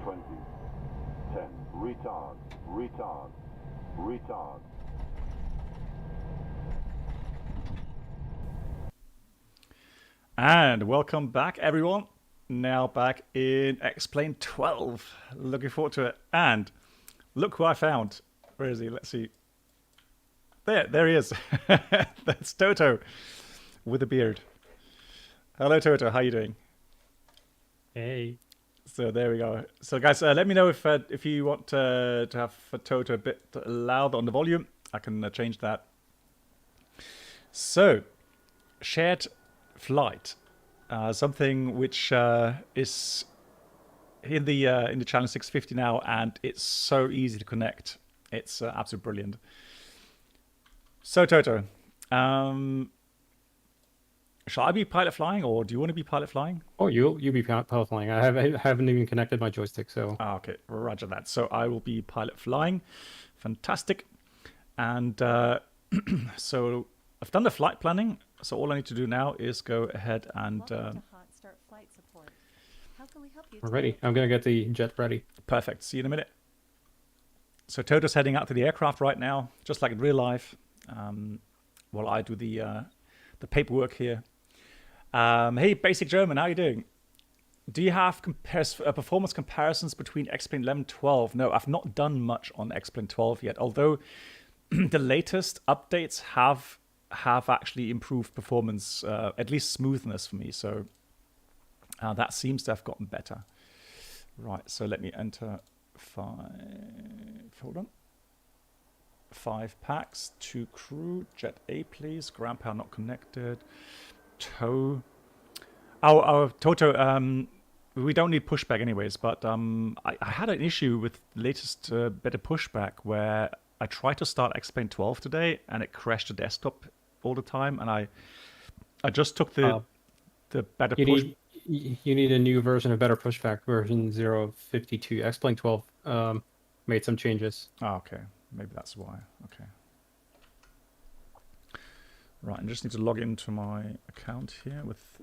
20, 10, retard, retard, retard. And welcome back, everyone. Now back in XP12. Looking forward to it. And look who I found. Where is he? Let's see. There he is. That's Toto with a beard. Hello, Toto. How you doing? Hey. So there we go. So guys, let me know if you want to have Toto a bit loud on the volume. I can change that. So, shared flight, something which is in the Challenge 650 now, and it's so easy to connect. It's absolutely brilliant. So Toto, shall I be pilot flying, or do you want to be pilot flying? Oh, you'll be pilot flying. I haven't even connected my joystick, so. Okay, roger that. So I will be pilot flying. Fantastic. And so I've done the flight planning. So all I need to do now is go ahead and... Welcome to Hotstart flight support. How can we help you We're ready. I'm going to get the jet ready. Perfect. See you in a minute. So Toto's heading out to the aircraft right now, just like in real life, while I do the paperwork here. Hey, Basic German, how are you doing? Do you have performance comparisons between XP11 and 12? No, I've not done much on XP 12 yet, although the latest updates have actually improved performance, at least smoothness for me. So that seems to have gotten better. Right, so let me enter 5 packs, 2 crew, jet A please, ground power not connected, tow. Oh, Toto, we don't need pushback anyways, but I had an issue with the latest better pushback where I tried to start XP 12 today and it crashed the desktop all the time, and I just took the better push. You need a new version of better pushback, version 0.52. XP 12 made some changes. Oh, okay. Maybe that's why. Okay. Right, I just need to log into my account here with...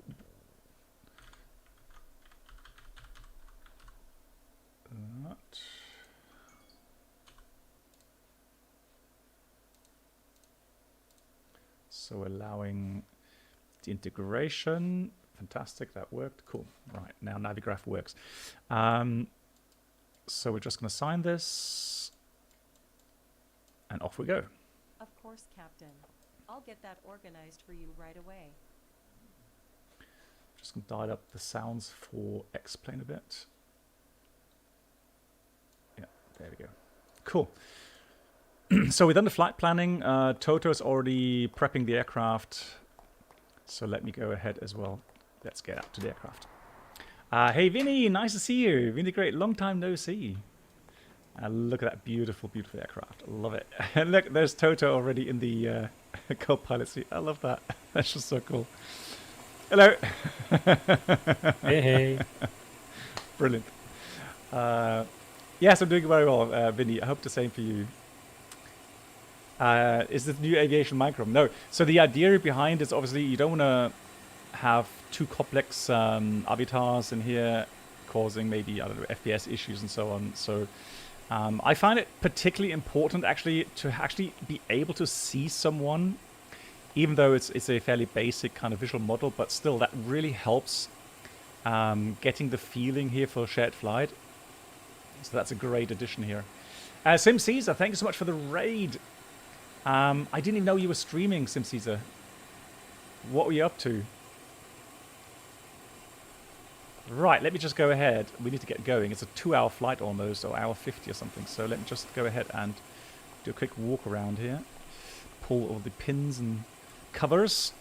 that. So allowing the integration. Fantastic, that worked. Cool. Right, now Navigraph works. So we're just going to sign this. And off we go. Of course, Captain. I'll get that organized for you right away. Just going to dial up the sounds for X-Plane a bit. Yeah, there we go. Cool. So we've done the flight planning. Toto's already prepping the aircraft. So let me go ahead as well. Let's get out to the aircraft. Hey, Vinny, nice to see you. Vinny, great. Long time no see. Look at that beautiful, beautiful aircraft. I love it. And look, there's Toto already in the co-pilot seat. I love that. That's just so cool. Hello. Hey. Brilliant. Yes, I'm doing very well, Vinny. I hope the same for you. Is this new aviation micro? No. So the idea behind is obviously you don't want to have too complex avatars in here, causing maybe, I don't know, FPS issues and so on. So I find it particularly important actually to be able to see someone, even though it's a fairly basic kind of visual model, but still that really helps getting the feeling here for shared flight. So that's a great addition here. Sim Caesar, thank you so much for the raid. I didn't even know you were streaming, Sim Caesar. What were you up to? Right, let me just go ahead. We need to get going. It's a 2-hour flight almost, or hour 50 or something. So let me just go ahead and do a quick walk around here. Pull all the pins and covers.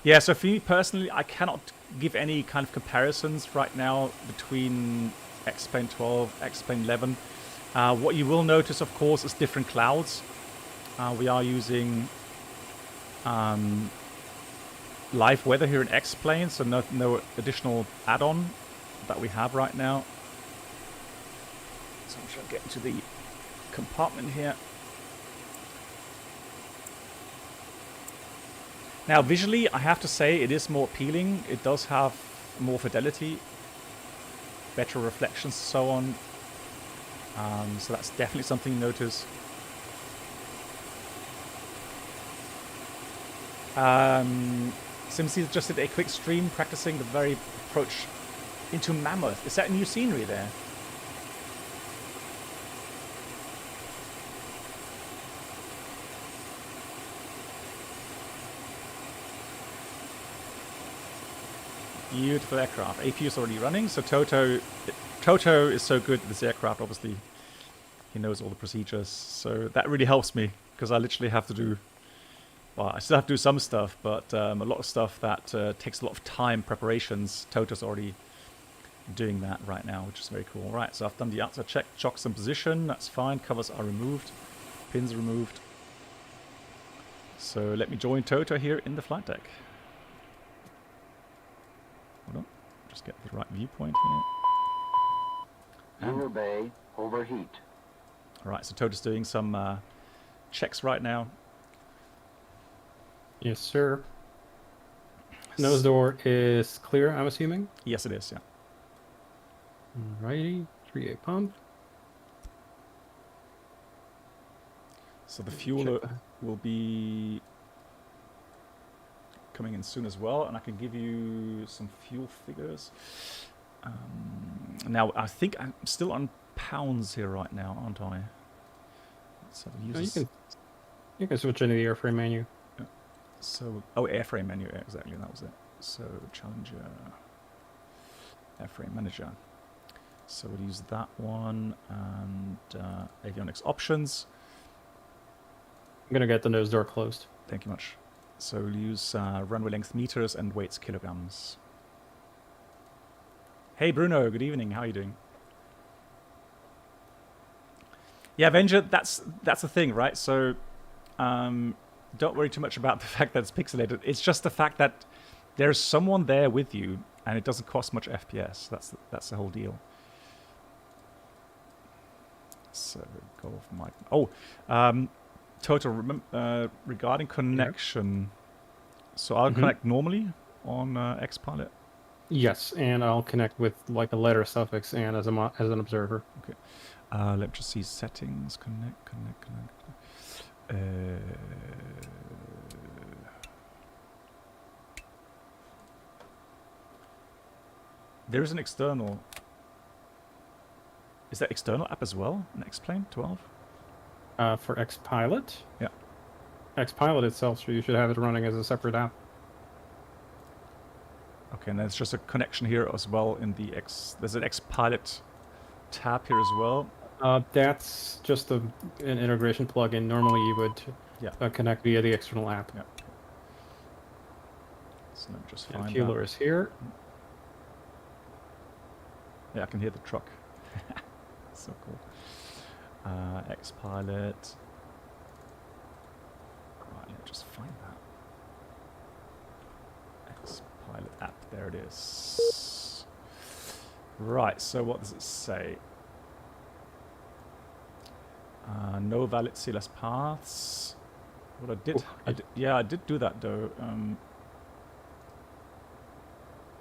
Yeah, so for me personally, I cannot give any kind of comparisons right now between XP 12, XP 11. What you will notice, of course, is different clouds. We are using live weather here in X-Plane, so no additional add-on that we have right now. So I'm just going to get into the compartment here. Now visually, I have to say it is more appealing. It does have more fidelity, better reflections, so on. So that's definitely something to notice. Simsy just did a quick stream practicing the very approach into Mammoth. Is that new scenery there? Beautiful aircraft. APU is already running, so Toto is so good at this aircraft, obviously. He knows all the procedures, so that really helps me, because I literally have to do... Well, I still have to do some stuff, but a lot of stuff that takes a lot of time, preparations. Toto's already doing that right now, which is very cool. Right, so I've done the outside check, chocks in position, that's fine, covers are removed, pins removed. So let me join Toto here in the flight deck. Hold on, just get the right viewpoint here. Lunar bay, overheat. Alright, so Toto's doing some checks right now. Yes, sir. Nose door is clear, I'm assuming. Yes, it is, yeah. Alrighty, 3A pump. So the fuel will be coming in soon as well, and I can give you some fuel figures. Now, I think I'm still on pounds here right now, aren't I? Let's have a use No, you can switch into the airframe menu. So, oh, airframe menu, yeah, exactly, that was it. So, Challenger, airframe manager. So we'll use that one, and avionics options. I'm gonna get the nose door closed. Thank you much. So we'll use runway length meters and weights kilograms. Hey Bruno, good evening, how are you doing? Yeah, Avenger, that's the thing, right? So don't worry too much about the fact that it's pixelated. It's just the fact that there's someone there with you, and it doesn't cost much FPS. That's the whole deal. So Golf Mike. Oh, Total. Regarding connection, so I'll connect normally on XPilot. Yes, and I'll connect with like a letter suffix and as an observer. Okay. Let me just see settings. Connect. There is an external. Is that external app as well? An X-Plane 12? For XPilot? Yeah. XPilot itself, so you should have it running as a separate app. Okay, and there's just a connection here as well in the There's an XPilot tab here as well. That's just an integration plugin. Normally you would connect via the external app. Yeah. So let me just find And Fueler that. is here. Yeah, I can hear the truck. So cool. XPilot. Right, let me just find that. XPilot app, there it is. Right, so what does it say? No valid CLS paths. What I did do that though.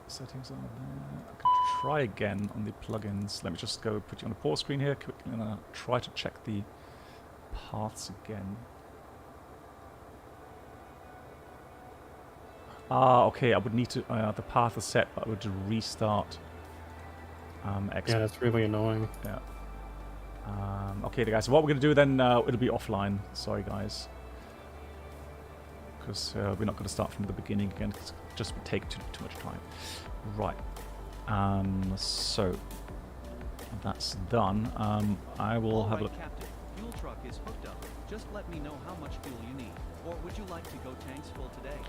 Settings on there. I can try again on the plugins. Let me just go put you on the pause screen here quickly and try to check the paths again. Ah, okay. I would need to. The path is set, but I would restart. Yeah, that's really annoying. Yeah. Okay, guys. So what we're gonna do then? It'll be offline. Sorry, guys, because we're not gonna start from the beginning again. Cause it just would take too much time. Right. So that's done. I will have a look. Captain. Fuel truck is hooked up. Just let me know how much fuel you need. Or would you like to go tanks full today?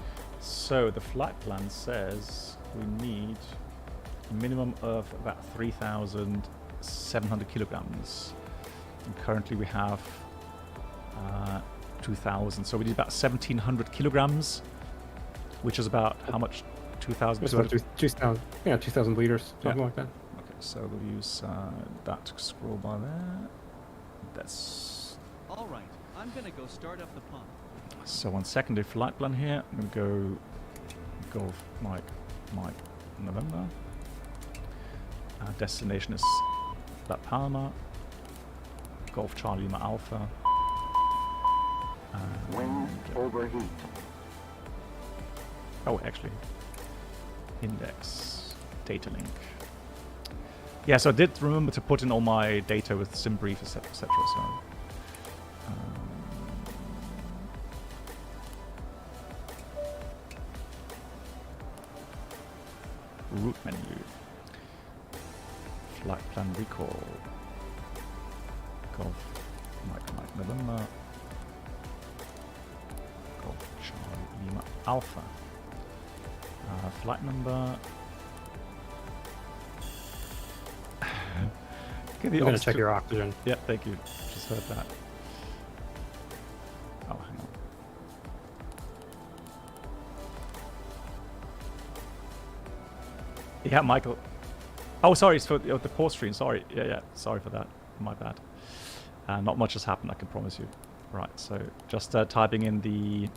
So the flight plan says we need a minimum of about 3,700 kilograms. And currently we have 2,000. So we need about 1,700 kilograms, which is about how much? 2,000? 2,000. Yeah, 2,000 liters, something like that. Okay, so we'll use that scroll bar there. That's... All right, I'm going to go start up the pump. So on secondary flight plan here, I'm going to go Golf, Mike, November. Destination is La Palma. Golf Charlie Lima Alpha. Wings overheat. Oh, actually. Index. Data link. Yeah, so I did remember to put in all my data with SimBrief, etc. So, route menu. Flight plan recall. Golf Mike November. Golf Charlie Lima Alpha. Flight number. I'm going to check your oxygen. Yeah, thank you. Just heard that. Oh, hang on. Yeah, Michael. Oh, sorry, it's for the pause screen. Sorry. Yeah. Sorry for that. My bad. Not much has happened, I can promise you. Right, so just typing in the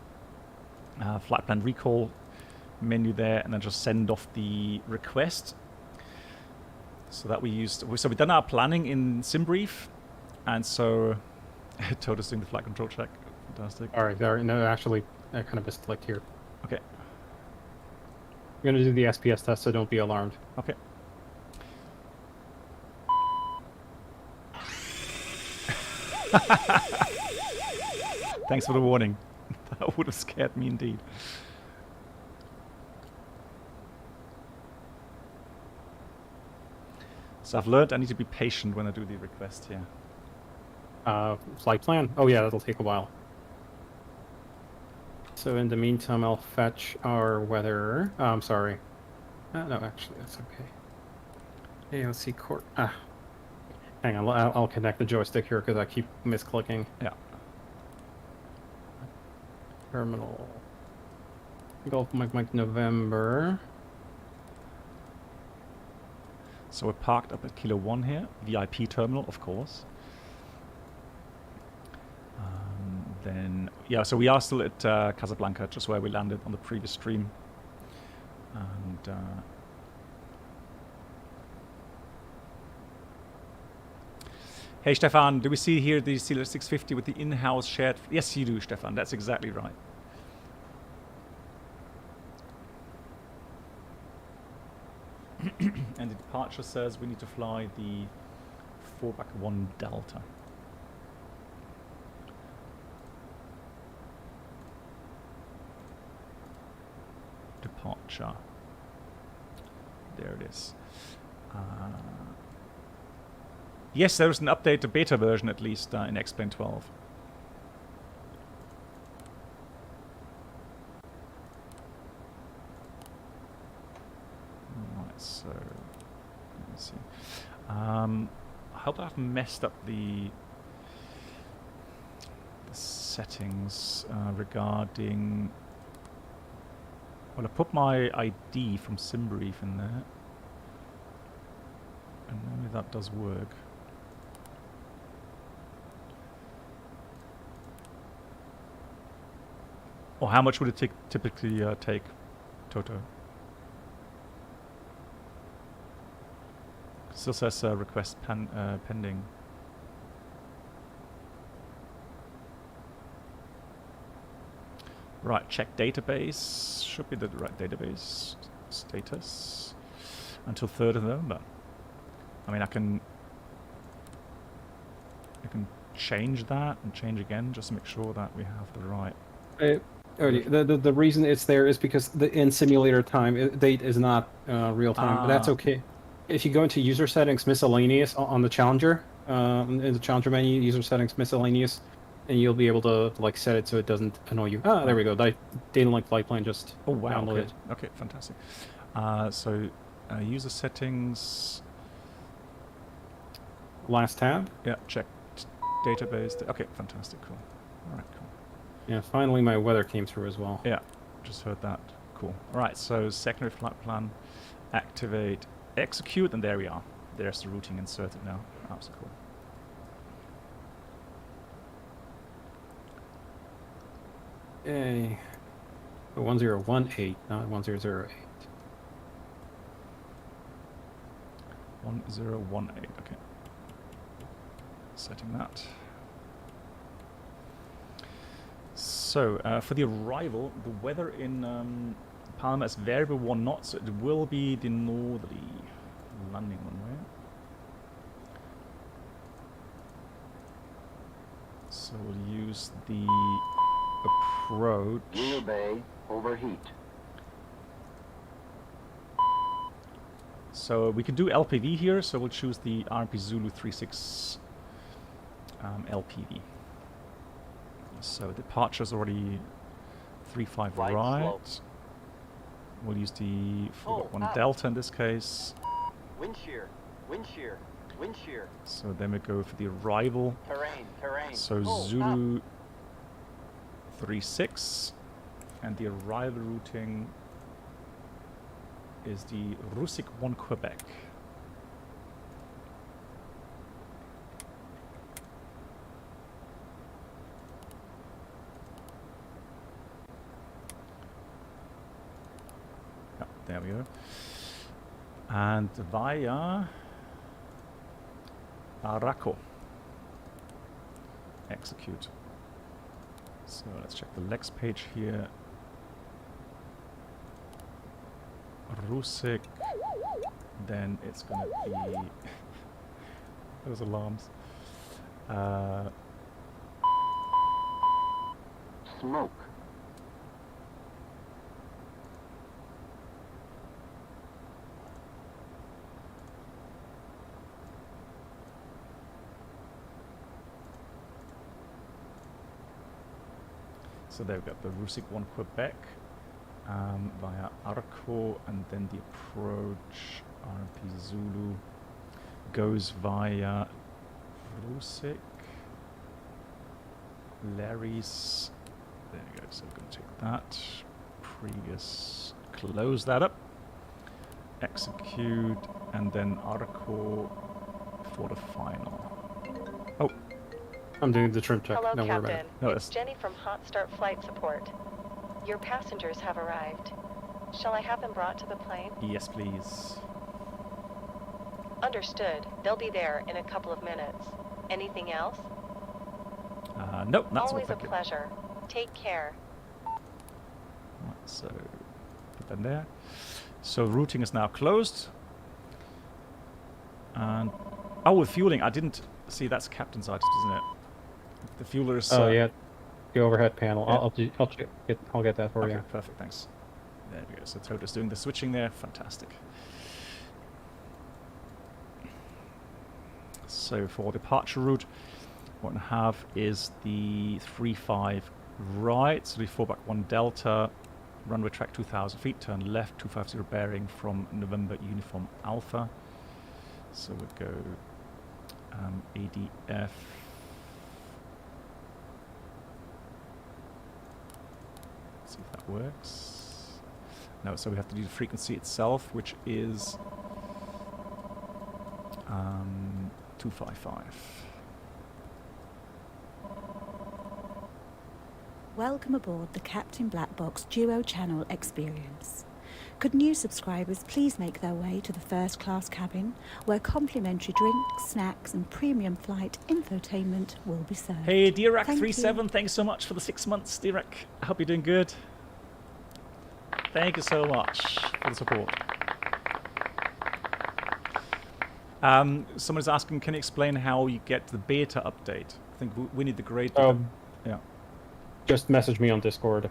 flight plan recall menu there, and then just send off the request. So that we've done our planning in SimBrief, and so Toto's doing the flight control check. Fantastic. All right, there. No, actually, I kind of misclicked here. Okay. I'm going to do the SPS test, so don't be alarmed. Okay. Thanks for the warning. That would have scared me indeed. So I've learned I need to be patient when I do the request here. Flight plan? Oh yeah, that'll take a while. So in the meantime, I'll fetch our weather. Oh, I'm sorry. No, actually, that's okay. Hey, let's see. Hang on, I'll connect the joystick here because I keep misclicking. Yeah. Terminal. Golf Mike November. So we're parked up at Kilo 1 here. VIP terminal, of course. Then, yeah, so we are still at Casablanca, just where we landed on the previous stream. And hey, Stefan, do we see here the CL650 with the in-house shared? Yes, you do, Stefan. That's exactly right. And the departure says we need to fly the 4-1 Delta. Departure. There it is. Yes, there was an update to beta version at least in XP12. Right, so let me see. I hope I've messed up the settings regarding. Well, I put my ID from SimBrief in there, and maybe that does work. Or how much would it typically take, Toto? Still says request pending. Right, check database. Should be the right database status until 3rd of November. I mean, I can change that and change again just to make sure that we have the right. The reason it's there is because in simulator time date is not real time, but that's okay. If you go into user settings miscellaneous on the Challenger, in the Challenger menu, user settings miscellaneous, and you'll be able to like set it so it doesn't annoy you. Ah, there we go. Data link flight plan just downloaded. Okay, fantastic. So user settings. Last tab. Yeah, check database. Okay, fantastic. Cool. All right, cool. Yeah, finally my weather came through as well. Yeah, just heard that. Cool. All right, so secondary flight plan, activate, execute, and there we are. There's the routing inserted now. That's cool. Yay. 1018, not 1008. 1018. Okay. Setting that. So for the arrival, the weather in Palma is variable 1 knot, so it will be the northerly landing one way. So we'll use the approach. Zulu Bay, overheat. So we could do LPV here, so we'll choose the RMP Zulu 36 LPV. So departure's already 35 Right right. slope. We'll use the Oh, 1 up. Delta in this case. Wind shear, wind shear, wind shear. So then we go for the arrival. Terrain, terrain. So Oh, Zulu 36, and the arrival routing is the Rusick 1 Quebec. Yeah, there we go. And via Araco. Execute. So let's check the Lex page here. Rusick. Then it's gonna be those alarms. Smoke. So there we've got the Rusick 1 Quebec via Arco, and then the approach RMP Zulu goes via Rusick, Larry's. There we go. So we're going to take that. Previous, close that up, execute, and then Arco for the final. Oh. I'm doing the trim check. Hello, Don't worry about Captain. it. No, It's that's- Jenny from Hotstart Flight Support. Your passengers have arrived. Shall I have them brought to the plane? Yes, please. Understood. They'll be there in a couple of minutes. Anything else? Nope, that's all. Always a Thank you. pleasure. Take care. Right, so put that there. So routing is now closed. And oh, with fueling, I didn't see that's captain's items, isn't it? The fuelers. Oh yeah, the overhead panel. Yeah. I'll get that for Okay, you. perfect. Thanks. There we go. So Toto's doing the switching there. Fantastic. So for departure route, what we have is the 35 right, so the 4 back 1 Delta, runway track 2,000 feet, turn left 250 bearing from November Uniform Alpha. So we'll go ADF. See if that works. No, so we have to do the frequency itself, which is 255. Welcome aboard the Captain Black Box Duo Channel experience. Could new subscribers please make their way to the first class cabin, where complimentary drinks, snacks and premium flight infotainment will be served. Hey, Thank you. Dirac37, thanks so much for the 6 months, Dirac. I hope you're doing good. Thank you so much for the support. Someone's asking, can you explain how you get the beta update? I think we need the grade. Yeah. Just message me on Discord.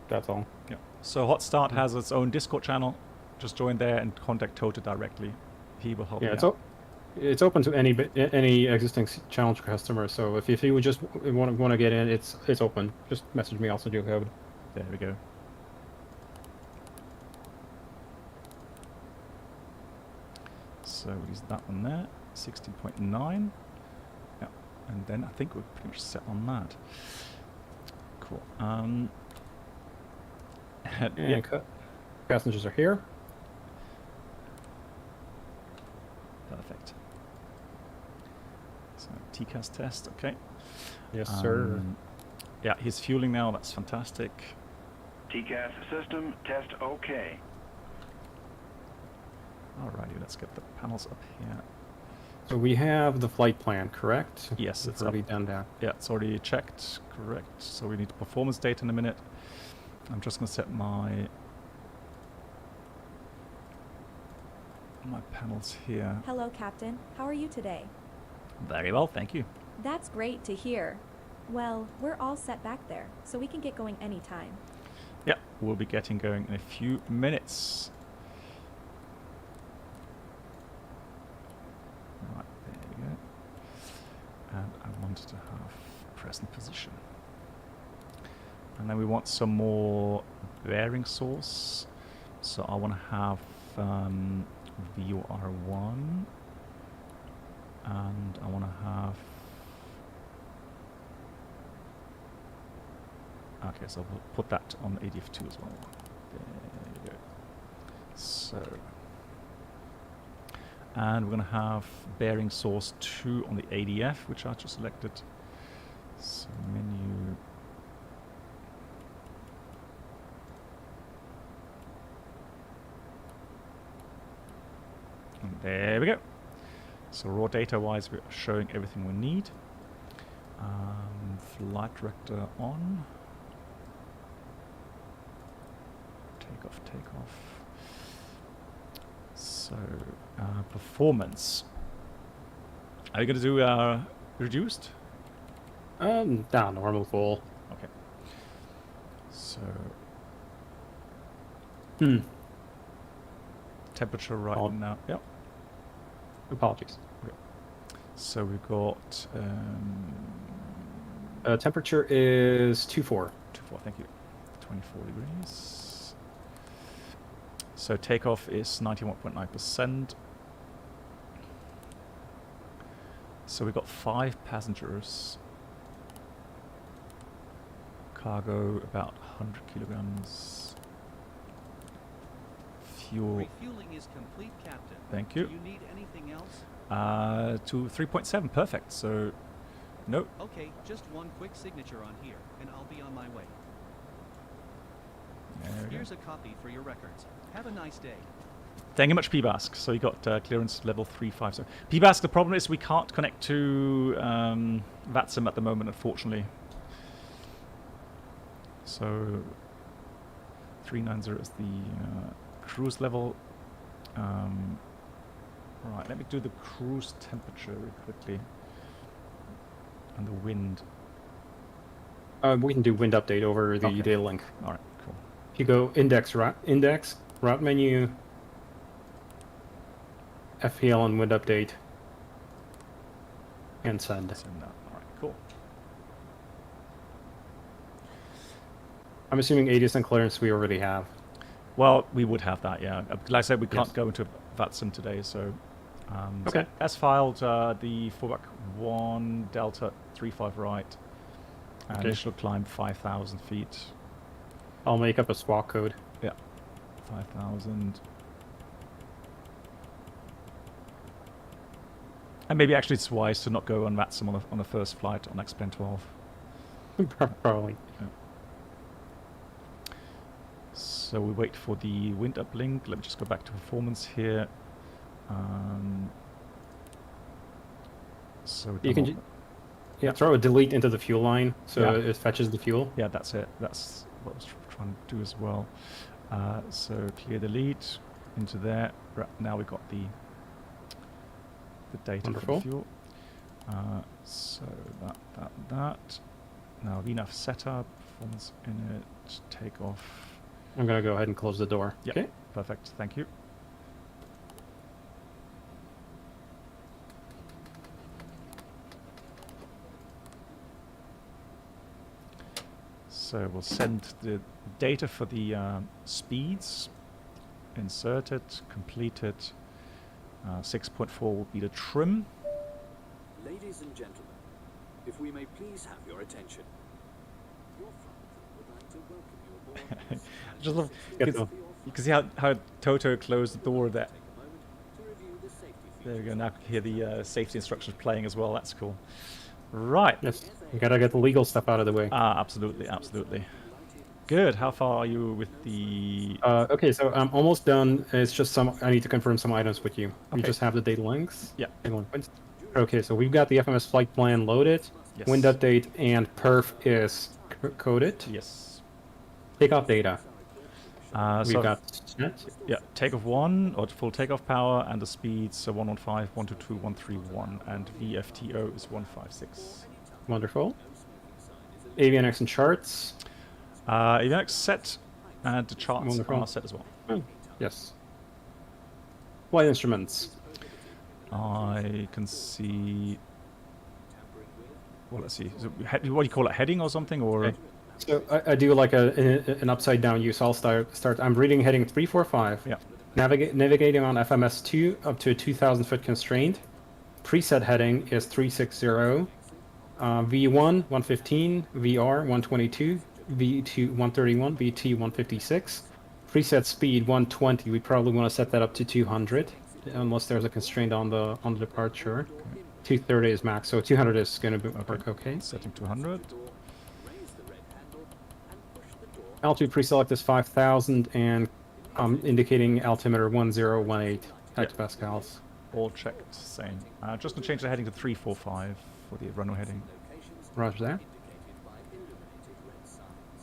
That's all. Yeah. So Hotstart has its own Discord channel. Just join there and contact Toto directly. He will help you out. It's open to any existing challenge customer. So if you would just want to get in, it's open. Just message me. I'll send you a code. There we go. So we'll use that one there, 16.9. Yeah, and then I think we're pretty much set on that. Cool. Yeah. Passengers are here. Perfect. So TCAS test, okay. Yes, sir. Yeah, he's fueling now. That's fantastic. TCAS system test OK. Alrighty, let's get the panels up here. So we have the flight plan, correct? Yes, We've it's already up. done that. Yeah, it's already checked. Correct. So we need performance data in a minute. I'm just going to set my panels here. Hello, Captain. How are you today? Very well, thank you. That's great to hear. Well, we're all set back there, so we can get going anytime. Yeah, we'll be getting going in a few minutes. Right, there we go. And I wanted to have present position. And then we want some more bearing source. So I want to have VOR1. And I want to have... Okay, so we'll put that on ADF2 as well. There you go. So... And we're going to have bearing source 2 on the ADF, which I just selected. So menu... And there we go. So raw data wise, we're showing everything we need. Flight director on. Takeoff. So performance. Are you going to do reduced? Nah, normal full. Okay. So temperature right now. Yep. Apologies. Okay. So we've got Temperature is 24. 24, thank you. 24 degrees. So takeoff is 91.9%. So we've got 5 passengers. Cargo about 100 kilograms. Fuel. Refueling is complete, Captain. Thank you. Do you need anything else? To 3.7, perfect. So, no. Okay, just one quick signature on here, and I'll be on my way. There we go. Here's a copy for your records. Have a nice day. Thank you much, PBASK. So you got clearance level 3.5. So PBASK, the problem is we can't connect to VATSIM at the moment, unfortunately. So 390 is the cruise level. Right, let me do the cruise temperature really quickly. And the wind. We can do wind update over the data link. All right, cool. If you go index, route menu, FPL and wind update, and send. Send that. All right, cool. I'm assuming ADIS and clearance we already have. Well, we would have that, yeah. Like I said, we can't go into VATSIM today, so... okay. So as filed, the fallback 1 Delta 35 right. Initial climb 5,000 feet. I'll make up a squawk code. Yeah, 5,000. And maybe actually it's wise to not go on VATSIM on the first flight on XP12. Probably. Yeah. So we wait for the wind uplink. Let me just go back to performance here. So you can throw a delete into the fuel line so it fetches the fuel. Yeah, that's it. That's what I was trying to do as well. So clear delete into there. Right, now we've got the data for the fuel. So that. Now VNAV setup, performance in it, takeoff. I'm gonna go ahead and close the door. Yeah, okay. Perfect. Thank you. So we'll send the data for the speeds, insert it, complete it. 6.4 will be the trim. Ladies and gentlemen, if we may please have your attention. Your flight would like to welcome you aboard. Just love, you can see how Toto closed the door there. There we go, now you can hear the safety instructions playing as well, that's cool. Right. Yes, you gotta get the legal stuff out of the way. Absolutely, absolutely. Good. How far are you with the... Okay, so I'm almost done. It's just I need to confirm some items with you. You Okay. just have the data links. Yeah. Data link points. Okay, so we've got the FMS flight plan loaded. Yes. Wind update and perf is coded. Yes. Takeoff data. We've So got set. yeah, takeoff 1 or full takeoff power, and the speeds 115, 122, 131, and VFTO is 156. Wonderful. Avionics and charts. Avionics set, and the charts Wonderful. are set as well. Oh, yes. Flight instruments. I can see... Well, let's see. So, what do you call it? Heading or something? Or Okay. So I do like an upside down use. I'll start. I'm reading heading 345. Yeah. Navigating on FMS 2 up to a 2,000 foot constraint. Preset heading is 360. V1 115, VR 122, V2 131, VT 156. Preset speed 120. We probably want to set that up to 200, unless there's a constraint on the departure. 230 is max, so 200 is going to work okay. setting 200. Altitude pre-select is 5,000 and indicating altimeter 1018 hectopascals. All checked. Same. Just gonna change the heading to 345 for the runway heading. Roger that.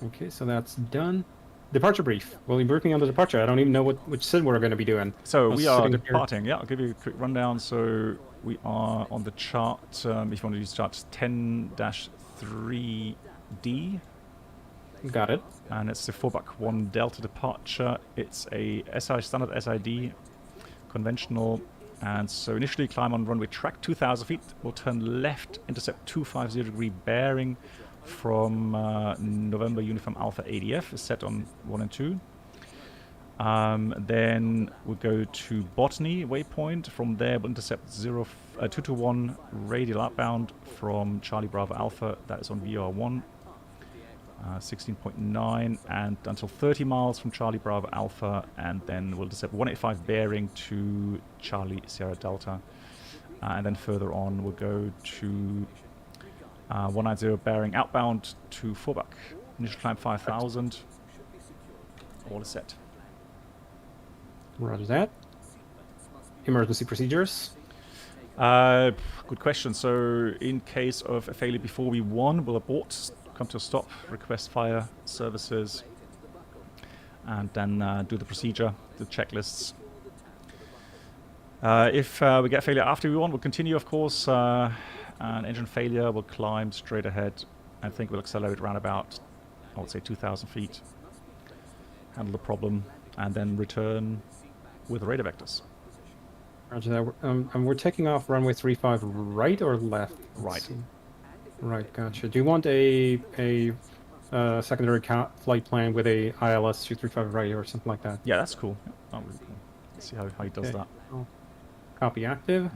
Okay, so that's done. Departure brief. We'll be briefing on the departure. I don't even know which SID we're going to be doing. So I'm we are sitting here. departing. Yeah, I'll give you a quick rundown. So we are on the chart. If you want to use chart 10-3D. Got it. And it's the 4-1 Delta departure. It's a standard SID, conventional. And so initially climb on runway track 2,000 feet. We'll turn left, intercept 250 degree bearing from November Uniform Alpha ADF is set on 1 and 2. Then we'll go to Botany waypoint. From there we'll intercept 221 radial outbound from Charlie Bravo Alpha. That is on VR1. 16.9 and until 30 miles from Charlie Bravo Alpha, and then we'll intercept 185 bearing to Charlie Sierra Delta, and then further on we'll go to 190 bearing outbound to Forbach. Initial climb 5,000. All is set. Roger that. Emergency procedures. Good question. So in case of a failure before V1, we'll abort, come to a stop, request fire services, and then do the procedure, the checklists. If we get failure after V1, we'll continue, of course. And engine failure, we'll climb straight ahead. I think we'll accelerate around about, I would say, 2,000 feet. Handle the problem, and then return with radar vectors. Roger that. We're taking off runway 35 right or left? Right. Right, gotcha. Do you want a secondary flight plan with a ILS 235 right or something like that? Yeah, that's cool. Oh, really cool. Let's see how he does that. I'll copy active.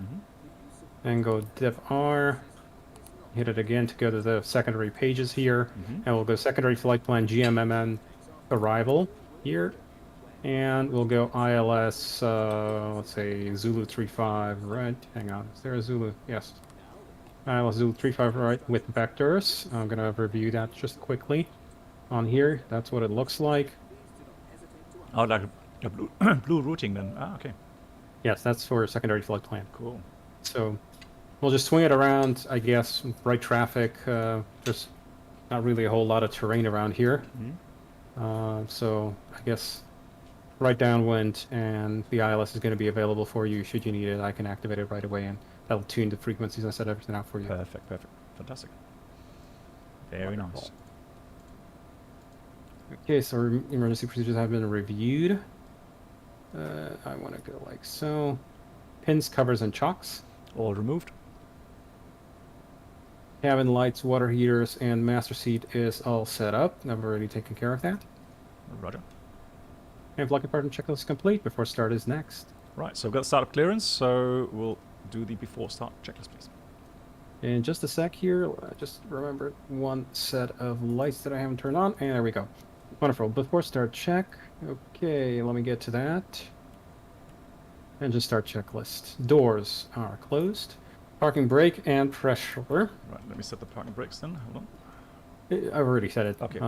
And go div R. Hit it again to go to the secondary pages here. And we'll go secondary flight plan GMMN arrival here. And we'll go ILS, let's say Zulu 35 right. Hang on, is there a Zulu? Yes. ILS Zulu 35 right with vectors. I'm going to review that just quickly on here. That's what it looks like. Oh, like a blue routing then. Ah, okay. Yes, that's for a secondary flight plan. Cool. So we'll just swing it around, I guess, right traffic. There's not really a whole lot of terrain around here. So I guess right downwind, and the ILS is going to be available for you should you need it. I can activate it right away, and that'll tune the frequencies and set everything out for you. Perfect, perfect. Fantastic. Very nice. Okay, so emergency procedures have been reviewed. I want to go like so. Pins, covers, and chocks. All removed. Cabin lights, water heaters, and master seat is all set up. I've already taken care of that. Roger. And flight department checklist complete. Before start is next. Right, so we've got startup clearance, so we'll do the before start checklist, please. In just a sec here, I just remembered one set of lights that I haven't turned on, and there we go. Wonderful. Before start check. Okay, let me get to that. Engine start checklist. Doors are closed. Parking brake and pressure. Right, let me set the parking brakes then. Hold on. I've already said it. Okay.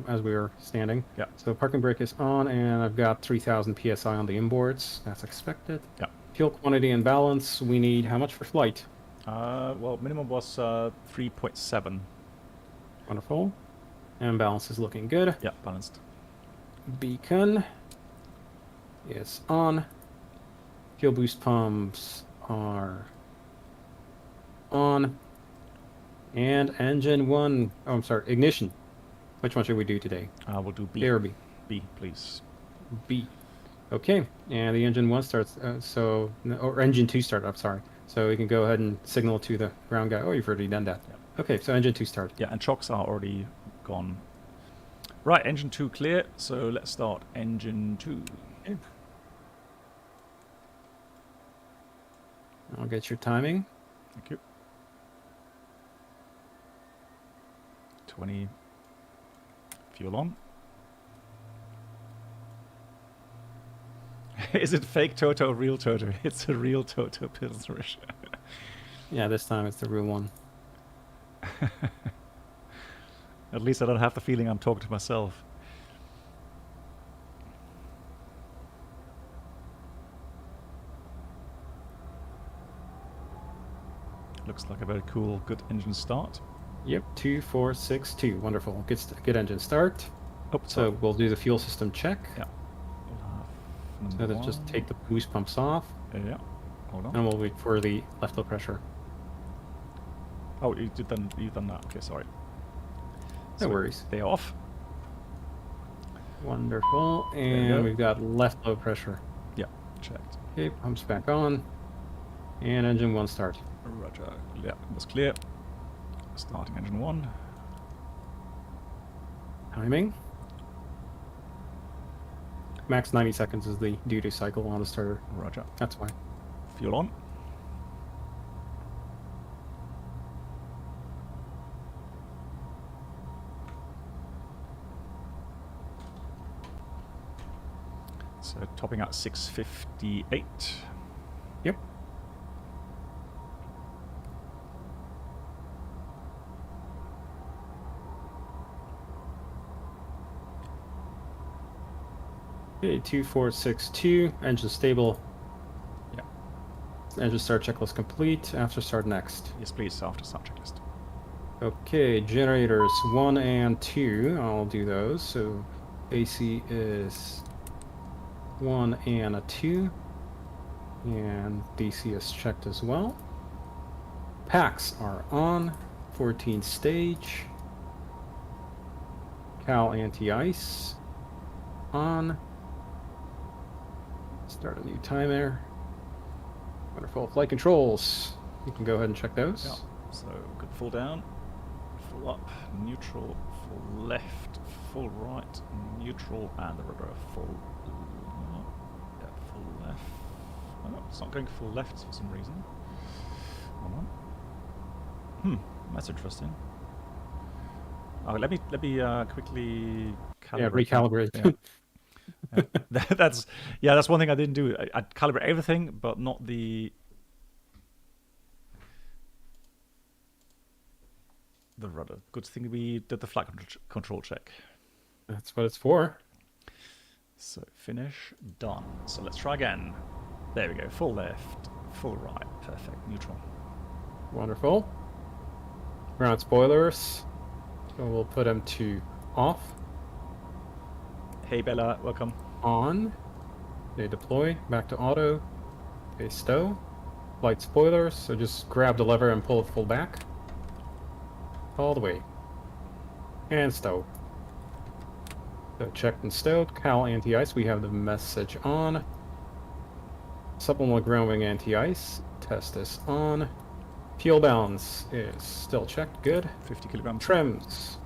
As we were standing. Yeah. So parking brake is on, and I've got 3,000 psi on the inboards. That's expected. Yeah. Fuel quantity and balance. We need how much for flight? Well, minimum was 3.7. Wonderful. And balance is looking good. Yeah, balanced. Beacon is on. Fuel boost pumps are on. And engine 1. Oh, I'm sorry. Ignition. Which one should we do today? We'll do B. A or B? B, please. B. Okay. And the engine 1 starts. Or engine 2 start. I'm sorry. So we can go ahead and signal to the ground guy. Oh, you've already done that. Yeah. Okay. So engine 2 start. Yeah, and chocks are already gone. Right, engine 2 clear. So let's start engine 2. Okay. I'll get your timing. Thank you. 20. Fuel on. Is it fake Toto or real Toto? It's a real Toto Pilsnerish. Yeah, this time it's the real one. At least I don't have the feeling I'm talking to myself. Looks like a very cool, good engine start. Yep, 2462. Wonderful. Good engine start. Oh, So we'll do the fuel system check. Yeah. We'll have So let's just take the boost pumps off, Yeah. Hold on. and we'll wait for the left low pressure. Oh, you've done that. Okay, sorry. No worries. They're off. Wonderful. you And go. we've got left low pressure. Yeah, checked. Okay, pumps back on. And engine 1 start. Roger. Yeah, it was clear. Starting engine 1. Timing. Max 90 seconds is the duty cycle on the starter. Roger. That's why. Fuel on. So topping out 658. Yep. Okay, 2462. Engine stable. Yeah. Engine start checklist complete. After start next. Yes, please, after start checklist. Okay, generators 1 and 2. I'll do those. So AC is 1 and a 2. And DC is checked as well. Packs are on. 14 stage. Cal anti-ice on. Start a new timer. Wonderful. Flight controls. You can go ahead and check those. Yeah. So good full down, full up, neutral, full left, full right, neutral, and the rudder full. Yeah, full left. Oh, it's not going full left for some reason. Hold on. That's interesting. Oh, let me quickly calibrate. Yeah, recalibrate. Yeah. That's one thing I didn't do. I calibrate everything, but not the rudder. Good thing we did the flight control check. That's what it's for. So finish, done. So let's try again. There we go. Full left, full right, perfect. Neutral. Wonderful. Ground spoilers. So we'll put them to off. Hey Bella, welcome. On. They deploy. Back to auto. Okay, stow. Flight spoilers. So just grab the lever and pull it full back. All the way. And stow. So checked and stowed. Cal anti-ice. We have the message on. Supplemental ground wing anti-ice. Test is on. Fuel balance is still checked. Good. 50 kilograms. Trims.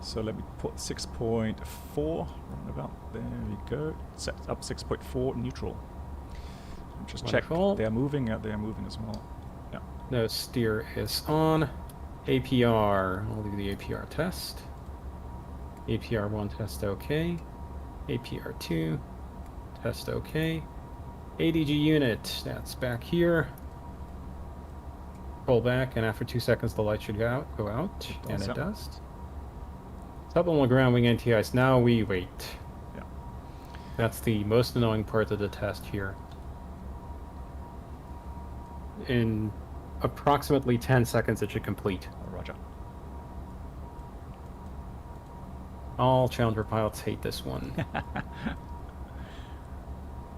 So let me put 6.4 roundabout. There we go. Set up 6.4 neutral. Just check. Wonderful. They are moving. They are moving as well. Yeah. No steer is on. APR. I'll do the APR test. APR 1 test OK. APR 2 test OK. ADG unit. That's back here. Pull back, and after 2 seconds, the light should go out, and it does. Supplemental ground wing anti-ice. Now we wait. Yeah. That's the most annoying part of the test here. In approximately 10 seconds, it should complete. Oh, roger. All Challenger pilots hate this one.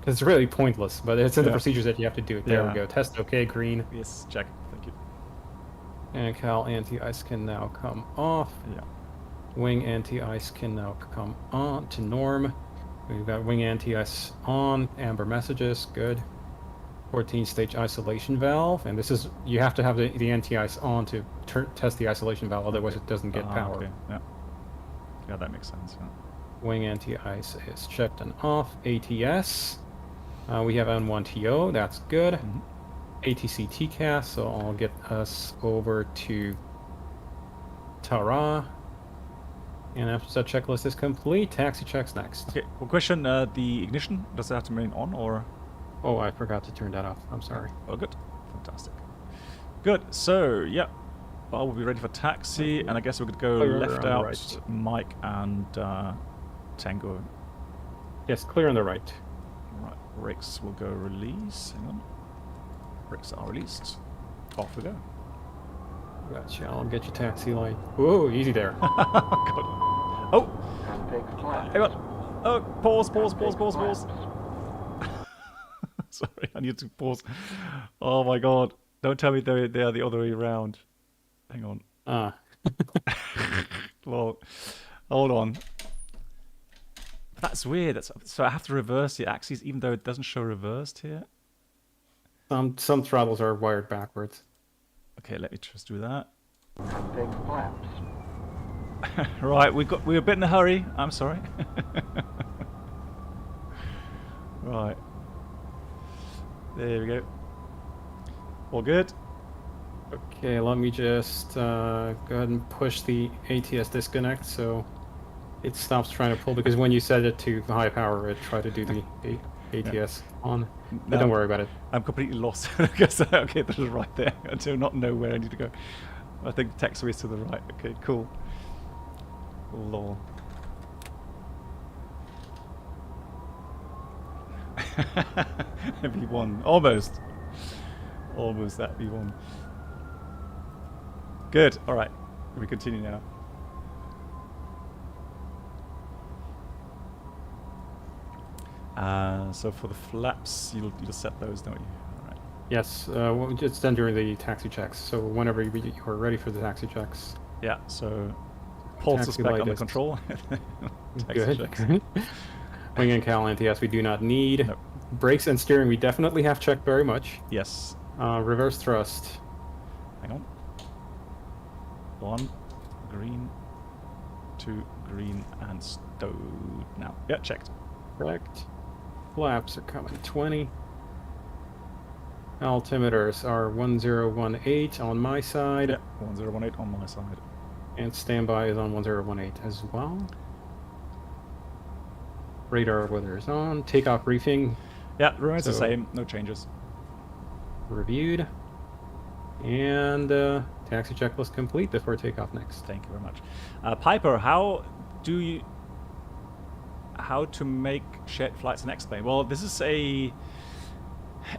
It's really pointless, but it's in the procedures that you have to do it. There we Yeah. go. Test okay, green. Yes, check. Thank you. And Cal anti-ice can now come off. Yeah. Wing anti-ice can now come on to norm. We've got wing anti-ice on. Amber messages. Good. 14-stage isolation valve. And this is, you have to have the anti-ice on to test the isolation valve, otherwise it doesn't get power. Okay. Yeah. Yeah, that makes sense. Yeah. Wing anti-ice is checked and off. ATS. We have N1TO. That's good. Mhm. ATC TCAS, so I'll get us over to Tara. And after that checklist is complete, taxi checks next. Okay. Well, question: the ignition, does it have to remain on, or? Oh, I forgot to turn that off. I'm sorry. Oh, good. Fantastic. Good. So, yeah. Well, we'll be ready for taxi, and I guess we could go Clear left on the out, right. Mike and Tango. Yes, clear on the right. Right. Brakes will go release. Hang on. Brakes are released. Off we go. Gotcha. I'll get your taxi light. Whoa, easy there. God. Oh! And take flaps. Hang on. Oh, pause. And take flaps. Sorry, I need to pause. Oh my god. Don't tell me they are the other way around. Hang on. Ah. Well, hold on. That's weird. So I have to reverse the axes even though it doesn't show reversed here? Some throttles are wired backwards. Okay, let me just do that. And take flaps. Right, we're a bit in a hurry. I'm sorry. Right. There we go. All good? Okay, let me just go ahead and push the ATS disconnect so it stops trying to pull, because when you set it to high power, it tried to do the ATS on. But No. don't worry about it. I'm completely lost. I guess, okay, that is right there. I do not know where I need to go. I think the taxiway is to the right. Okay, cool. Lol. V1. Almost. Almost that V1. Good. All right. We continue now. So for the flaps, you'll set those, don't you? All right. Yes, well, it's done during the taxi checks, so whenever you're ready for the taxi checks. Yeah. So pulse is Taxi back light under is- control. Taxi Good. checks. Good. Wing and Cal NTS we do not need. Nope. Brakes and steering we definitely have checked very much. Yes. Reverse thrust. Hang on. 1, green, 2, green, and stowed now. Yeah, checked. Correct. Flaps are coming 20. Altimeters are 1018 on my side. Yeah, 1018 on my side. And standby is on 1018 as well. Radar weather is on. Takeoff briefing Yeah, remains the So- same. No changes. reviewed. And taxi checklist complete before takeoff next. Thank you very much. Piper, how to make shared flights and explain? Well, this is a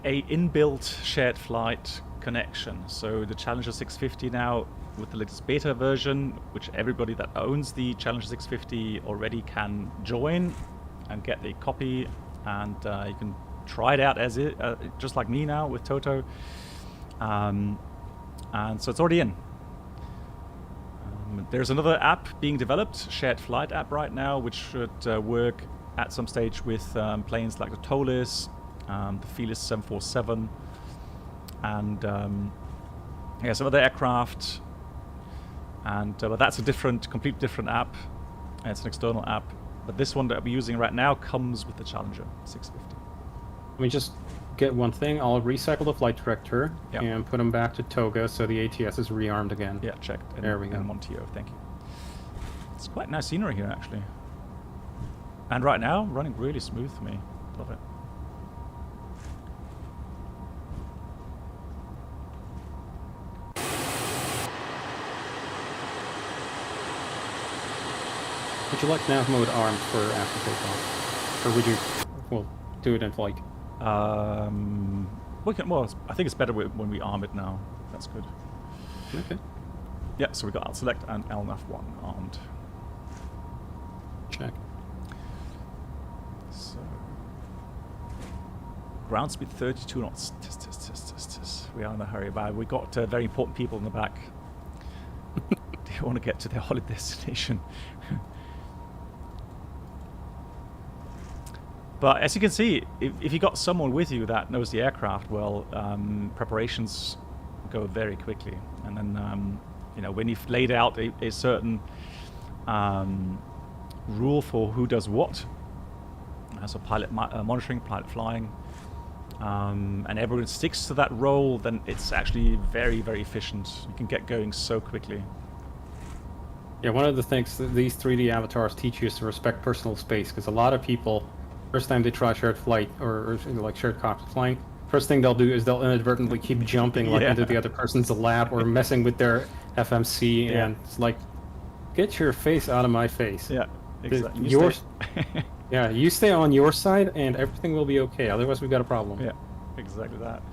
inbuilt shared flight connection. So the Challenger 650 now, with the latest beta version, which everybody that owns the Challenger 650 already can join and get a copy, and you can try it out as it, just like me now with Toto. And so it's already in. There's another app being developed, shared flight app right now, which should work at some stage with planes like the Tolis, the Felis 747, and yeah, some other aircraft. And but that's a completely different app. It's an external app. But this one that we're using right now comes with the Challenger 650. Let me just get one thing. I'll recycle the flight director Yep. and put him back to Toga so the ATS is rearmed again. Yeah, checked. There we go. And Monteo, thank you. It's quite nice scenery here, actually. And right now, running really smooth for me. Love it. Would you like nav mode armed for after takeoff? Or would you, well, do it in flight? Well, I think it's better when we arm it now. That's good. Okay. Yeah, so we got select and LNAV1 armed. Check. So ground speed 32 knots. Tis. We are in a hurry, but we got very important people in the back. They want to get to their holiday destination. But as you can see, if you got someone with you that knows the aircraft well, preparations go very quickly. And then, you know, when you've laid out a certain rule for who does what, so pilot monitoring, pilot flying, and everyone sticks to that role, then it's actually very, very efficient. You can get going so quickly. Yeah, one of the things that these 3D avatars teach you is to respect personal space, because a lot of people, first time they try shared flight or like shared cockpit flying, first thing they'll do is they'll inadvertently keep jumping like into the other person's lap or messing with their FMC, and it's like, get your face out of my face. Yeah, exactly. Yeah, you stay on your side and everything will be okay. Otherwise, we've got a problem. Yeah, exactly that.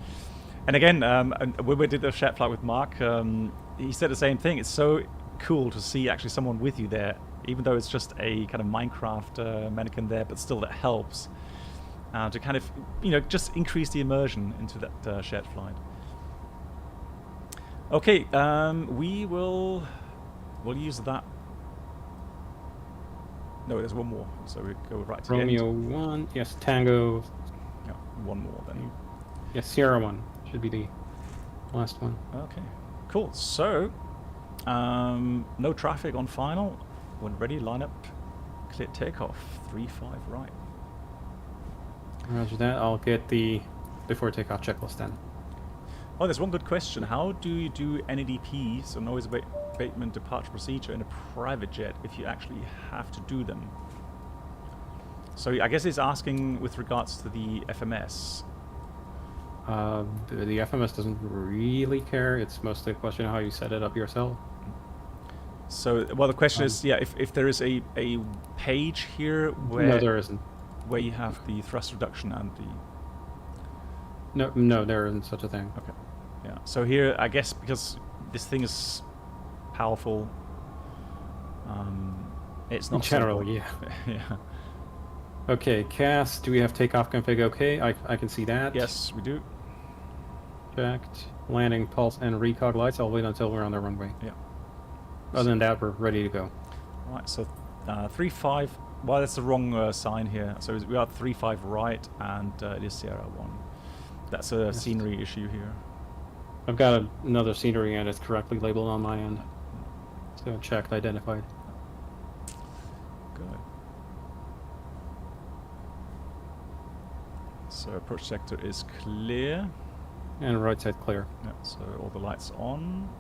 And again, when we did the shared flight with Mark, he said the same thing. It's so cool to see actually someone with you there, even though it's just a kind of Minecraft mannequin there, but still that helps to kind of, you know, just increase the immersion into that shared flight. Okay, we'll use that. No, there's one more, so we go right to Romeo the end. 1, yes, Tango. Yeah, one more then. Yes, Sierra 1 should be the last one. Okay, cool. So, no traffic on final. When ready, line up, clear takeoff. 3-5 right. Roger that. I'll get the before takeoff checklist then. Oh, there's one good question. How do you do NADP, so noise abatement departure procedure, in a private jet if you actually have to do them? So I guess it's asking with regards to the FMS. The FMS doesn't really care. It's mostly a question of how you set it up yourself. So, well, the question is, yeah, if there is a page here where... No, there isn't. Where you have the thrust reduction and the... No, there isn't such a thing. Okay. Yeah. So here, I guess because this thing is powerful, it's not generally, simple. Yeah. Okay, CAS, do we have takeoff config okay? I can see that. Yes, we do. Checked. Landing, pulse, and recog lights. I'll wait until we're on the runway. Yeah. Other than that, we're ready to go. Right, so 3-5. Well, that's the wrong sign here. So we are 3-5 right, and it is Sierra 1. That's a scenery issue here. I've got another scenery and it's correctly labeled on my end. So checked, identified. Good. So approach sector is clear. And right side clear. Yeah, so all the lights on.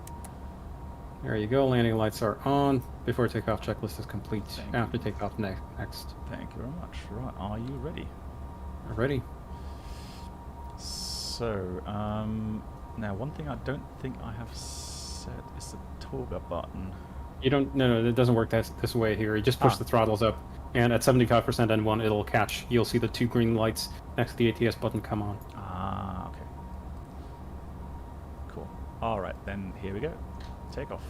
There you go, landing lights are on. Before takeoff checklist is complete. After takeoff next. Thank you very much. Right, are you ready? We're ready. So, now one thing I don't think I have set is the Toga button. You don't, no, it doesn't work this way here. You just push the throttles up, and at 75% N1 it'll catch. You'll see the two green lights next to the ATS button come on. Ah, okay. Cool. Alright, then here we go. Takeoff.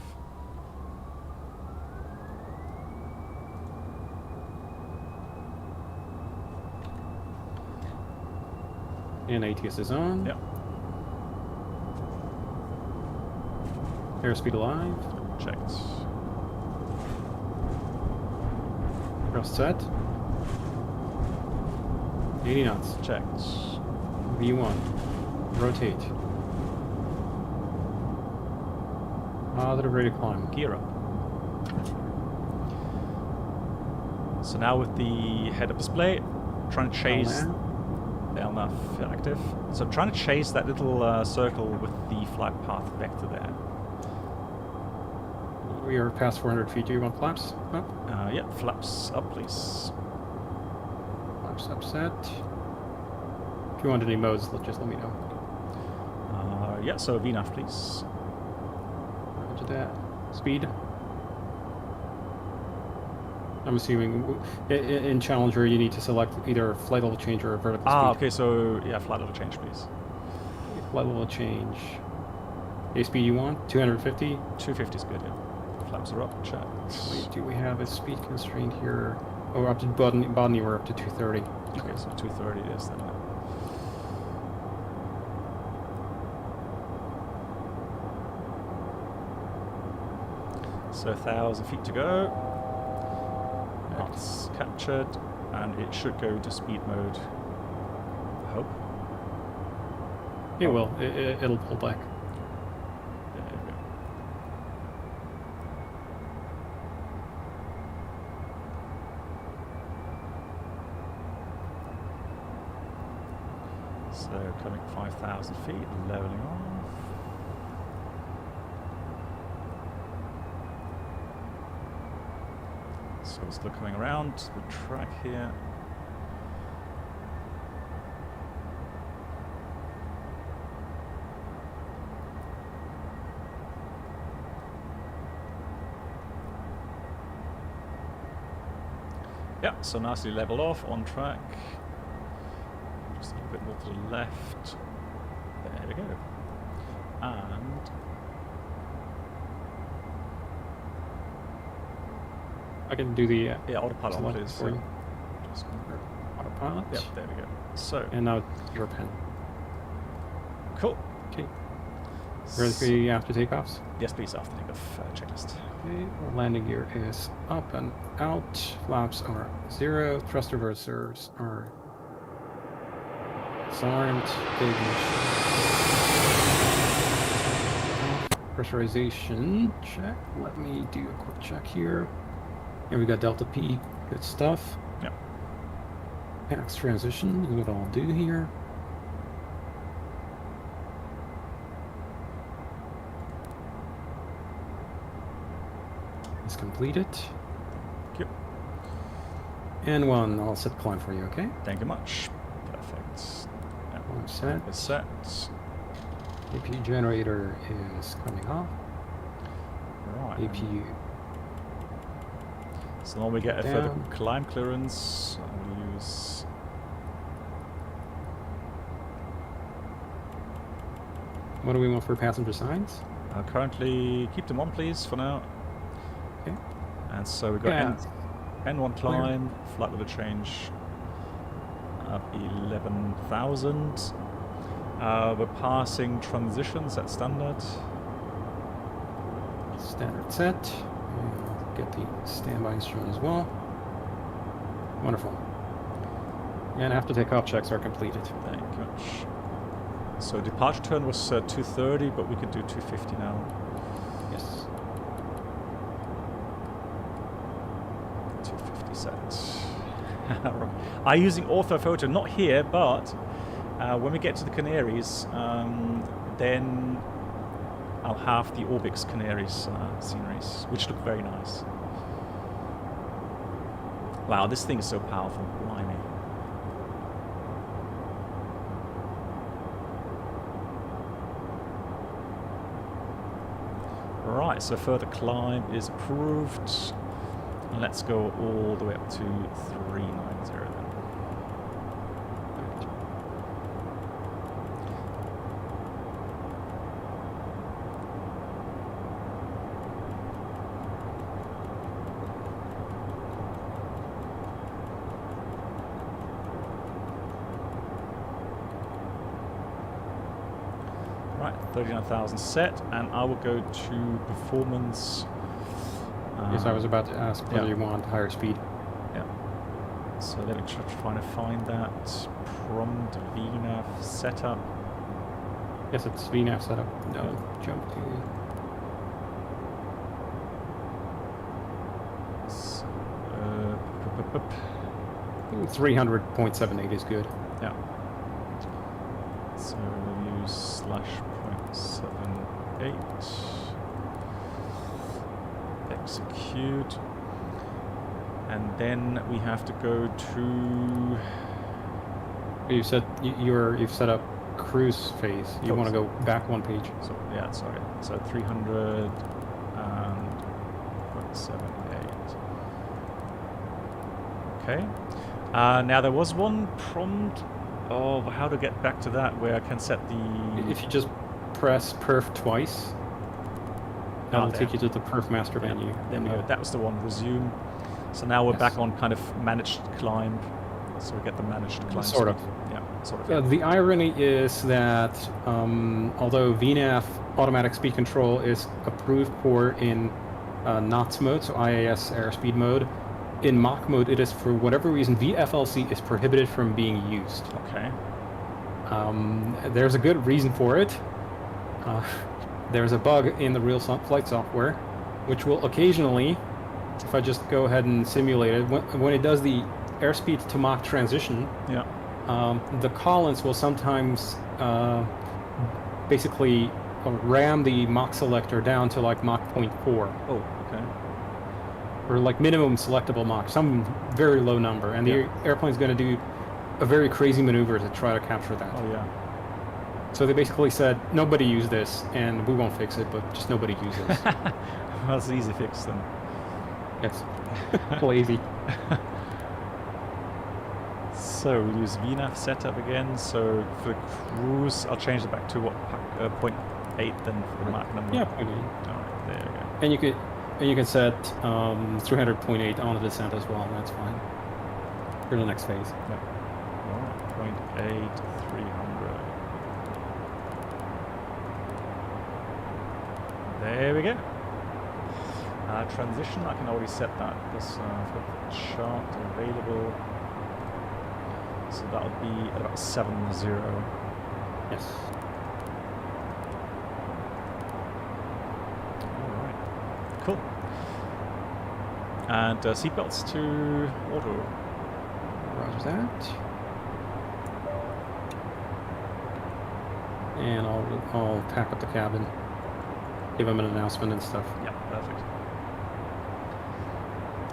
And ATS is on. Yep. Airspeed alive. Checked. Thrust set. 80 knots. Checked. V1. Rotate. Positive rate of climb. Gear up. So now with the head-up display, trying to chase... LNAV active. So I'm trying to chase that little circle with the flight path vector there. We are past 400 feet. Do you want flaps up? Yeah, flaps up, please. Flaps up set. If you want any modes, just let me know. Yeah, so VNAV, please. Roger that. Speed. I'm assuming in Challenger you need to select either flight level change or vertical speed. Okay, so yeah, flight level change, please. Flight level change. The speed you want? 250? 250 is good, yeah. Flaps are up, check. Wait, do we have a speed constraint here? Oh, up to Botany we're up to 230. Okay, so 230 it is then. So 1,000 feet to go. It's captured, and it should go to speed mode. I hope. It will. It'll pull back. There we go. So coming 5,000 feet, leveling off. So we're still coming around the track here. Yeah, so nicely leveled off, on track. Just a little bit more to the left. There we go. And I can do the yeah, autopilot on, select please. for you. Just Autopilot. Yep, there we go. So, And now your pen. cool. Okay. Ready for you after takeoffs? Yes, please, after takeoff checklist. Okay, landing gear is up and out. Flaps are 0. Thrust reversers are disarmed. Pressurization check. Let me do a quick check here. And we got Delta P. Good stuff. Yep. Pax transition is what I'll do here. It's completed. Yep. And one, I'll set climb for you, okay? Thank you much. Perfect. Yep. One set. It's set. APU generator is coming off. Right. APU. So now we get a further Down. climb clearance. I'll use. What do we want for passenger signs? Currently, keep them on, please, for now. Okay. And so we've got Yeah. N1 climb, flight level change up 11,000. We're passing transitions at standard. Standard set. And I'll get the standby instrument as well. Wonderful. And after takeoff checks are completed. Thank you much. So departure turn was 230, but we can do 250 now. Yes. 250 set. I'm using orthophoto, not here, but when we get to the Canaries, then I'll have the Orbix Canaries sceneries, which look very nice. Wow, this thing is so powerful, blimey. Right, so further climb is approved. Let's go all the way up to 390 then. Right, 39,000 set, and I will go to performance. Yes, I was about to ask whether yeah. you want higher speed. Yeah. So let me try to find that prompt VNAV setup. Yes, it's VNAV setup. No, jump to. So, 300.78 is good. yeah. So we'll use /.78. Execute. And then we have to go to. You've set up cruise phase. You Oh, want to go back one page. So yeah, sorry. So 300 and 0.78. Okay. Now there was one prompt. Oh, how to get back to that? Where I can set the. If you just press perf twice, that'll there. take you to the perf master Yeah, menu. there we go. That was the one. Resume. So now we're Yes. back on kind of managed climb. So we get the managed climb. Sort of. Yeah, sort of. Yeah. The irony is that although VNAV automatic speed control is approved for in NOTS mode, so IAS airspeed mode, in Mach mode it is, for whatever reason, VFLC is prohibited from being used. Okay. There's a good reason for it. There's a bug in the real flight software, which will occasionally, if I just go ahead and simulate it, when it does the airspeed to Mach transition, Yeah. the columns will sometimes basically ram the Mach selector down to like Mach 0.4, Oh, okay. or like minimum selectable Mach, some very low number, and Yeah. the airplane's going to do a very crazy maneuver to try to capture that. Oh, yeah. So they basically said, nobody use this, and we won't fix it, but just nobody use this. That's an easy fix then. Yes. Lazy. So we'll use VNAV setup again. So for the cruise, I'll change it back to what 0.8 then for the Mach number. Yeah, 0.8. All right, there we go. And you can set 300.8 on the descent as well, and that's fine. For the next phase. Yeah. All right, 0.8, 300. There we go. Transition, I can already set that because I've got the chart available. So that'll be at about 7.0. Yes. Alright. Cool. And seatbelts to auto. Roger that. And I'll pack up the cabin. Give them an announcement and stuff. Yeah, perfect.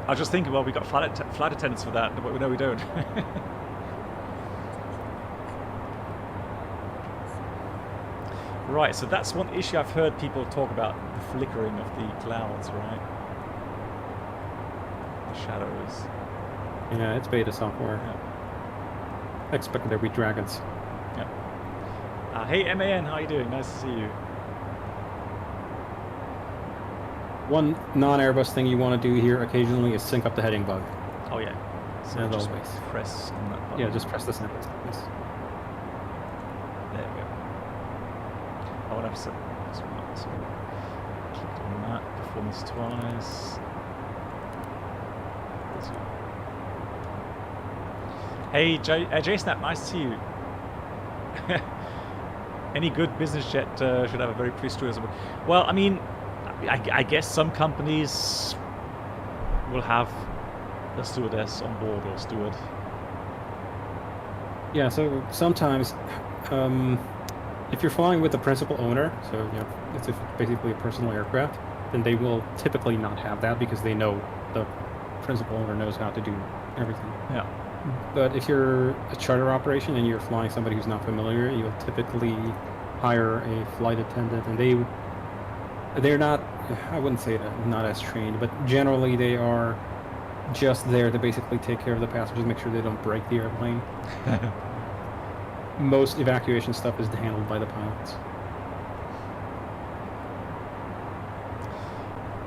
I was just thinking, well, we got flight attendants for that, but no, we don't. Right, so that's one issue I've heard people talk about, the flickering of the clouds, right? The shadows. Yeah, it's beta software. Yeah. I expect there will be dragons. Yeah. Hey, MAN, how you doing? Nice to see you. One non-Airbus thing you want to do here occasionally is sync up the heading bug. Oh, yeah. So As just always. press on that button. Yeah, just press the center. Yes. There we go. I want to have set this one up. So click on that, performance twice. Hey, JSnap, nice to see you. Any good business jet should have a very pretty stewardess. Well, I mean, I guess some companies will have a stewardess on board or steward. Yeah, so sometimes if you're flying with the principal owner, so you know it's basically a personal aircraft, then they will typically not have that because they know the principal owner knows how to do everything. Yeah. But if you're a charter operation and you're flying somebody who's not familiar, you'll typically hire a flight attendant, and they're not, I wouldn't say that, not as trained, but generally they are just there to basically take care of the passengers, make sure they don't break the airplane. Most evacuation stuff is handled by the pilots.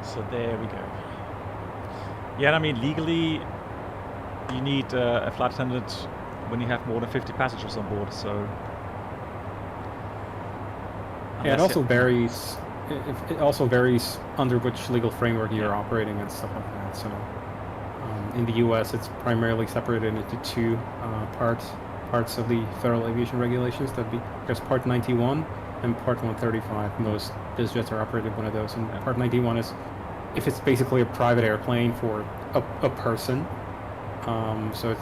So there we go. Yeah, and I mean, legally, you need a flight attendant when you have more than 50 passengers on board, so... Yeah, it also varies. It also varies under which legal framework you're operating and stuff like that. So, in the U.S., it's primarily separated into two parts of the federal aviation regulations. That'd be there's Part 91 and Part 135. Most biz jets are operated one of those. And Part 91 is if it's basically a private airplane for a person. So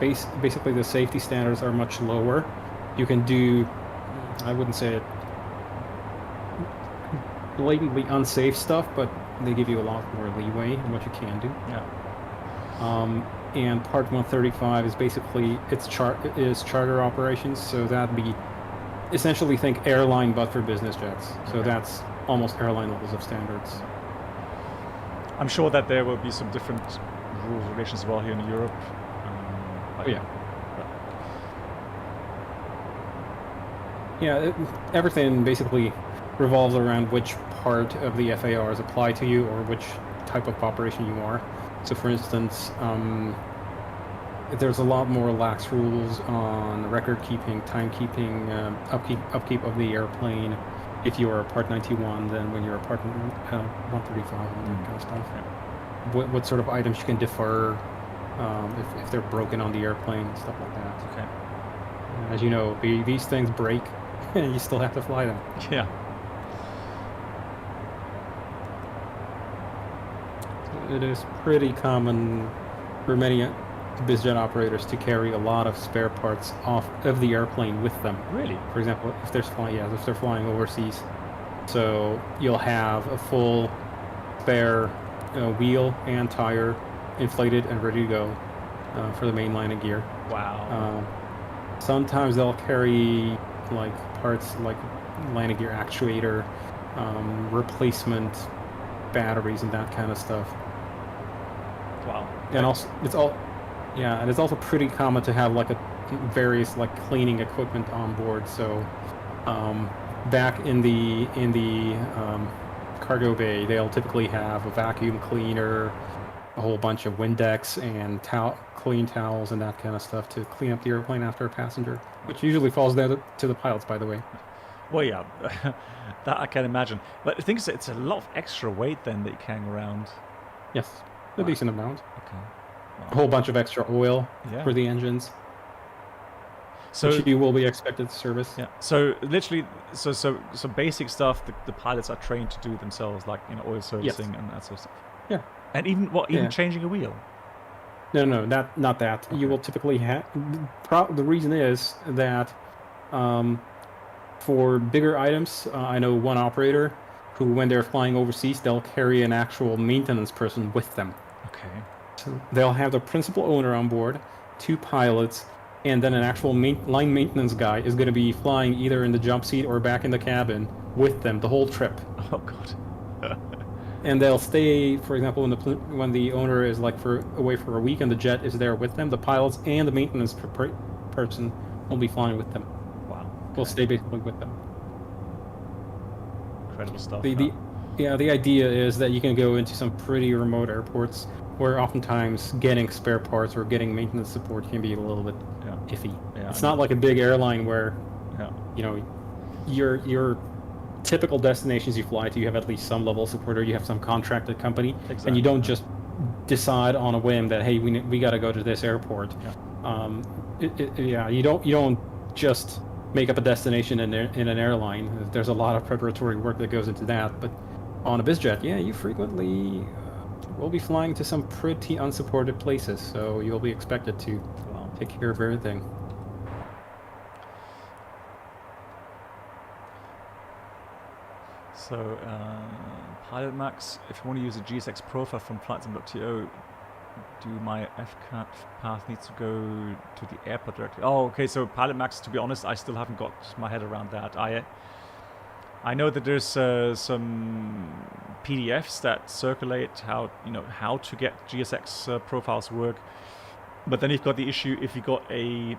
basically the safety standards are much lower. You can do, I wouldn't say it blatantly unsafe stuff, but they give you a lot more leeway in what you can do. Yeah. And Part 135 is basically charter operations, so that'd be essentially think airline but for business jets. So that's almost airline levels of standards. I'm sure that there will be some different rules and regulations as well here in Europe. Oh, yeah. Yeah, everything basically revolves around which part of the FARs apply to you or which type of operation you are. So, for instance, there's a lot more lax rules on record keeping, timekeeping, upkeep of the airplane if you are a Part 91 than when you're a Part 135 and that kind of stuff. Yeah. What sort of items you can defer if they're broken on the airplane and stuff like that. Okay. As you know, these things break, and you still have to fly them. Yeah. It is pretty common for many bizjet operators to carry a lot of spare parts off of the airplane with them. Really? For example, if they're flying overseas, so you'll have a full spare wheel and tire inflated and ready to go for the main line of gear. Wow. Sometimes they'll carry like parts like landing gear actuator, replacement batteries and that kind of stuff. Wow. And also it's also pretty common to have like various like cleaning equipment on board. So back in the cargo bay, they'll typically have a vacuum cleaner, a whole bunch of Windex and clean towels and that kind of stuff to clean up the airplane after a passenger, which usually falls down to the pilots, by the way. Well, yeah, that I can imagine. But the thing is, it's a lot of extra weight then that you carrying around. Yes, a decent amount. Okay. A whole bunch of extra oil for the engines, so which you will be expected to service. Yeah. So literally, so basic stuff the pilots are trained to do themselves, like oil servicing and that sort of stuff. Yeah. And even changing a wheel. No, not that. Okay. You will typically have. The reason is that for bigger items, I know one operator who, when they're flying overseas, they'll carry an actual maintenance person with them. Okay. So they'll have the principal owner on board, 2 pilots, and then an actual line maintenance guy is going to be flying either in the jump seat or back in the cabin with them the whole trip. Oh God. And they'll stay, for example, when the owner is like away for a week and the jet is there with them, the pilots and the maintenance person will be flying with them. Wow. Okay. Will stay basically with them. Incredible stuff. The idea is that you can go into some pretty remote airports where oftentimes getting spare parts or getting maintenance support can be a little bit iffy. Yeah, it's not like a big airline where your typical destinations you fly to, you have at least some level of support or you have some contracted company, and you don't just decide on a whim that, hey, we got to go to this airport. You don't just make up a destination in an airline. There's a lot of preparatory work that goes into that. But on a bizjet, you frequently will be flying to some pretty unsupported places, so you'll be expected to take care of everything. So, Pilot Max, if you want to use a GSX profile from flightsim.to, do my FCAT path needs to go to the airport directly? Oh, okay, so Pilot Max, to be honest, I still haven't got my head around that. I know that there's some PDFs that circulate how to get GSX profiles work, but then you've got the issue if you got a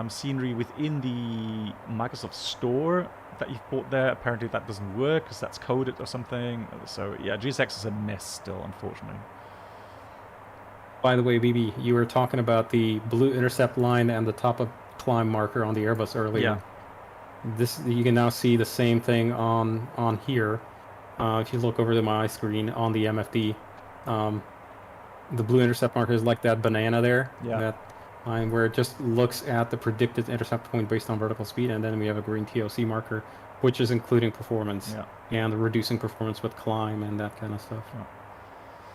scenery within the Microsoft Store that you've bought there. Apparently that doesn't work because that's coded or something. So yeah, GSX is a mess still, unfortunately. By the way, BB, you were talking about the blue intercept line and the top of climb marker on the Airbus earlier. Yeah. You can now see the same thing on here. If you look over to my screen on the MFD, the blue intercept marker is like that banana there. Yeah. That line where it just looks at the predicted intercept point based on vertical speed, and then we have a green TOC marker, which is including performance and reducing performance with climb and that kind of stuff. Yeah.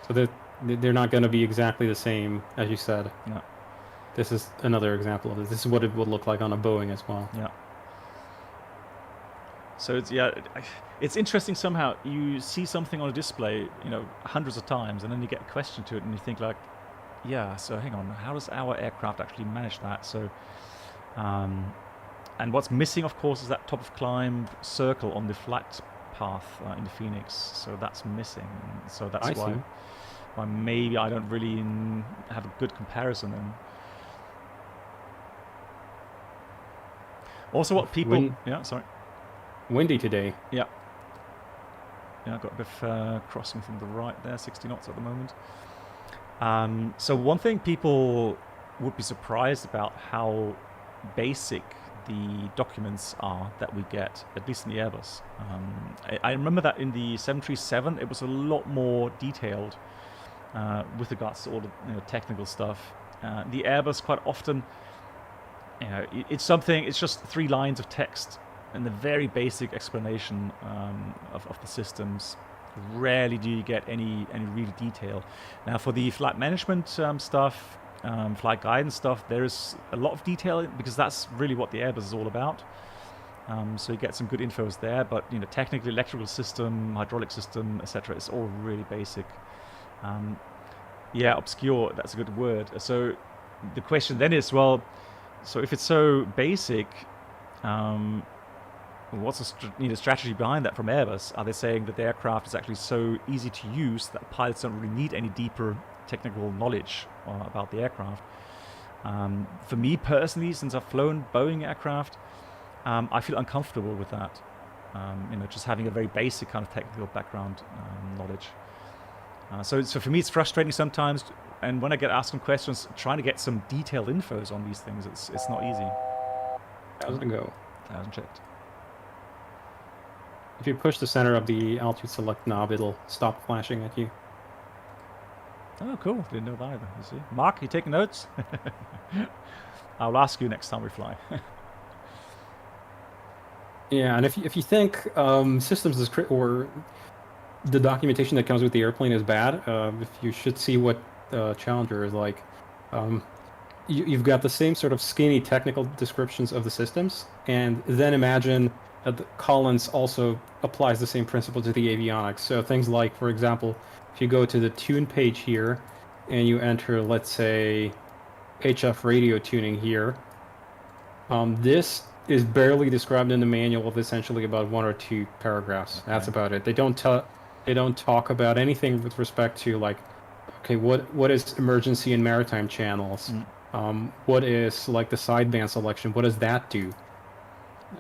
So they're not going to be exactly the same, as you said. Yeah. This is another example of it. This is what it would look like on a Boeing as well. Yeah. So it's interesting somehow. You see something on a display, hundreds of times, and then you get a question to it, and you think like, yeah, so hang on, how does our aircraft actually manage that? So, and what's missing, of course, is that top of climb circle on the flight path in the Phoenix. So that's missing. So that's why. why maybe I don't really have a good comparison then. Also, what people... yeah, sorry. Windy today. Yeah. Yeah, I've got a bit of crossing from the right there, 60 knots at the moment. So one thing people would be surprised about how basic the documents are that we get, at least in the Airbus. I remember that in the 737 it was a lot more detailed with regards to all the technical stuff. The Airbus quite often, it's just 3 lines of text and a very basic explanation of the systems. Rarely do you get any real detail. Now for the flight management stuff, flight guidance stuff, there is a lot of detail because that's really what the Airbus is all about. So you get some good infos there, but technically electrical system, hydraulic system, etc. It's all really basic. Yeah, obscure, that's a good word. So the question then is, well, so if it's so basic, what's the strategy behind that from Airbus? Are they saying that the aircraft is actually so easy to use that pilots don't really need any deeper technical knowledge about the aircraft? For me personally, since I've flown Boeing aircraft, I feel uncomfortable with that. Just having a very basic kind of technical background knowledge. So for me, it's frustrating sometimes. And when I get asked some questions, trying to get some detailed infos on these things, it's not easy. How's it go? I haven't checked. If you push the center of the altitude select knob, it'll stop flashing at you. Oh, cool. Didn't know that either. You see, Mark, you taking notes? I'll ask you next time we fly. Yeah, and if you think systems or the documentation that comes with the airplane is bad, if you should see what Challenger is like. You've got the same sort of skinny technical descriptions of the systems, and then imagine that Collins also applies the same principle to the avionics. So things like, for example, if you go to the tune page here, and you enter, let's say, HF radio tuning here, this is barely described in the manual with essentially about 1 or 2 paragraphs. Okay. That's about it. They don't talk about anything with respect to, like, okay, what is emergency and maritime channels? What is like the sideband selection? What does that do?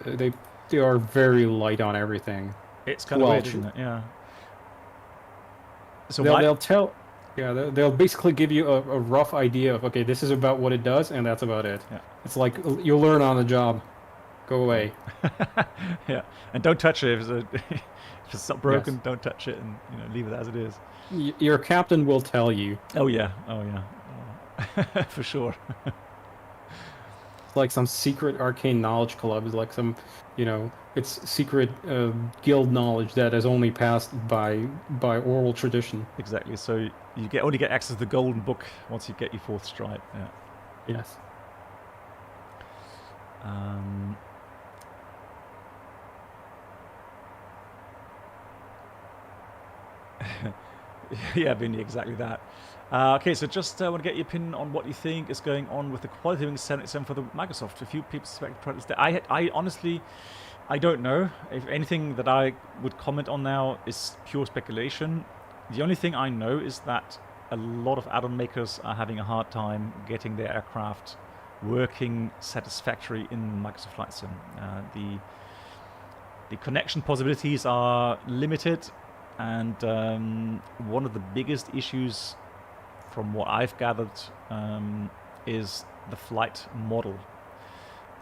They are very light on everything. It's kind of weird, isn't it? Yeah. So they'll basically give you a rough idea of, okay, this is about what it does, and that's about it. Yeah. It's like you'll learn on the job. Go away. Yeah, and don't touch it if it's not broken. Yes. Don't touch it, and leave it as it is. Your captain will tell you. Oh yeah. For sure. It's like some secret arcane knowledge club. It's like some, it's secret guild knowledge that is only passed by oral tradition. Exactly. So you only get access to the golden book once you get your 4th stripe. Yeah. Yes. Yeah, Vinny, exactly that. Okay, so just want to get your opinion on what you think is going on with the quality of 787 for the Microsoft. A few people suspect products there. I honestly, I don't know. If anything that I would comment on now is pure speculation. The only thing I know is that a lot of add-on makers are having a hard time getting their aircraft working satisfactory in Microsoft Flight Sim. The connection possibilities are limited. And one of the biggest issues, from what I've gathered, is the flight model.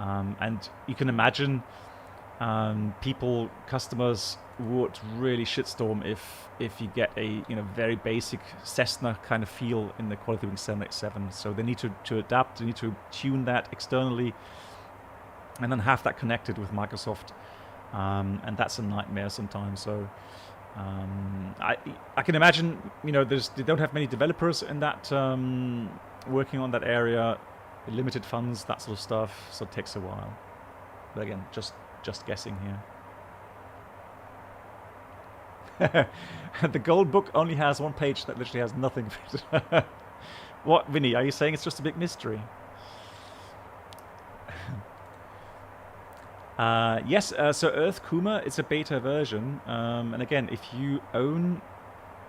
And you can imagine customers would really shitstorm if you get a very basic Cessna kind of feel in the quality wing 787. So they need to adapt, they need to tune that externally, and then have that connected with Microsoft. And that's a nightmare sometimes. So. I can imagine, they don't have many developers in that working on that area, limited funds, that sort of stuff, so it takes a while. But again, just guessing here. The gold book only has 1 page that literally has nothing. What, Vinny? Are you saying it's just a big mystery? Yes, so Earth Kuma, it's a beta version, and again, if you own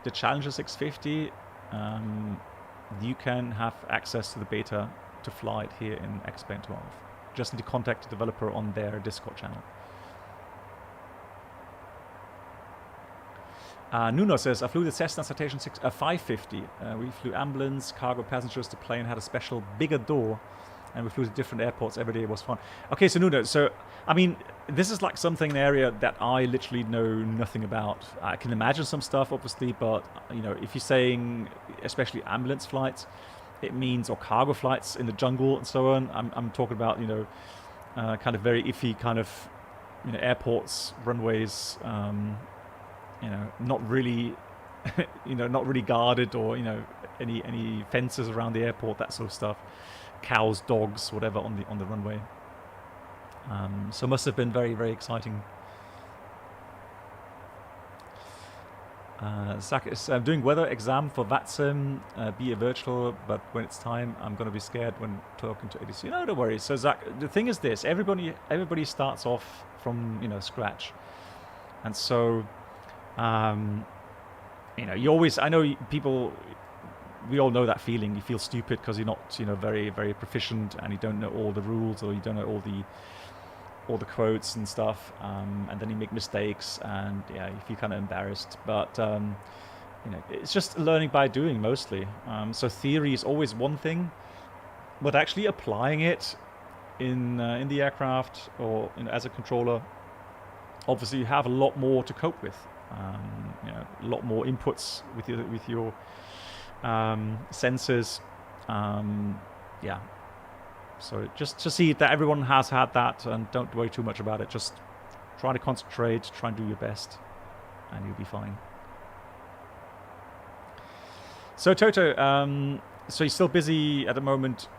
the Challenger 650, you can have access to the beta to fly it here in XP12. Just need to contact the developer on their Discord channel. Nuno says, I flew the Cessna Citation 550. We flew ambulance, cargo, passengers. The plane had a special bigger door, and we flew to different airports every day. It was fun. Okay, so Nuno, so, I mean, this is like something, an area that I literally know nothing about. I can imagine some stuff, obviously, but, you know, if you're saying, especially ambulance flights, it means, or cargo flights in the jungle and so on, I'm talking about, you know, kind of very iffy kind of, you know, airports, runways, you know, not really, you know, not really guarded, or, you know, any fences around the airport, that sort of stuff. Cows, dogs, whatever on the runway. So must have been very, very exciting. Zach is doing weather exam for VATSIM, be a virtual, but when it's time, I'm going to be scared when talking to ADC. No, don't worry. So Zach, the thing is this: everybody starts off from, you know, scratch, and so you know, you always, I know people, we all know that feeling. You feel stupid because you're not, you know, very, very proficient, and you don't know all the rules, or you don't know all the quotes and stuff, and then you make mistakes, and yeah, you feel kind of embarrassed. But you know, it's just learning by doing mostly. So theory is always one thing, but actually applying it in the aircraft, or, you know, as a controller, obviously you have a lot more to cope with. You know, a lot more inputs with your sensors. Yeah. So just to see that everyone has had that, and don't worry too much about it. Just try to concentrate, try and do your best, and you'll be fine. So Toto, so you're still busy at the moment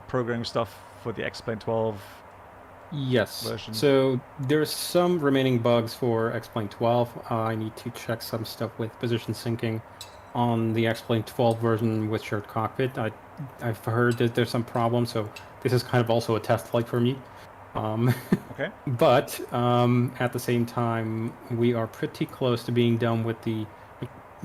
programming stuff for the XP12 Yes. version? So there's some remaining bugs for X-Plane 12. I need to check some stuff with position syncing on the X-Plane 12 version with shared cockpit. I've heard that there's some problems, so this is kind of also a test flight for me. Okay. But at the same time, we are pretty close to being done with the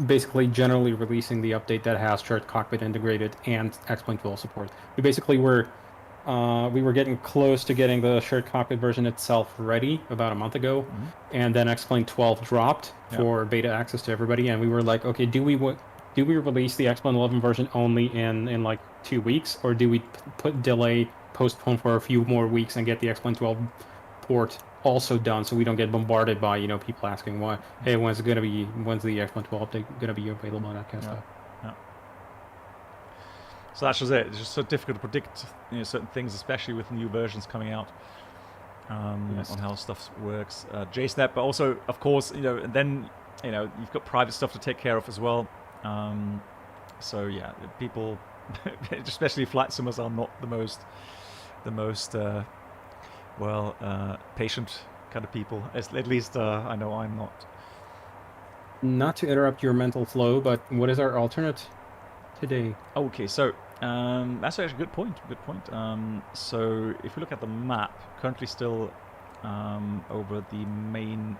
basically generally releasing the update that has shared cockpit integrated and X-Plane 12 support. We were getting close to getting the shared cockpit version itself ready about a month ago, and then X-Plane 12 dropped for beta access to everybody, and we were like, okay, do we release the X-Plane 11 version only in like 2 weeks, or do we postpone for a few more weeks and get the X-Plane 12 port also done, so we don't get bombarded by, you know, people asking why, hey, when's the X-Plane 12 update gonna be available, that kind of stuff. So that's just it. It's just so difficult to predict, you know, certain things, especially with new versions coming out, on how stuff works. JSNAP, but also, of course, you know, then, you know, you've got private stuff to take care of as well. So yeah, people, especially flight simmers, are not the most patient kind of people. At least I know I'm not. Not to interrupt your mental flow, but what is our alternate today? Okay, so that's actually a good point. So if we look at the map, currently still over the main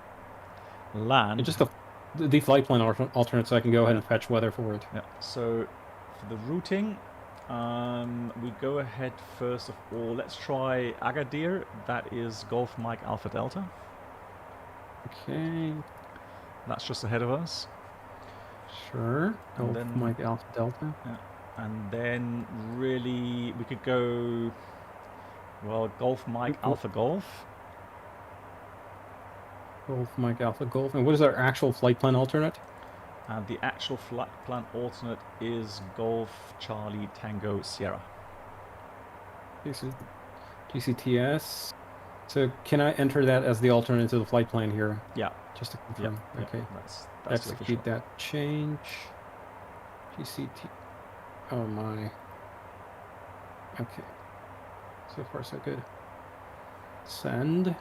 land. Just the flight plan alternate, so I can go ahead and fetch weather for it. Yeah. So for the routing, we go ahead first of all. Let's try Agadir. That is Golf Mike Alpha Delta. Okay. That's just ahead of us. Sure. And Golf then, Mike Alpha Delta. Yeah. And then really we could go, well, Golf Mike Alpha Golf. Golf Mike Alpha Golf. And what is our actual flight plan alternate? And the actual flight plan alternate is Golf Charlie Tango Sierra. This is GCTS. So can I enter that as the alternate to the flight plan here? Yeah. Just to confirm. Yeah. Okay. That's Execute that change. GCT. Oh my. Okay. So far so good. Send.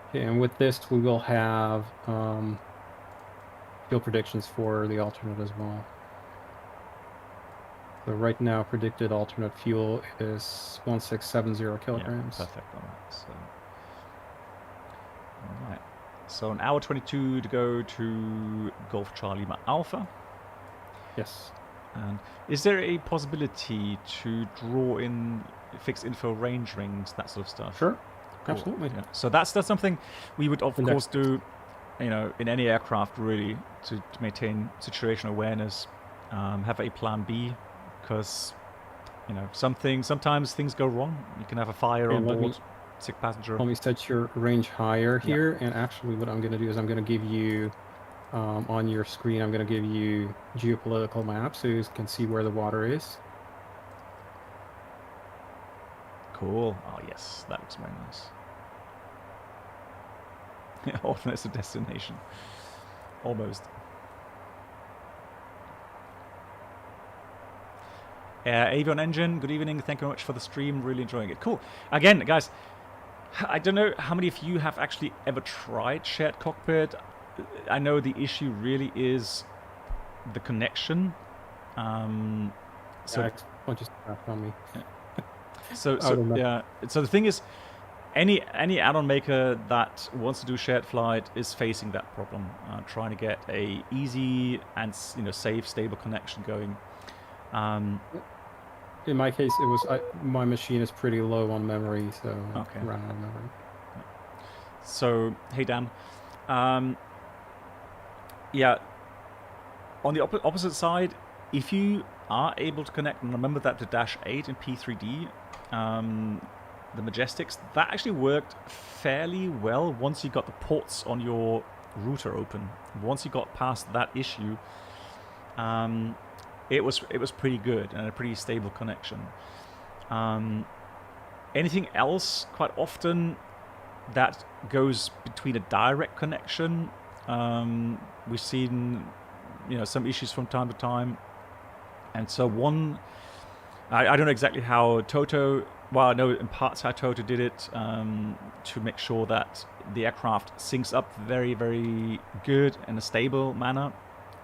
Okay, and with this we will have fuel predictions for the alternate as well. So right now predicted alternate fuel is 1670 kilograms. Yeah, perfect on that. So, all right. So an hour 22 to go to Golf Charlie Alpha. Yes. And is there a possibility to draw in fixed info range rings, that sort of stuff? Sure. Cool. Absolutely. Yeah. So that's something we would of course do, you know, in any aircraft really to maintain situational awareness. Have a plan B, because you know sometimes things go wrong. You can have a fire Okay, on let me- board, sick passenger. Let me set your range higher Yeah. here, and actually what I'm going to do is I'm going to give you, on your screen, I'm going to give you geopolitical maps so you can see where the water is. Cool. Oh yes, that looks very nice. Almost a destination. Almost. Avion Engine, good evening. Thank you very much for the stream. Really enjoying it. Cool. Again, guys, I don't know how many of you have actually ever tried shared cockpit. I know the issue really is the connection. So Don't just crap on me. So don't know. yeah. So the thing is, any add-on maker that wants to do shared flight is facing that problem, trying to get a easy and safe, stable connection going. In my case, it was my machine is pretty low on memory, so Okay. I ran out of memory. So hey Dan, yeah. On the opposite side, if you are able to connect, and remember that the Dash 8 and P3D, the Majestics, that actually worked fairly well once you got the ports on your router open. Once you got past that issue, it was pretty good and a pretty stable connection. Anything else, quite often, that goes between a direct connection. We've seen, some issues from time to time, and so I don't know exactly how Toto. Well, I know in parts how Toto did it to make sure that the aircraft syncs up very, very good in a stable manner,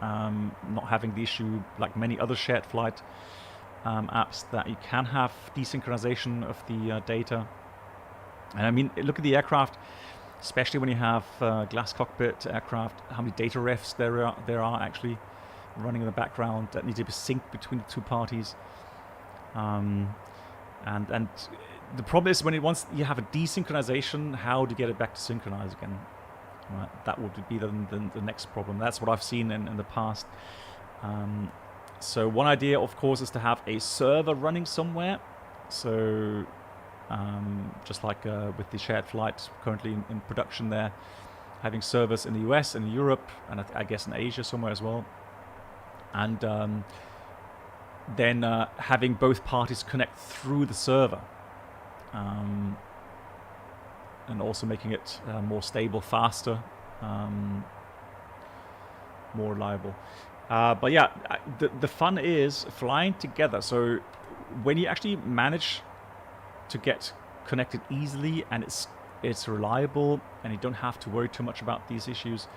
not having the issue like many other shared flight apps that you can have desynchronization of the data. And I mean, look at the aircraft, especially when you have glass cockpit aircraft, how many data refs there are actually running in the background that need to be synced between the two parties. And the problem is once you have a desynchronization, how do you get it back to synchronize again? Right, that would be the next problem. That's what I've seen in the past. So one idea, of course, is to have a server running somewhere. So just like with the shared flight currently in production there, having servers in the US and Europe, and I guess in Asia somewhere as well. And then having both parties connect through the server, and also making it more stable, faster, more reliable. But yeah, the fun is flying together. So when you actually manage to get connected easily and it's reliable and you don't have to worry too much about these issues,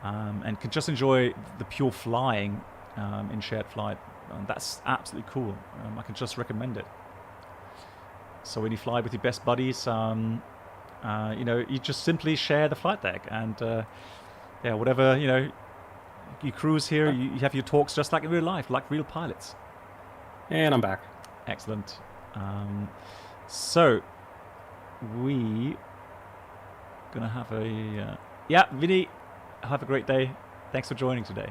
and can just enjoy the pure flying in shared flight, that's absolutely cool. I can just recommend it. So when you fly with your best buddies, you just simply share the flight deck, and whatever, you cruise here, you have your talks just like in real life, like real pilots. And I'm back. Excellent. So we gonna have a Vinny, have a great day. Thanks for joining today.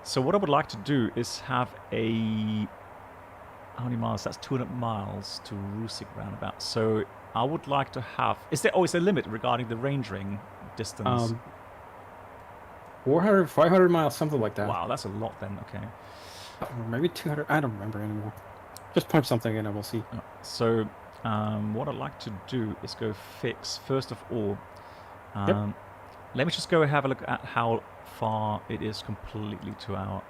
So what I would like to do is have how many miles? That's 200 miles to Rusik roundabout. So I would like to have, is there a limit regarding the range ring distance? 400, 500 miles, something like that. Wow, that's a lot then. Okay. Or maybe 200. I don't remember anymore. Just punch something in and we'll see. So what I'd like to do is go fix, first of all, let me just go have a look at how far it is completely to our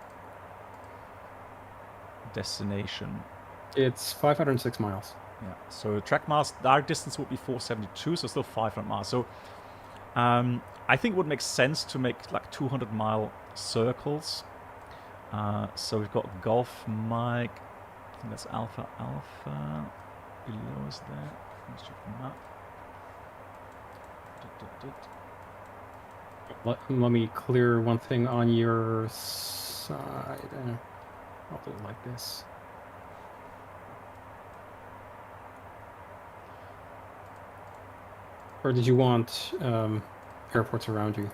destination. It's 506 miles. Yeah, so track miles, direct distance would be 472, so still 500 miles. So I think it would make sense to make like 200-mile circles. So we've got Golf Mike, I think that's Alpha below us there. Let's check the map. Let me clear one thing on your side. I'll do it like this. Or did you want airports around you?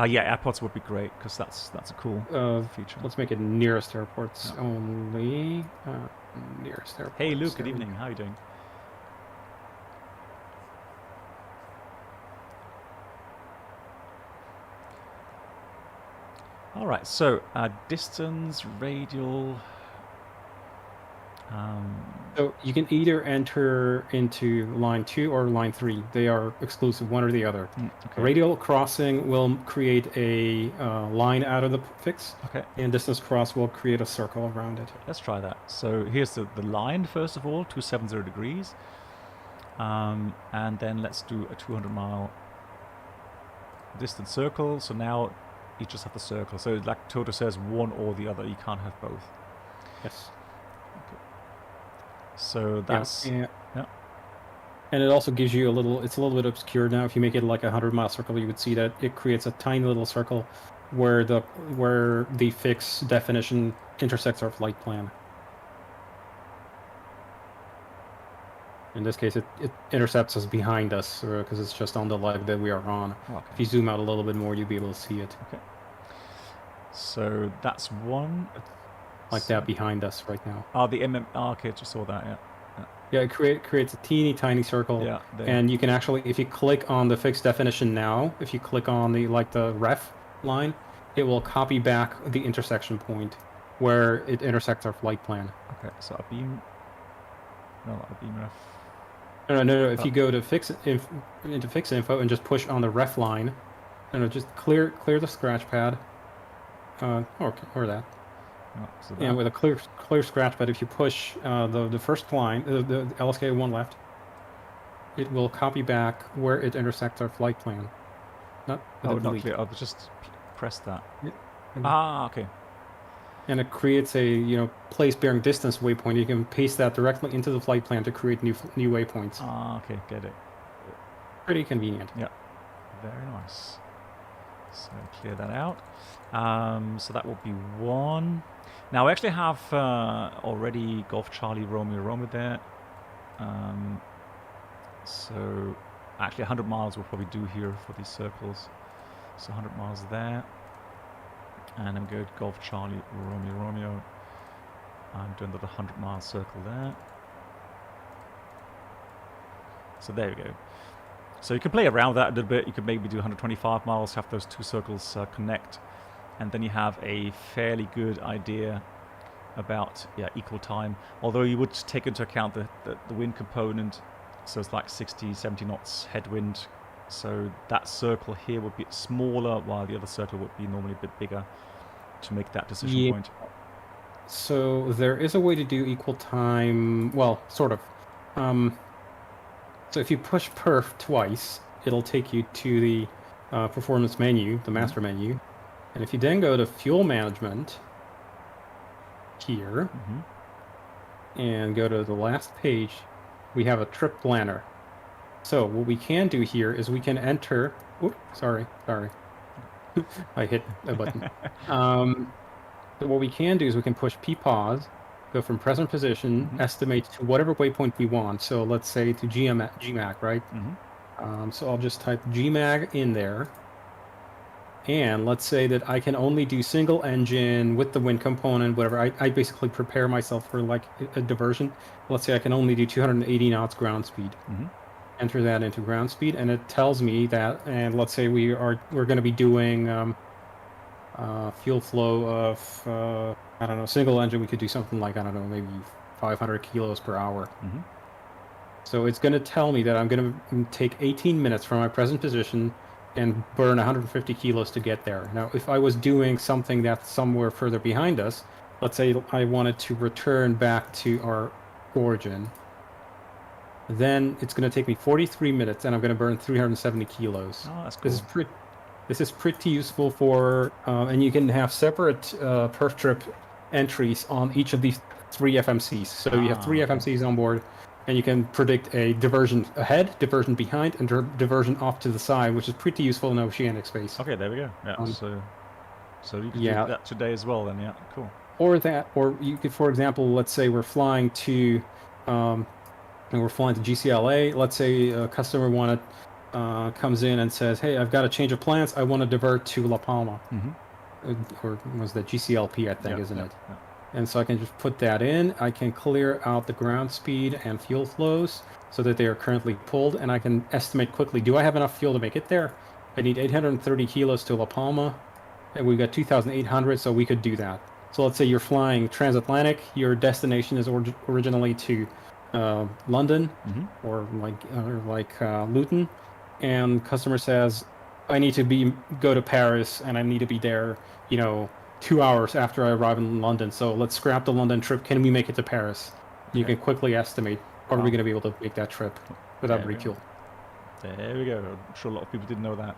Yeah, airports would be great because that's a cool feature. Let's make it nearest airports Yeah. only. Nearest airports. Hey Luke, good There we evening. How are you doing? All right, so distance, radial. So you can either enter into line 2 or line 3. They are exclusive, one or the other. Okay. Radial crossing will create a line out of the fix, Okay, and distance cross will create a circle around it. let's try that. So here's the line, first of all, 270 degrees. And then let's do a 200-mile distance circle. So now you just have the circle. So like Toto says, one or the other. You can't have both. Yes. So that's... Yeah. Yeah. And it also gives you a little, it's a little bit obscure now. If you make it like a 100-mile circle, you would see that it creates a tiny little circle where the fix definition intersects our flight plan. In this case, it intercepts us behind us because it's just on the leg that we are on. Okay. If you zoom out a little bit more, you'll be able to see it. Okay. So that's one. Like that behind us right now. Oh, the okay, just saw that, yeah. Yeah, it creates a teeny tiny circle. Yeah. There. And you can actually, if you click on the fixed definition now, if you click on the ref line, it will copy back the intersection point where it intersects our flight plan. Okay, so a beam. No, a beam ref. No. If you go to into fix info and just push on the ref line, just clear the scratch pad, or that. No, so Yeah, with a clear scratch pad. If you push the first line, the LSK one left, it will copy back where it intersects our flight plan. Not clear. I'll just press that. Yeah. Okay. And it creates a place bearing distance waypoint. You can paste that directly into the flight plan to create new waypoints. Okay, get it. Pretty convenient. Yeah, very nice. So clear that out. So that will be one. Now I actually have already Golf Charlie Romeo there. So actually 100 miles we'll probably do here for these circles. So 100 miles there. And I'm going to Golf Charlie Romeo. I'm doing the 100-mile circle there. So there we go. So you can play around that a little bit. You could maybe do 125 miles, have those two circles connect, and then you have a fairly good idea about equal time. Although you would take into account the wind component, so it's like 60, 70 knots headwind. So that circle here would be smaller, while the other circle would be normally a bit bigger to make that decision point. So there is a way to do equal time. Well, sort of. So if you push perf twice, it'll take you to the performance menu, the master menu. And if you then go to fuel management here and go to the last page, we have a trip planner. So what we can do here is we can enter. Oops, sorry. I hit a button. So what we can do is we can push pause, go from present position, estimate to whatever waypoint we want. So let's say to GMAG, right? So I'll just type GMAG in there. And let's say that I can only do single engine with the wind component, whatever. I basically prepare myself for like a diversion. Let's say I can only do 280 knots ground speed. Enter that into ground speed, and it tells me that. And let's say we're going to be doing fuel flow of I don't know, single engine. We could do something like, I don't know, maybe 500 kilos per hour. So it's going to tell me that I'm going to take 18 minutes from my present position and burn 150 kilos to get there. Now, if I was doing something that's somewhere further behind us, let's say I wanted to return back to our origin, then it's going to take me 43 minutes, and I'm going to burn 370 kilos. Oh, that's cool. This is pretty useful for, and you can have separate perf trip entries on each of these 3 FMCs. So you have 3 FMCs on board, and you can predict a diversion ahead, diversion behind, and diversion off to the side, which is pretty useful in oceanic space. Okay, there we go. Yeah, so you can do that today as well then, yeah, cool. or you could, for example, let's say we're flying to GCLA. Let's say a customer comes in and says, "Hey, I've got a change of plans. I want to divert to La Palma." Or was that GCLP, I think, isn't it? Yeah. And so I can just put that in. I can clear out the ground speed and fuel flows so that they are currently pulled, and I can estimate quickly, do I have enough fuel to make it there? I need 830 kilos to La Palma, and we've got 2,800, so we could do that. So let's say you're flying transatlantic, your destination is originally to London or like Luton, and customer says, I need to go to Paris, and I need to be there, 2 hours after I arrive in London. So let's scrap the London trip. Can we make it to Paris? You can quickly estimate, are we going to be able to make that trip without refuel? There we go. I'm sure a lot of people didn't know that.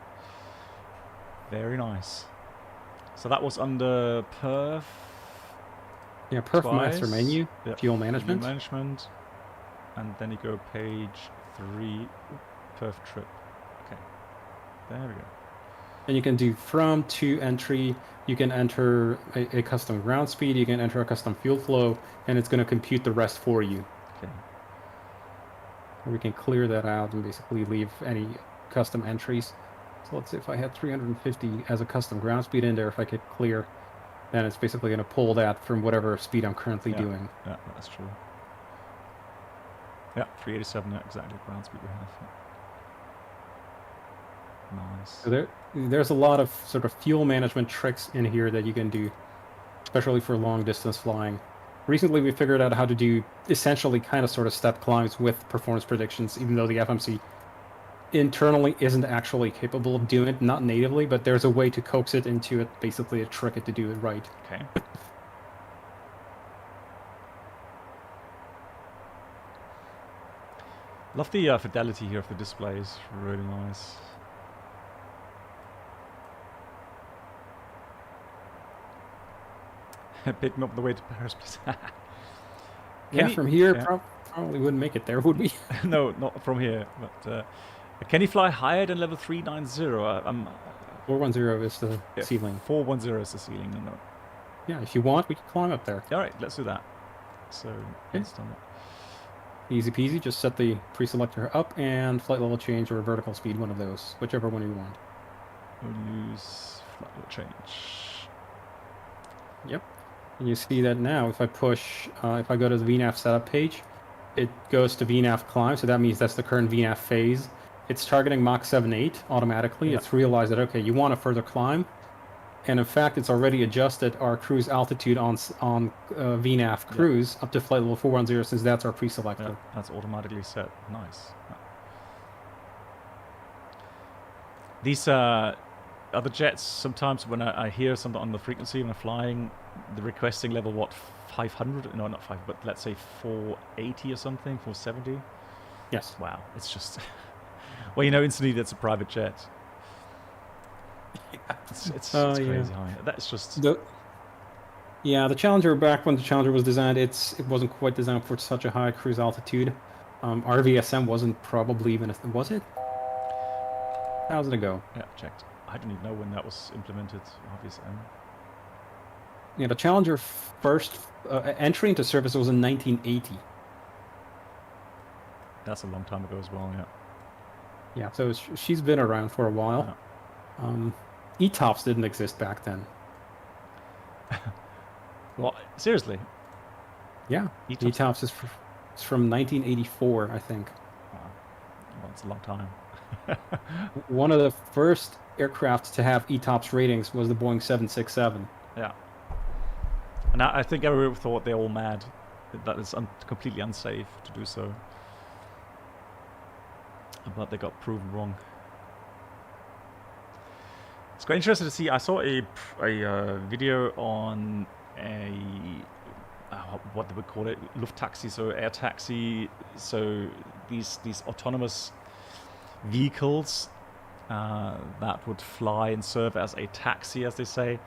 Very nice. So that was under Perf. Yeah, Perf Master Menu, Fuel Management. Fuel Management. And then you go page 3, Perf Trip. Okay. There we go. And you can do from to entry. You can enter a custom ground speed. You can enter a custom fuel flow, and it's going to compute the rest for you. Okay. We can clear that out and basically leave any custom entries. So let's say if I had 350 as a custom ground speed in there, if I could clear, then it's basically going to pull that from whatever speed I'm currently doing. Yeah, that's true. Yeah, 387, exactly ground speed we have. Nice. So there's a lot of sort of fuel management tricks in here that you can do, especially for long distance flying. Recently, we figured out how to do essentially kind of sort of step climbs with performance predictions, even though the FMC internally isn't actually capable of doing it, not natively, but there's a way to coax it into it, basically to trick it to do it right. Okay. Love the fidelity here of the displays, really nice. Pick me up on the way to Paris, please. Yeah, from here, probably wouldn't make it there, would we? No, not from here. But can you fly higher than level 390? 410 is the ceiling. 410 is the ceiling. No. Yeah, if you want, we can climb up there. All right, let's do that. So, let's done it. Easy peasy. Just set the pre-selector up and flight level change or vertical speed, one of those, whichever one you want. We'll use flight level change. Yep. And you see that now, if I push, if I go to the VNAV setup page, it goes to VNAV climb, so that means that's the current VNAV phase. It's targeting Mach 7.8 automatically. Yeah. It's realized that, okay, you want a further climb. And in fact, it's already adjusted our cruise altitude on VNAV cruise up to flight level 410, since that's our pre-selector. Yeah, that's automatically set. Nice. These other jets, sometimes when I hear something on the frequency when I'm flying, the requesting level, 500? No, not 5, but let's say 480 or something, 470? Yes. Wow, it's just... well, instantly that's a private jet. It's crazy high. That's just... The Challenger, back when the Challenger was designed, it wasn't quite designed for such a high cruise altitude. RVSM wasn't probably even... Was it? How's it go? Yeah, checked. I don't even know when that was implemented, RVSM. Yeah, the Challenger first entry into service was in 1980. That's a long time ago as well, yeah. Yeah, so she's been around for a while. Yeah. ETOPS didn't exist back then. What? Seriously? Yeah, ETOPS is from 1984, I think. Wow. Well, it's a long time. One of the first aircraft to have ETOPS ratings was the Boeing 767. Yeah. And I think everyone thought they're all mad. That it's completely unsafe to do so. But they got proven wrong. It's quite interesting to see. I saw a video on what they would call it, Lufttaxi, so air taxi. So these autonomous vehicles that would fly and serve as a taxi, as they say.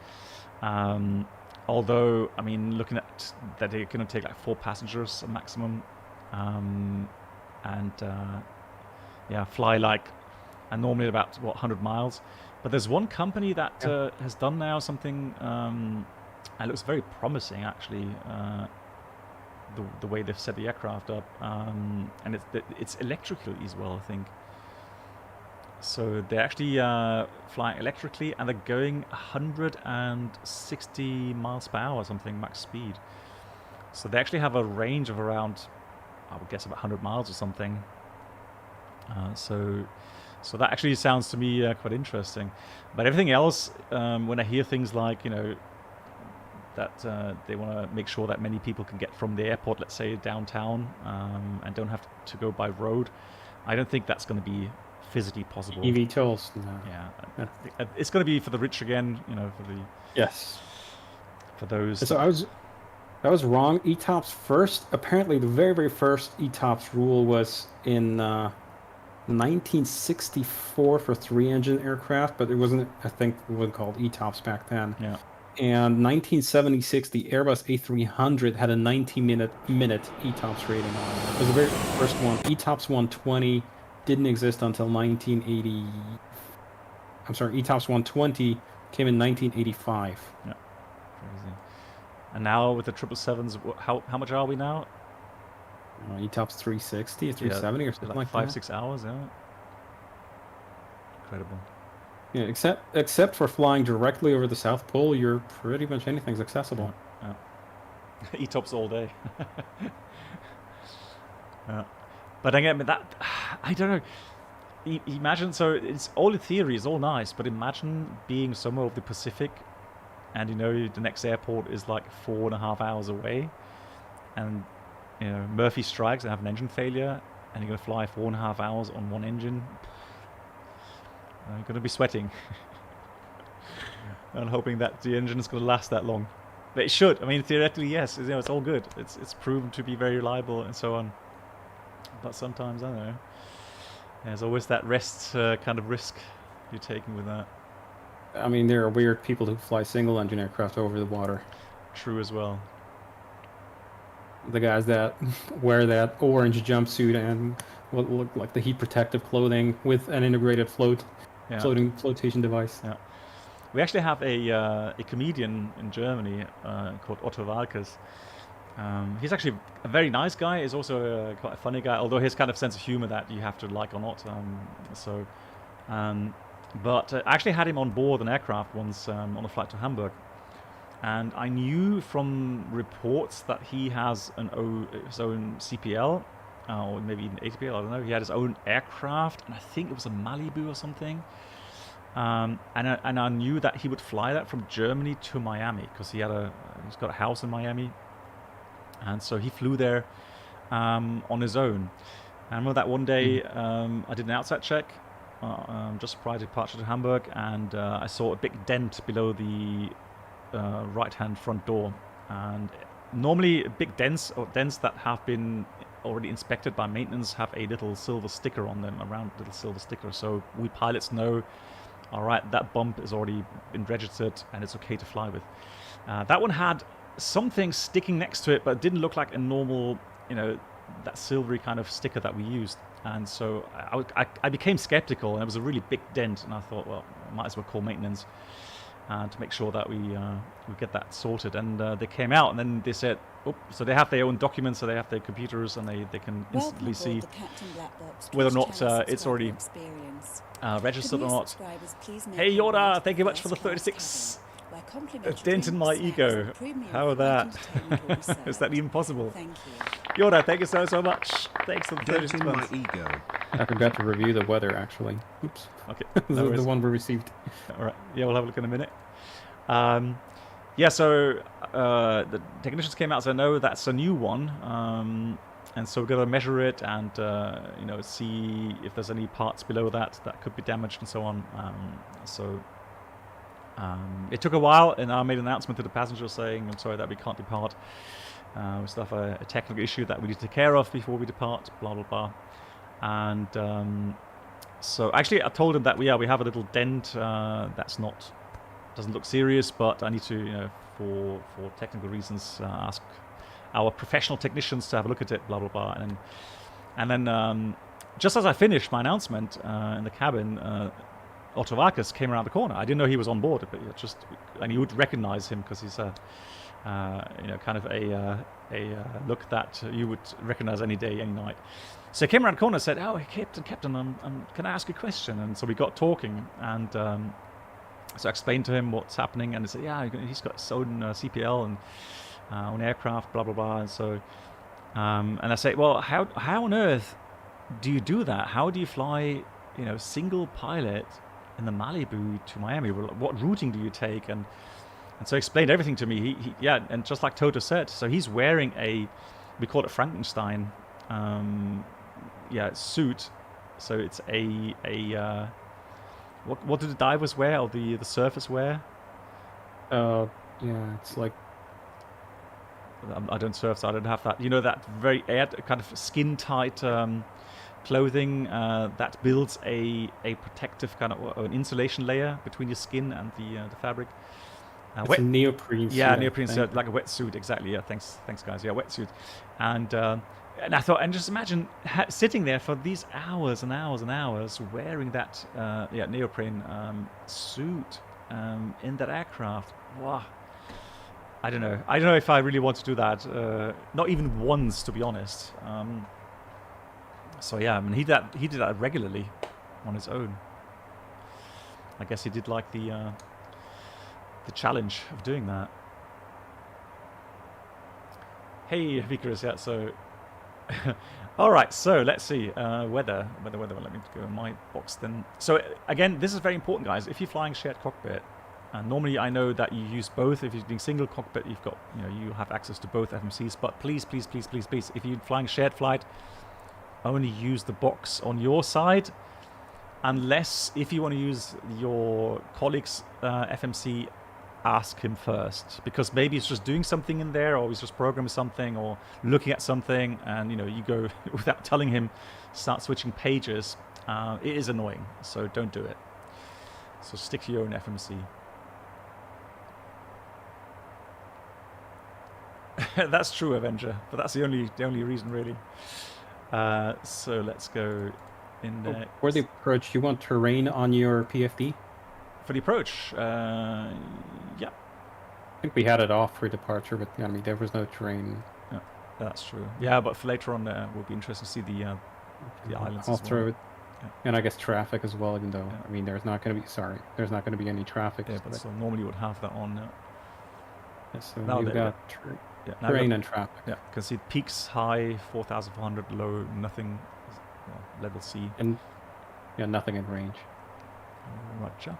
Although, I mean, looking at that, they're going to take like 4 passengers maximum, and fly normally about 100 miles. But there's one company that has done now something And it looks very promising, actually, the way they've set the aircraft up. And it's electrical as well, I think. So they're actually flying electrically, and they're going 160 miles per hour, something, max speed. So they actually have a range of around, I would guess, about 100 miles or something. So that actually sounds to me quite interesting. But everything else, when I hear things like, you know, that they want to make sure that many people can get from the airport, let's say downtown, and don't have to go by road, I don't think that's going to be physically possible. eVTOLs. No. Yeah, it's going to be for the rich again, you know, for the for those. So I was wrong. ETOPS first. Apparently, the very first ETOPS rule was in 1964 for 3-engine aircraft, but it wasn't. I think it wasn't called ETOPS back then. Yeah. And 1976, the Airbus A300 had a 90-minute ETOPS rating on it. It was the very first one. ETOPS 120 didn't exist until 1980. I'm sorry, ETOPS 120 came in 1985. Yeah, crazy. And now with the 777s, how much are we now? ETOPS 360 or 370 or something like 5-6 hours, yeah. Incredible. Yeah, except for flying directly over the South Pole, you're pretty much anything's accessible. Yeah. ETOPS all day. Yeah. But again, that I don't know. Imagine, so it's all in theory, it's all nice, but imagine being somewhere of the Pacific, and you know the next airport is like 4.5 hours away, and you know Murphy strikes and have an engine failure, and you're gonna fly 4.5 hours on one engine. You're gonna be sweating, and hoping that the engine is gonna last that long. But it should. I mean, theoretically, yes. You know, it's all good. It's proven to be very reliable and so on. But sometimes, I don't know, there's always that kind of risk you're taking with that. I mean, there are weird people who fly single-engine aircraft over the water. True as well. The guys that wear that orange jumpsuit and what look like the heat-protective clothing with an integrated flotation device. Yeah. We actually have a comedian in Germany called Otto Walkes. He's actually a very nice guy. He's also quite a funny guy, although his kind of sense of humor that you have to like or not. But I actually had him on board an aircraft once on a flight to Hamburg. And I knew from reports that he has his own CPL, or maybe even ATPL, I don't know. He had his own aircraft, and I think it was a Malibu or something. And I knew that he would fly that from Germany to Miami, because he's got a house in Miami. And so he flew there on his own. I remember that one day I did an outside check just prior to departure to Hamburg, and I saw a big dent below the right-hand front door. And normally big dents or dents that have been already inspected by maintenance have a little silver sticker on them, a round little silver sticker. So we pilots know, all right, that bump has already been registered and it's okay to fly with. That one had something sticking next to it, but it didn't look like a normal, you know, that silvery kind of sticker that we used. And so I became skeptical, and it was a really big dent, and I thought, well, I might as well call maintenance to make sure that we get that sorted. And they came out, and then they said, oh, so they have their own documents, so they have their computers, and they can instantly see whether or not it's already registered or not. Hey Yoda, thank you much for the 36. A dent in my ego. How that? Is that even possible? Thank you. Yoda, thank you so much. Thanks for the 36 Dent in my months. ego. I forgot to review the weather, actually. Oops. Okay. the one we received. All right. Yeah, we'll have a look in a minute. Yeah, so the technicians came out and said, no, that's a new one. And so we're going to measure it and, you know, see if there's any parts below that could be damaged and so on. It took a while, and I made an announcement to the passengers saying, I'm sorry that we can't depart. We still have a technical issue that we need to take care of before we depart, blah, blah, blah. And so actually I told them that we have a little dent doesn't look serious, but I need to, you know, for technical reasons, ask our professional technicians to have a look at it, blah, blah, blah. And then just as I finished my announcement in the cabin, Otovakis came around the corner. I didn't know he was on board, but and you would recognize him because he's kind of a look that you would recognize any day, any night. So he came around the corner and said, "Oh, Captain, can I ask a question?" And so we got talking, and so I explained to him what's happening, and he said, "Yeah, he's got his own CPL and own aircraft, blah blah blah." And so, and I said, "Well, how on earth do you do that? How do you fly, single pilot in the Malibu to Miami? What routing do you take?" And so he explained everything to me. And just like Toto said, so he's wearing we call it Frankenstein, suit. So it's what do the divers wear, or the surfers wear? It's like, I don't surf, so I don't have that. That very kind of skin tight clothing that builds a protective kind of an insulation layer between your skin and the fabric. it's a neoprene suit. Yeah, neoprene suit, like a wetsuit, exactly. Yeah, thanks guys. Yeah, wetsuit. And I thought, and just imagine sitting there for these hours and hours and hours wearing that neoprene suit in that aircraft. Wow. I don't know if I really want to do that. Not even once, to be honest. So yeah, I mean, he did that regularly on his own. I guess he did like the challenge of doing that. Hey, Vickers, yeah. So, all right. So let's see weather. Let me go in my box then. So again, this is very important, guys. If you're flying shared cockpit, and normally I know that you use both. If you're doing single cockpit, you've got you have access to both FMCs. But please, if you're flying shared flight, only use the box on your side, unless if you want to use your colleague's FMC, ask him first, because maybe he's just doing something in there, or he's just programming something or looking at something, and you go without telling him, start switching pages. It is annoying, so don't do it. So stick to your own FMC. That's true, Avenger, but that's the only reason really. So let's go in there. For the approach, you want terrain on your PFD? For the approach, yeah. I think we had it off for departure, but I mean, there was no terrain. Yeah, that's true. Yeah, but for later on, will be interesting to see the islands. I'll as throw well. it. Yeah. And I guess traffic as well, even though, I mean, there's not going to be any traffic. Yeah, but so normally you would have that on. So now you've got terrain and traffic. Yeah, you can see peaks high, 4,400, low, nothing, level C. And nothing in range. Roger.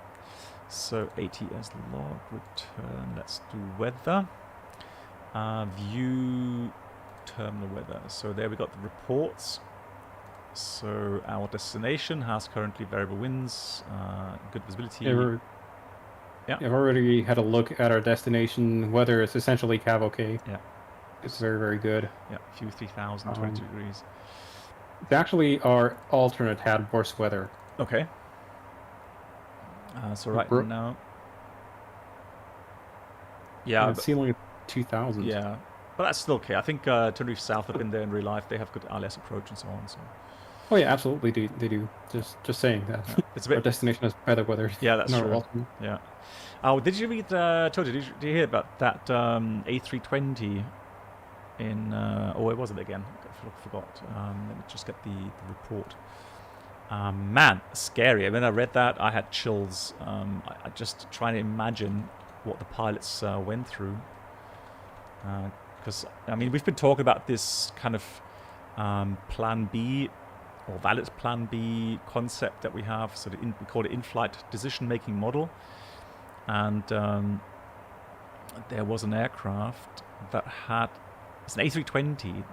So ATS log return. Let's do weather. View terminal weather. So there we got the reports. So our destination has currently variable winds, good visibility. Yeah, I've already had a look at our destination. Weather is essentially cavalcade. Yeah, it's very, very good. Yeah, a few 3,000, 22 degrees. It's actually our alternate had worse weather. Okay. So right now, yeah, it's ceiling at 2,000. Yeah, but that's still okay. I think Tenerife South have been there in real life. They have good ILS approach and so on. So. Oh yeah, absolutely. They do. Just saying that. Yeah. It's a bit. Our destination has better weather. Yeah, that's true. Alternate. Yeah. Oh, did you read? Tony, did you hear about that A320 in? Where was it again? I forgot. Let me just get the report. Man, scary. When I read that, I had chills. I just trying to imagine what the pilots went through. Because I mean, we've been talking about this kind of Plan B or valid Plan B concept that we have. So we call it in-flight decision-making model. And there was an aircraft that had, it's an A320.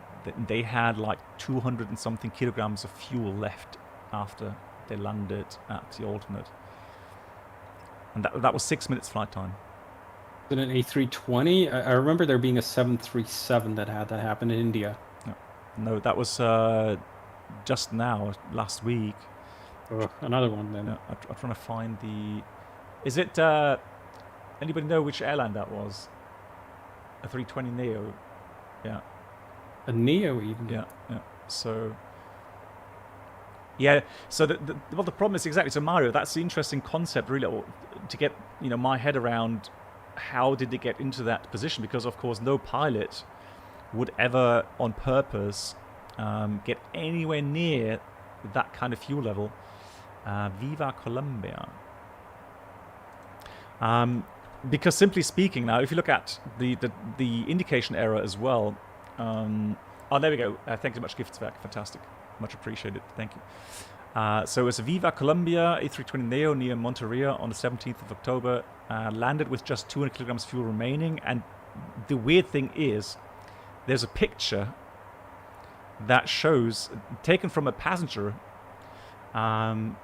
They had like 200 and something kilograms of fuel left after they landed at the alternate, and that was 6 minutes flight time. Is it an A320? I remember there being a 737 that had that happen in India. No, that was just now, last week. Another one then. Yeah, I'm trying to find the. Is it? Anybody know which airline that was? A 320 Neo. Yeah. A Neo even. Yeah. So. Yeah, so well, the problem is exactly, so Mario, that's the interesting concept really, to get, my head around how did they get into that position, because of course no pilot would ever on purpose get anywhere near that kind of fuel level. Viva Colombia. Because simply speaking, now if you look at the indication error as well, oh, there we go. Thank you so much, Giftswerk. Fantastic. Much appreciated. Thank you. So it's Viva Colombia A320 Neo near Monteria on the 17th of October. Landed with just 200 kilograms fuel remaining. And the weird thing is, there's a picture that shows, taken from a passenger, and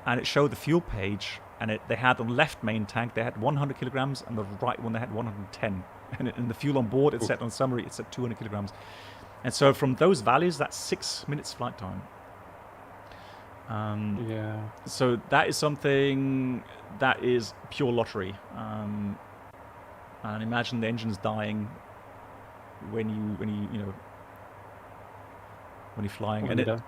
it showed the fuel page. And they had on the left main tank, they had 100 kilograms, and the right one, they had 110. And in the fuel on board, it said on summary, it said 200 kilograms. And so from those values, that's 6 minutes flight time. Yeah. So that is something that is pure lottery. And imagine the engine's dying when you're flying. When And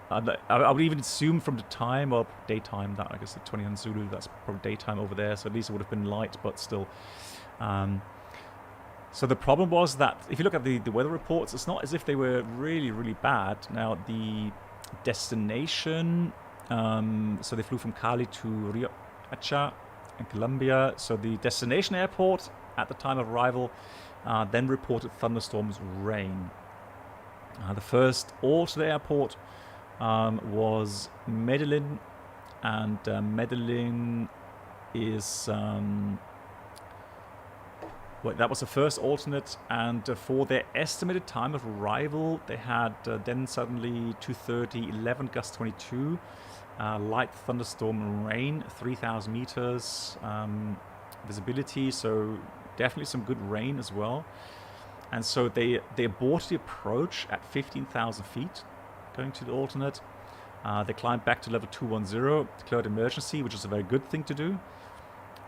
I would even assume from the time, or daytime, that I guess the 20 Zulu, that's probably daytime over there. So at least it would have been light, but still. So the problem was that if you look at the weather reports, it's not as if they were really, really bad. Now the destination, so they flew from Cali to Rio Hacha in Colombia. So the destination airport at the time of arrival then reported thunderstorms, rain. The first alternate airport was Medellin, and Medellin is that was the first alternate, and for their estimated time of arrival, they had then suddenly 2:30, 11 gust 22, light thunderstorm and rain, 3,000 meters visibility, so definitely some good rain as well. And so they aborted the approach at 15,000 feet, going to the alternate. They climbed back to level 210, declared emergency, which is a very good thing to do.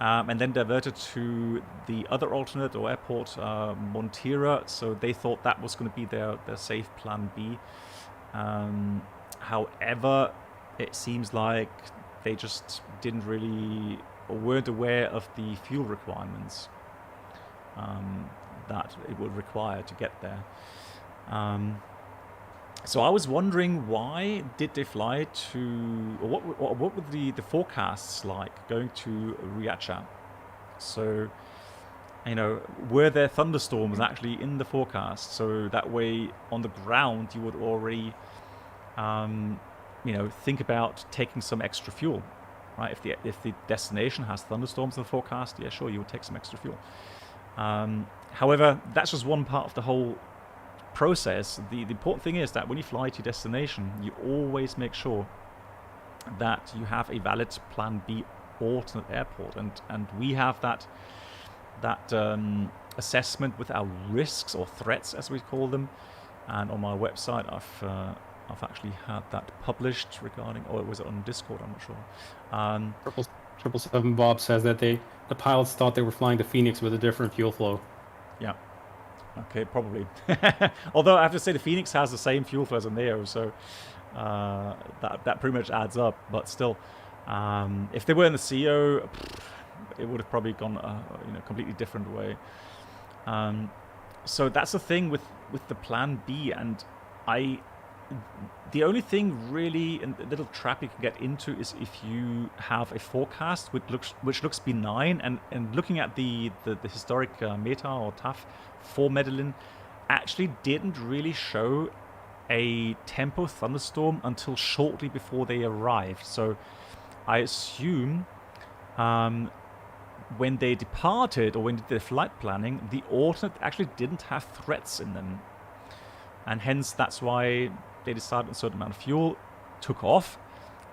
And then diverted to the other alternate or airport, Montera. So they thought that was going to be their safe plan B. However, it seems like they just didn't really, or weren't aware of the fuel requirements that it would require to get there. So I was wondering, why did they fly to, or what were the forecasts like going to Riacha? So, were there thunderstorms actually in the forecast? So that way, on the ground, you would already, think about taking some extra fuel, right? If the destination has thunderstorms in the forecast, yeah, sure, you would take some extra fuel. However, that's just one part of the whole process. The important thing is that when you fly to your destination, you always make sure that you have a valid plan B alternate airport, and we have that assessment with our risks or threats, as we call them. And on my website, I've actually had that published regarding, or was it on Discord? I'm not sure. 777 Bob says that the pilots thought they were flying to Phoenix with a different fuel flow. Yeah. Okay, probably. Although I have to say the Phoenix has the same fuel flow as a Neo, so that pretty much adds up. But still, if they were in the CO, it would have probably gone a completely different way. So that's the thing with the Plan B, and the only thing really, and the little trap you can get into, is if you have a forecast which looks benign, and looking at the historic meta or TAF for Medellin actually didn't really show a tempo thunderstorm until shortly before they arrived. So I assume when they departed, or when they did their flight planning, the alternate actually didn't have threats in them, and hence that's why they decided on a certain amount of fuel, took off,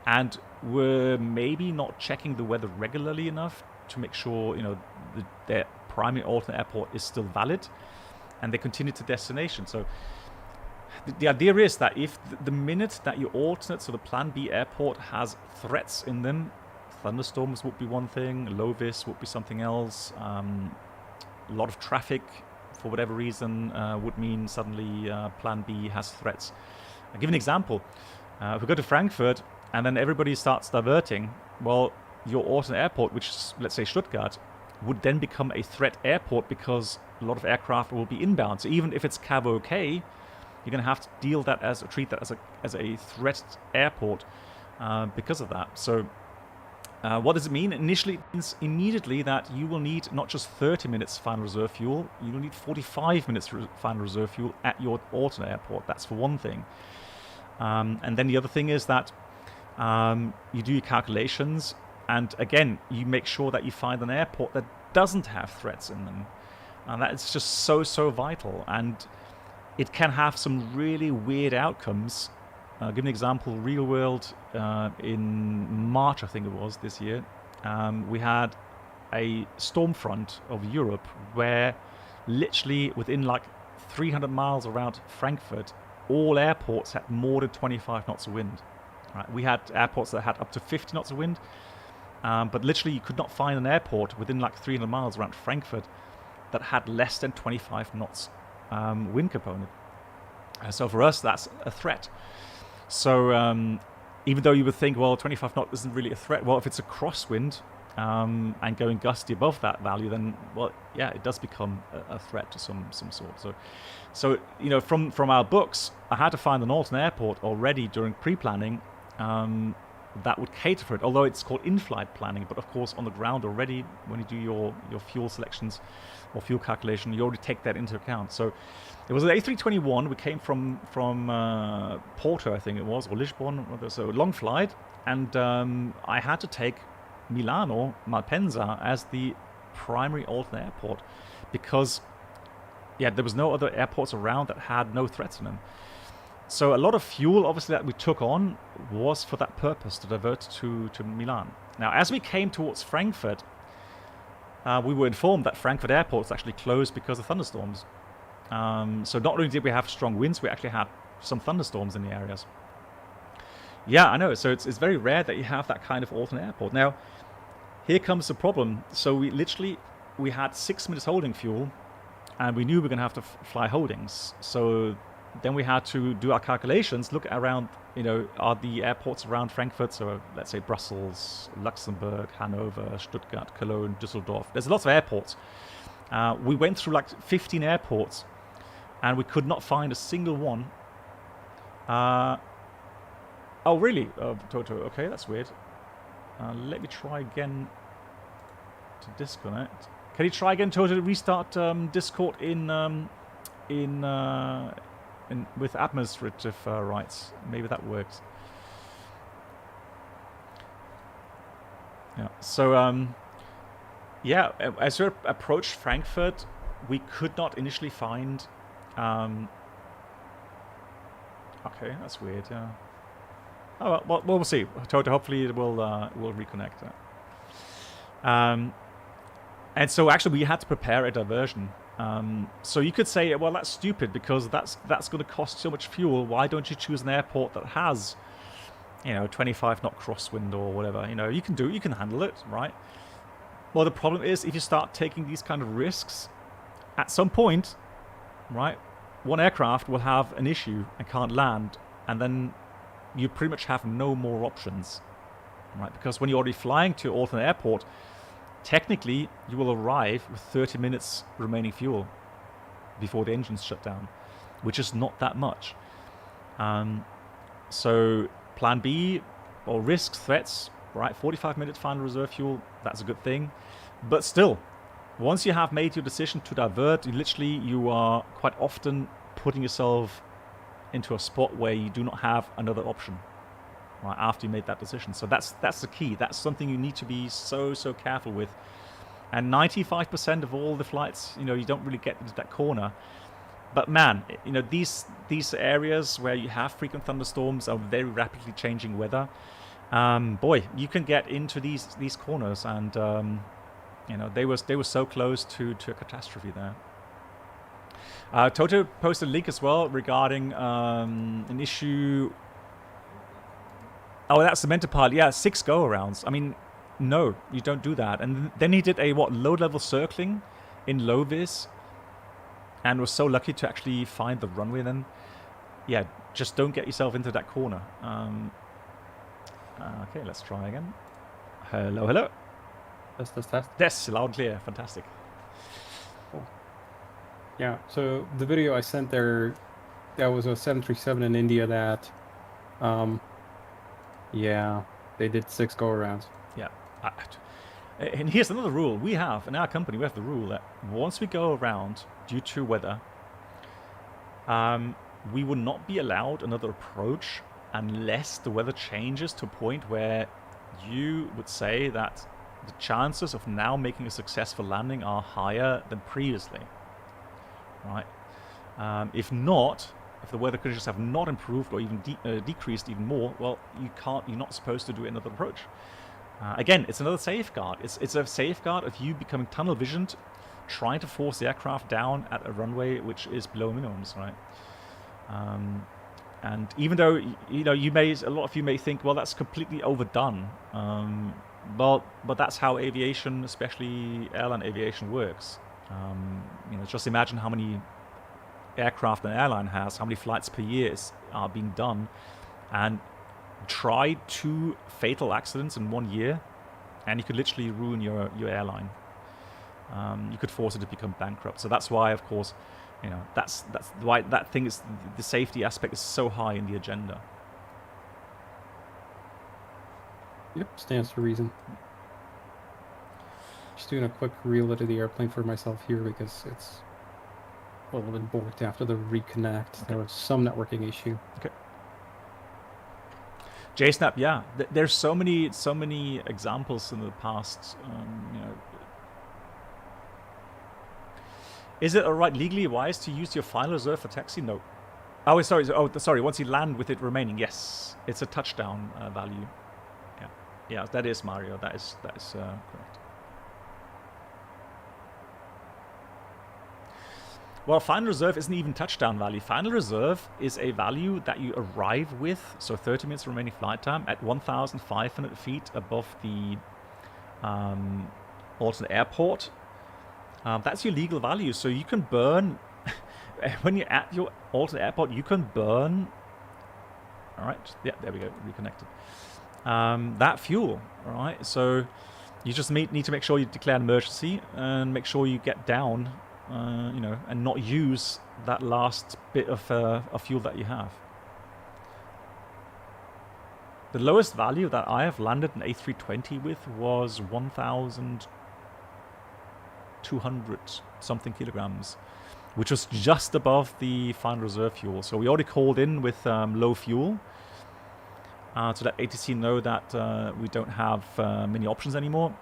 and were maybe not checking the weather regularly enough to make sure their primary alternate airport is still valid, and they continued to destination. So the idea is that if the minute that your alternate, so the Plan B airport, has threats in them, thunderstorms would be one thing, low vis would be something else, a lot of traffic for whatever reason would mean suddenly Plan B has threats. I'll give an example. If we go to Frankfurt, and then everybody starts diverting, well, your alternate airport, which is, let's say, Stuttgart, would then become a threat airport because a lot of aircraft will be inbound. So even if it's CAV okay, you're going to have to treat that as a threat airport because of that. So what does it mean? Initially, it means immediately that you will need not just 30 minutes final reserve fuel, you will need 45 minutes final reserve fuel at your alternate airport. That's for one thing. And then the other thing is that you do your calculations, and again, you make sure that you find an airport that doesn't have threats in them. And that is just so vital. And it can have some really weird outcomes. I'll give an example, real world, in March, I think it was, this year. We had a storm front of Europe where literally within like 300 miles around Frankfurt, all airports had more than 25 knots of wind. Right? We had airports that had up to 50 knots of wind, but literally you could not find an airport within like 300 miles around Frankfurt that had less than 25 knots wind component. So for us, that's a threat. So even though you would think, well, 25 knot isn't really a threat, well, if it's a crosswind and going gusty above that value, then, well, yeah, it does become a threat to some sort. So you know, from our books, I had to find an alternate airport already during pre-planning that would cater for it, although it's called in-flight planning. But of course, on the ground already, when you do your fuel selections or fuel calculation, you already take that into account. So it was an A321. We came from Porto, I think it was, or Lisbon, so a long flight, and I had to take Milano, Malpensa, as the primary alternate airport because, yeah, there was no other airports around that had no threats in them. So a lot of fuel, obviously, that we took on was for that purpose, to divert to Milan. Now, as we came towards Frankfurt, we were informed that Frankfurt Airport was actually closed because of thunderstorms. So not only did we have strong winds, we actually had some thunderstorms in the areas. Yeah, I know. So it's very rare that you have that kind of alternate airport. Now, here comes the problem. So we had 6 minutes holding fuel, and we knew we were going to have to fly holdings. So then we had to do our calculations, look around, you know, are the airports around Frankfurt, so let's say Brussels, Luxembourg, Hanover, Stuttgart, Cologne, Düsseldorf. There's lots of airports. We went through like 15 airports, and we could not find a single one. Oh, really? Toto, okay, that's weird. Let me try again to disconnect. Can you try again, Toto, to restart Discord with administrative rights? Maybe that works. Yeah. So yeah, as we approached Frankfurt, we could not initially find. Okay, that's weird. Yeah. Oh well, we'll see. Toto, hopefully it will reconnect. And so actually we had to prepare a diversion. So you could say, well, that's stupid because that's going to cost so much fuel. Why don't you choose an airport that has, you know, 25 knot crosswind or whatever? You know, you can handle it, right? Well, the problem is if you start taking these kind of risks, at some point, right, one aircraft will have an issue and can't land, and then you pretty much have no more options, right? Because when you're already flying to an alternate airport, technically you will arrive with 30 minutes remaining fuel before the engines shut down, which is not that much. So plan B, or risks, threats, right? 45 minute final reserve fuel, that's a good thing. But still, once you have made your decision to divert, you are quite often putting yourself into a spot where you do not have another option, right, after you made that decision. So that's the key. That's something you need to be so careful with. And 95% of all the flights, you know, you don't really get into that corner. But man, you know, these areas where you have frequent thunderstorms are very rapidly changing weather. Boy, you can get into these corners, and you know, they were so close to a catastrophe there. Toto posted a link as well regarding an issue. Oh, that's the mentor pilot. Yeah, 6 go-arounds. I mean, no, you don't do that. And then he did a low-level circling in low vis, and was so lucky to actually find the runway. Then, yeah, just don't get yourself into that corner. Okay, let's try again. Hello, hello. Test. Yes, loud and clear. Fantastic. Yeah, so the video I sent there, that was a 737 in India that, yeah, they did 6 go-arounds. Yeah. And here's another rule. We have, in our company, we have the rule that once we go around due to weather, we will not be allowed another approach unless the weather changes to a point where you would say that the chances of now making a successful landing are higher than previously. Right? If not, if the weather conditions have not improved or even decreased even more, well, you're not supposed to do another approach. Again, it's another safeguard. It's a safeguard of you becoming tunnel visioned, trying to force the aircraft down at a runway which is below minimums, right? And even though a lot of you may think, well, that's completely overdone. But that's how aviation, especially airline aviation, works. Just imagine how many aircraft an airline has, how many flights per year are being done, and try 2 fatal accidents in 1 year, and you could literally ruin your airline. You could force it to become bankrupt. So that's why, of course, that's why that thing is, the safety aspect is so high in the agenda. Yep, stands to reason. Just doing a quick reload of the airplane for myself here because it's a little bit borked after the reconnect. Okay. There was some networking issue. Okay. JSnap, yeah. There's so many examples in the past. Is it alright legally wise to use your final reserve for taxi? No. Oh, sorry. Sorry. Once you land with it remaining, yes, it's a touchdown value. Yeah, that is Mario. That is correct. Well, final reserve isn't even touchdown value. Final reserve is a value that you arrive with, so 30 minutes remaining flight time at 1,500 feet above the alternate airport. That's your legal value. So you can burn, when you're at your alternate airport, you can burn, all right, yeah, there we go, reconnected. That fuel, all right? So you just need to make sure you declare an emergency and make sure you get down, and not use that last bit of fuel that you have. The lowest value that I have landed an A320 with was 1,200 something kilograms, which was just above the final reserve fuel. So we already called in with low fuel to let ATC know that we don't have many options anymore.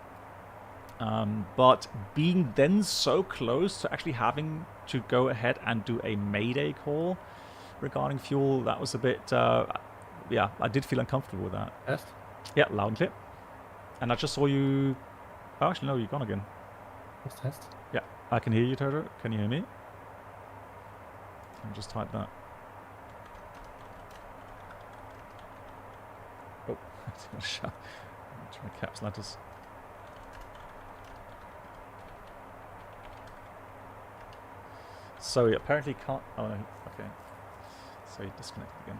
But being then so close to actually having to go ahead and do a mayday call regarding fuel, that was a bit, yeah, I did feel uncomfortable with that. Test? Yeah, loud and clear. And I just saw you, oh, actually no, you're gone again. Test? Yeah, I can hear you, Toto. Can you hear me? I'll just type that. Oh, it's going to shout. Try caps letters. So he apparently can't. Oh, no, okay. So he disconnected again.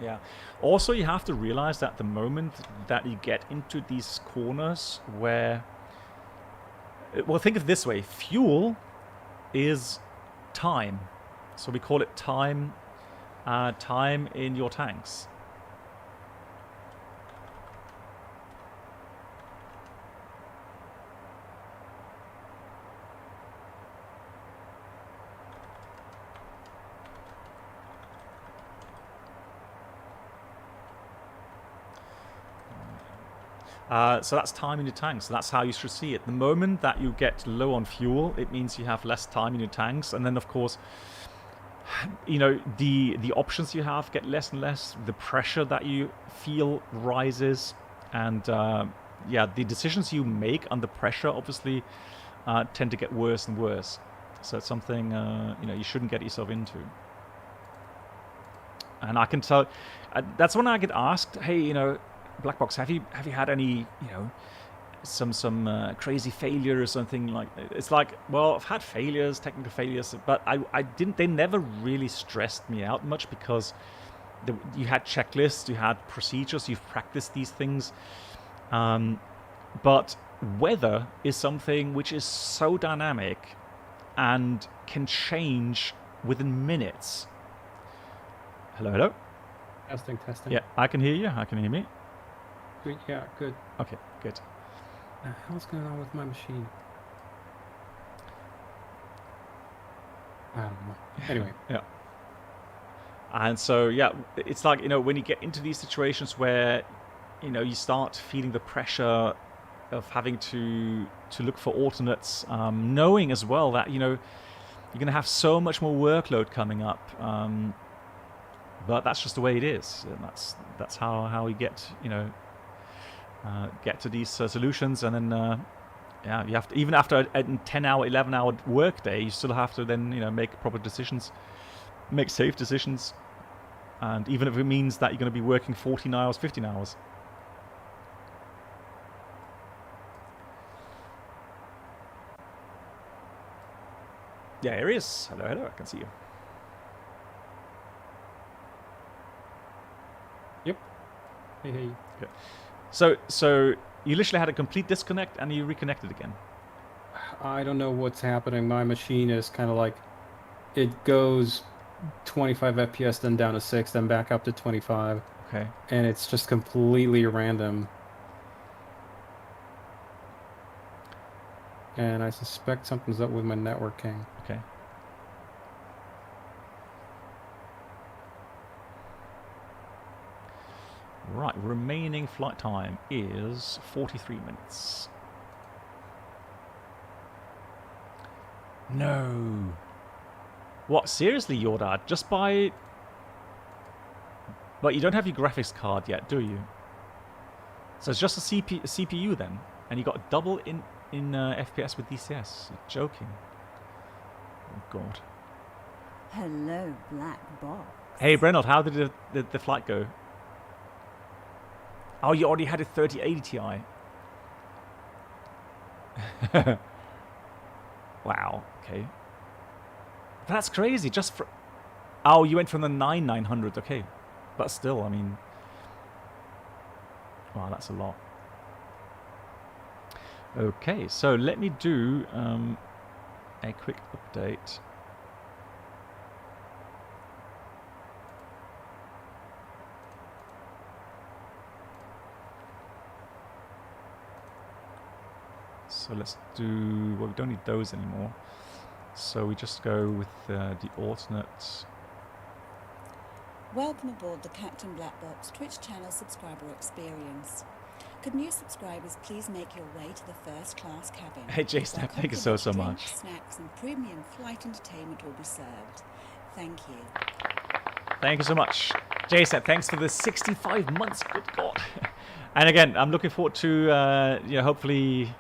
Yeah. Also, you have to realize that the moment that you get into these corners where, well, think of it this way: fuel is time, so we call it time in your tanks. So that's time in your tanks. So that's how you should see it. The moment that you get low on fuel, it means you have less time in your tanks. And then, of course, the options you have get less and less. The pressure that you feel rises. And, yeah, the decisions you make under pressure, obviously, tend to get worse and worse. So it's something, you shouldn't get yourself into. And I can tell, that's when I get asked, hey, Black Box, have you had any, some crazy failure or something like. It's like, well, I've had failures, technical failures, but I didn't. They never really stressed me out much because you had checklists, you had procedures, you've practiced these things. But weather is something which is so dynamic and can change within minutes. Hello, hello. Testing. Yeah, I can hear you. I can hear me. Good, yeah, good. Okay, good. The hell's going on with my machine? I don't know. Anyway. Yeah. And so, yeah, it's like, when you get into these situations where, you start feeling the pressure of having to look for alternates, knowing as well that, you're going to have so much more workload coming up. But that's just the way it is. And that's how we get, get to these solutions. And then, yeah, you have to, even after a 10-hour, 11-hour work day, you still have to then, make proper decisions, make safe decisions. And even if it means that you're going to be working 14 hours, 15 hours. Yeah, here he is. Hello, I can see you. Yep. Hey. Okay. So you literally had a complete disconnect and you reconnected again. I don't know what's happening. My machine is kind of like, it goes 25 FPS, then down to 6, then back up to 25. Okay. And it's just completely random. And I suspect something's up with my networking. Okay. Right, remaining flight time is 43 minutes. No. What, seriously, Yordad? Just by... But you don't have your graphics card yet, do you? So it's just a CPU then? And you got a double in FPS with DCS? You're joking. Oh, God. Hello, black box. Hey, Brenold, how did the flight go? Oh, you already had a 3080 Ti. Wow, okay. That's crazy, just for... Oh, you went from the 9900, okay. But still, I mean... Wow, that's a lot. Okay, so let me do a quick update. So let's do, well, we don't need those anymore. So we just go with the alternate. Welcome aboard the Captain Black Box Twitch channel subscriber experience. Could new subscribers please make your way to the first class cabin? Hey Jason, where thank you so complimentary much. drinks, snacks and premium flight entertainment will be served. Thank you. Thank you so much. Jason, thanks for the 65 months, good God. And again, I'm looking forward to, hopefully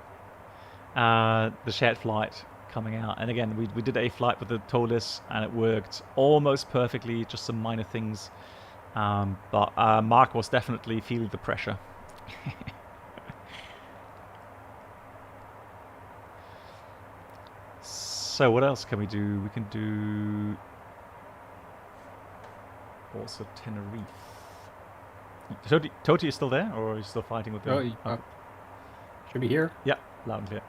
the shared flight coming out. And again, we did a flight with the TOLIS and it worked almost perfectly, just some minor things. But Mark was definitely feeling the pressure. So what else can we do? We can do also Tenerife. Toti is still there, or are you still fighting with them? Should be here. Yeah, loud and clear.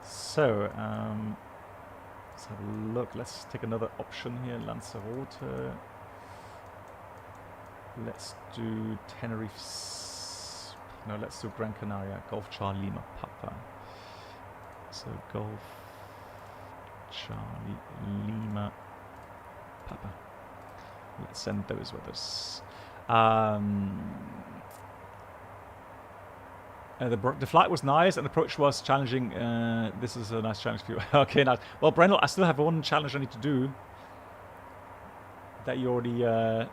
So, let's have a look. Let's take another option here. Lanzarote. Let's do Tenerife. No, let's do Gran Canaria. Golf Charlie Lima Papa. So Golf Charlie Lima Papa. Let's send those with us. The flight was nice and the approach was challenging. This is a nice challenge for you. Okay, nice. Well, Brendel, I still have one challenge I need to do that you already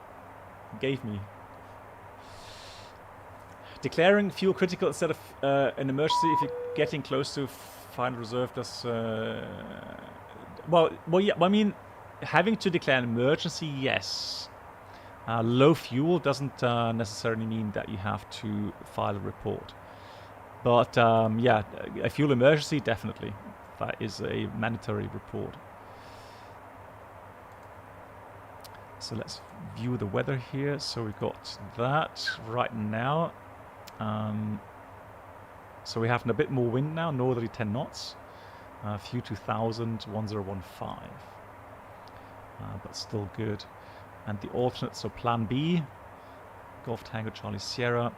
gave me. Declaring fuel critical instead of an emergency if you're getting close to final reserve does... well, yeah, I mean, having to declare an emergency, yes. Low fuel doesn't necessarily mean that you have to file a report. But yeah, a fuel emergency, definitely. That is a mandatory report. So let's view the weather here. So we've got that right now. So we have a bit more wind now, northerly 10 knots. Few 2000, 1015. But still good. And the alternate, so plan B, Golf Tango Charlie Sierra,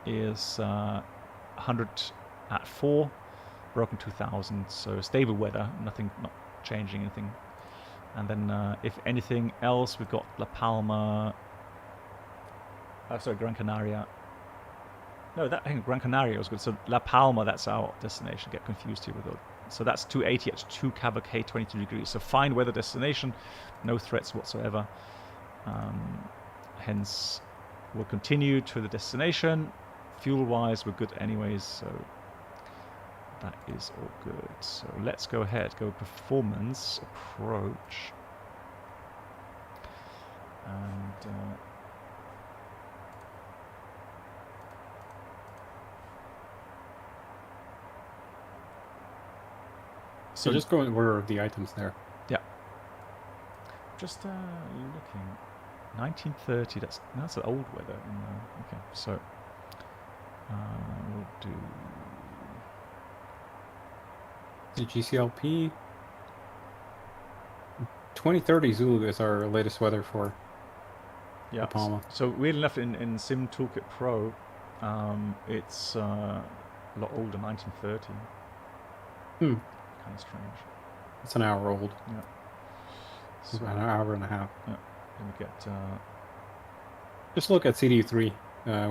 is 100 at 4, broken 2000, so stable weather, nothing, not changing anything. And then if anything else, we've got La Palma, sorry, Gran Canaria. No, I think Gran Canaria was good. So La Palma, that's our destination. Get confused here with it. So that's 280 at 2 cavalcade, 22 degrees. So fine weather destination, no threats whatsoever. Hence, we'll continue to the destination. Fuel-wise, we're good anyways, so that is all good. So let's go ahead, go performance, approach. And So just go in order of the items there. Yeah. Just looking. 1930, that's an old weather. Okay, so we'll do The GCLP 2030 Zulu is our latest weather for Palma. So weirdly enough, in Sim Toolkit Pro, it's a lot older, 1930. Kind of strange. It's an hour old. Yeah. So about an hour and a half. Yeah. Then we get. Just look at CD3.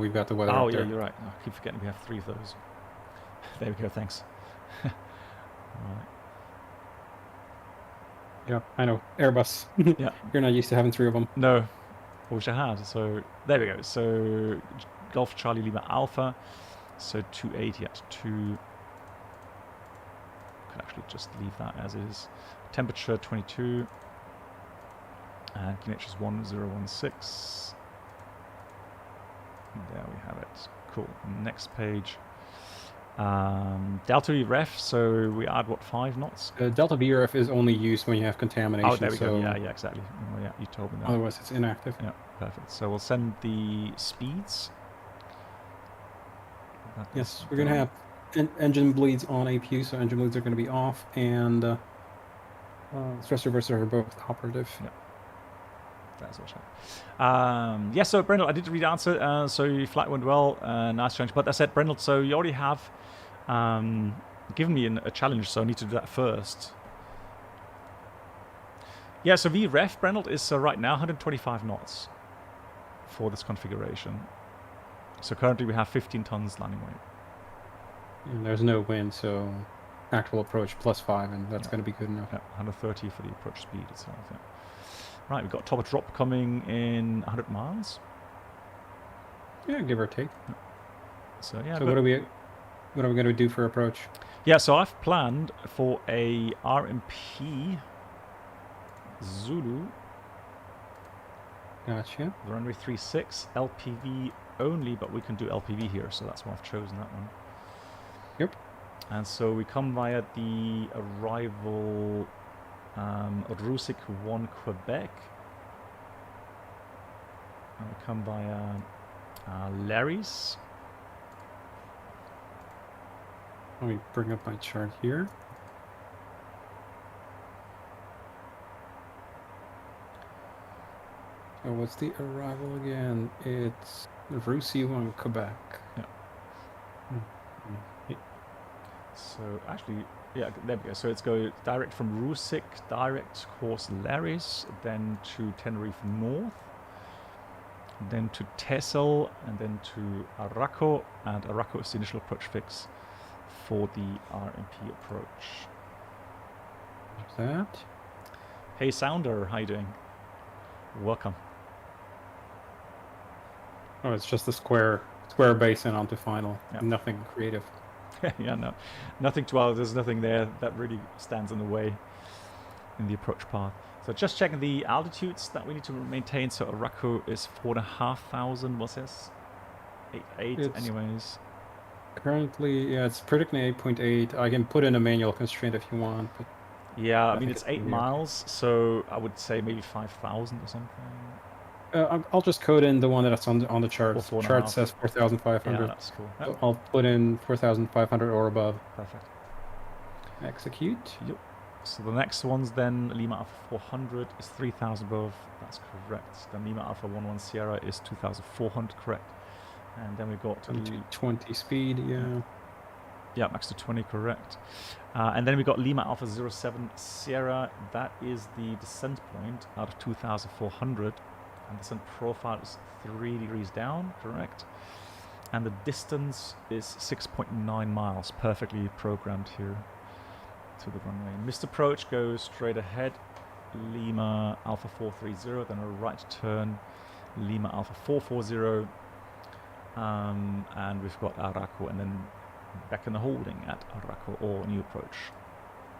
We've got the weather. Oh up yeah, there. you're right. I keep forgetting we have 3 of those. There we go. Thanks. Right. Yeah, I know. Airbus. Yeah. You're not used to having 3 of them. No, I wish I had. So there we go. So Golf Charlie Lima Alpha. So 280 at 2. Could actually just leave that as is. Temperature 22. And QNH is 1016. There we have it. Cool. Next page. Delta V ref. So we add what, 5 knots? Delta VRF is only used when you have contamination. Oh, there we go. so Yeah, exactly. Oh, yeah, you told me that. Otherwise, it's inactive. Yeah, perfect. So we'll send the speeds. Yes, we're going to have engine bleeds on APU, so engine bleeds are going to be off, and thrust reversers are both operative. Yeah. That's all. Yeah, so Brendel, I did read the answer. So your flight went well. Nice challenge. But I said, Brendel, so you already have given me a challenge, so I need to do that first. Yeah, so VREF, Brendel, is right now 125 knots for this configuration. So currently we have 15 tons landing weight. And there's no wind, so actual approach +5, and that's going to be good enough. Yeah, 130 for the approach speed itself. Yeah. Right, we've got top of drop coming in 100 miles. Yeah, give or take. Yeah. So yeah. So what are we going to do for approach? Yeah, so I've planned for a RMP Zulu. Gotcha. Runway 36, LPV only, but we can do LPV here, so that's why I've chosen that one. Yep. And so we come via the arrival Rusick 1 Quebec. And we come via Larry's. Let me bring up my chart here. So what's the arrival again? It's Russie 1 Quebec. Yeah. So actually, yeah, there we go. So it's go direct from Rusick, direct course Larry's, then to Tenerife North, then to Texel, and then to Araco, and Araco is the initial approach fix for the RMP approach. There's that. Hey Sounder, how you doing? Welcome. Oh, it's just a square base and onto final. Yeah. Nothing creative. Yeah, no, nothing to there's nothing there that really stands in the way in the approach path. So just checking the altitudes that we need to maintain. So Araku is 4,500. What's this? 8.8. It's- Anyways. Currently, yeah, it's predicting 8.8. I can put in a manual constraint if you want, but Yeah, I mean think it's it's 8 gonna be miles, so I would say maybe 5,000 or something. I'll just code in the one that's on the chart. Or 4.5. Chart says Yeah, 4,500. that's cool. So Yep, I'll put in 4,500 or above. perfect. Execute. Yep. So the next one's then Lima Alpha 400 is 3,000 above. That's correct. Then Lima Alpha 11 Sierra is 2,400, correct. And then we got Up to 20 speed, yeah. yeah, max to 20, correct. And then we got Lima Alpha 07 Sierra. That is the descent point out of 2,400. And descent profile is 3 degrees down, correct. And the distance is 6.9 miles, perfectly programmed here to the runway. Missed approach goes straight ahead, Lima Alpha 430, then a right turn, Lima Alpha 440, and we've got Araku, and then back in the holding at Araku, or new approach.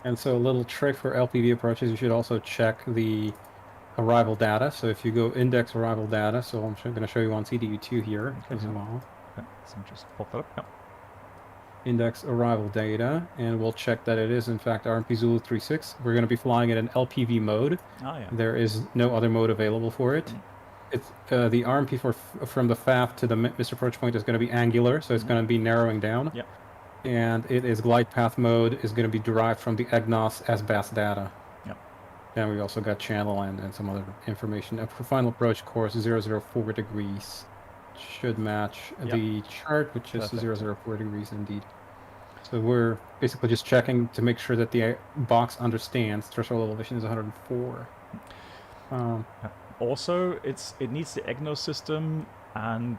And so a little trick for LPV approaches, you should also check the arrival data. So if you go index arrival data, so I'm going to show you on CDU2 here Okay, as yeah. well. Okay, so just pop that up. Yep. Index arrival data, and we'll check that it is in fact RMP Zulu 36. We're going to be flying it in LPV mode. Ah, yeah. There is no other mode available for it. It's the RMP from the FAF to the missed approach point is going to be angular, so it's going to be narrowing down. Yep. And it is glide path mode is going to be derived from the EGNOS SBAS data. Yep. Then we also got channel and some other information. For final approach course 004 degrees. Should match the chart, which is Perfect. 004 degrees indeed. So we're basically just checking to make sure that the box understands threshold elevation is 104. Also, it needs the EGNOS system, and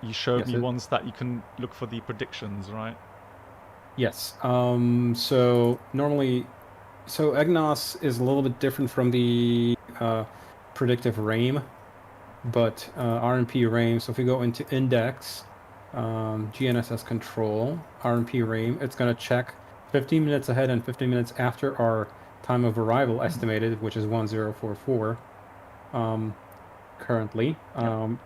you showed me ones that you can look for the predictions, right? Yes. So normally, EGNOS is a little bit different from the predictive RAME, but RMP RAME. So if we go into index, GNSS control, RMP RAME, it's going to check 15 minutes ahead and 15 minutes after our time of arrival estimated, which is 1044 currently.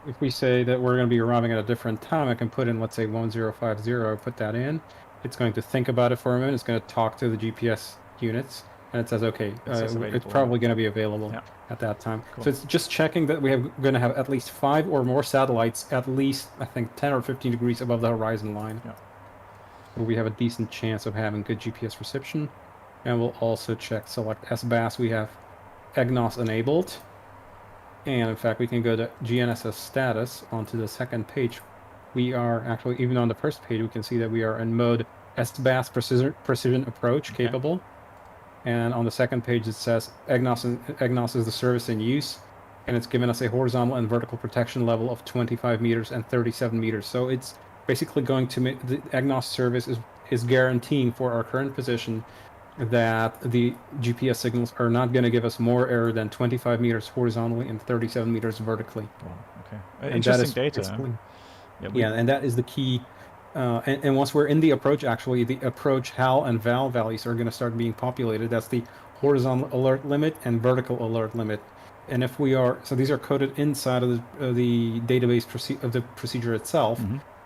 If we say that we're going to be arriving at a different time, I can put in, let's say, 1050, put that in. It's going to think about it for a minute. It's going to talk to the GPS units, and it says, okay, it's probably going to be available at that time. Cool. So it's just checking that we're going to have at least 5 or more satellites, at least, I think, 10 or 15 degrees above the horizon line. Where we have a decent chance of having good GPS reception. And we'll also check, select SBAS. We have EGNOS enabled. And in fact, we can go to GNSS status onto the second page. We are actually, even on the first page, we can see that we are in mode SBAS precision approach capable. And on the second page, it says EGNOS is the service in use. And it's given us a horizontal and vertical protection level of 25 meters and 37 meters. So it's basically going to make the EGNOS service is guaranteeing for our current position that the GPS signals are not going to give us more error than 25 meters horizontally and 37 meters vertically. Wow, okay. And Interesting data. And that is the key. And once we're in the approach, actually, the approach HAL and VAL values are going to start being populated. That's the horizontal alert limit and vertical alert limit. And if we are, so these are coded inside of the database of the procedure itself.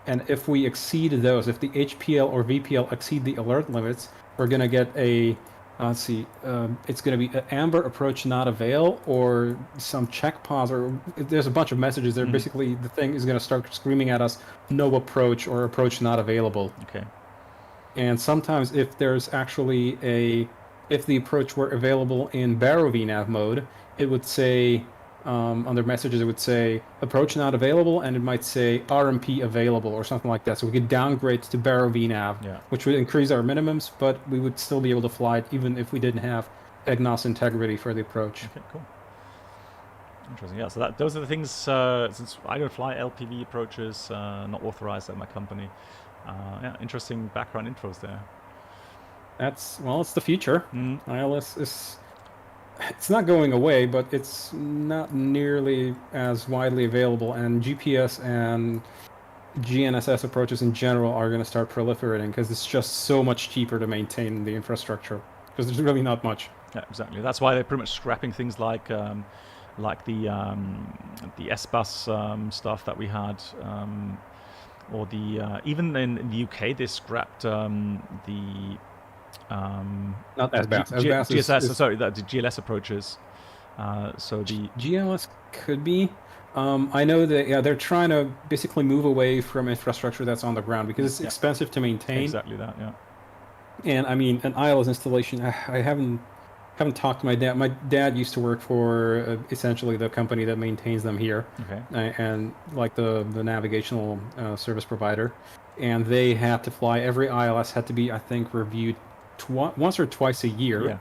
And if we exceed those, if the HPL or VPL exceed the alert limits, we're going to get a, it's going to be an amber approach not avail, or some check pause, or there's a bunch of messages there. Basically, the thing is going to start screaming at us, no approach or approach not available. Okay. And sometimes if there's actually if the approach were available in Baro VNAV mode, it would say, under messages, it would say approach not available, and it might say RMP available or something like that. So we could downgrade to Baro VNAV, which would increase our minimums, but we would still be able to fly it even if we didn't have EGNOS integrity for the approach. Okay, cool. Interesting. Yeah, so those are the things, since I don't fly LPV approaches, not authorized at my company. Yeah, interesting background intros there. It's the future. ILS is... It's not going away, but it's not nearly as widely available, and GPS and GNSS approaches in general are going to start proliferating because it's just so much cheaper to maintain the infrastructure, because there's really not much. Yeah, exactly. That's why they're pretty much scrapping things like the S-Bus stuff that we had, or the even in the UK they scrapped the Not SBAS. SBAS GSS. is Sorry, the GLS approaches. So the GLS could be. I know that they're trying to basically move away from infrastructure that's on the ground because it's expensive to maintain. Exactly that, yeah. And I mean, an ILS installation. I haven't talked to my dad. My dad used to work for essentially the company that maintains them here, and like the navigational service provider. And they had to fly. Every ILS had to be, I think, reviewed once or twice a year. Yeah.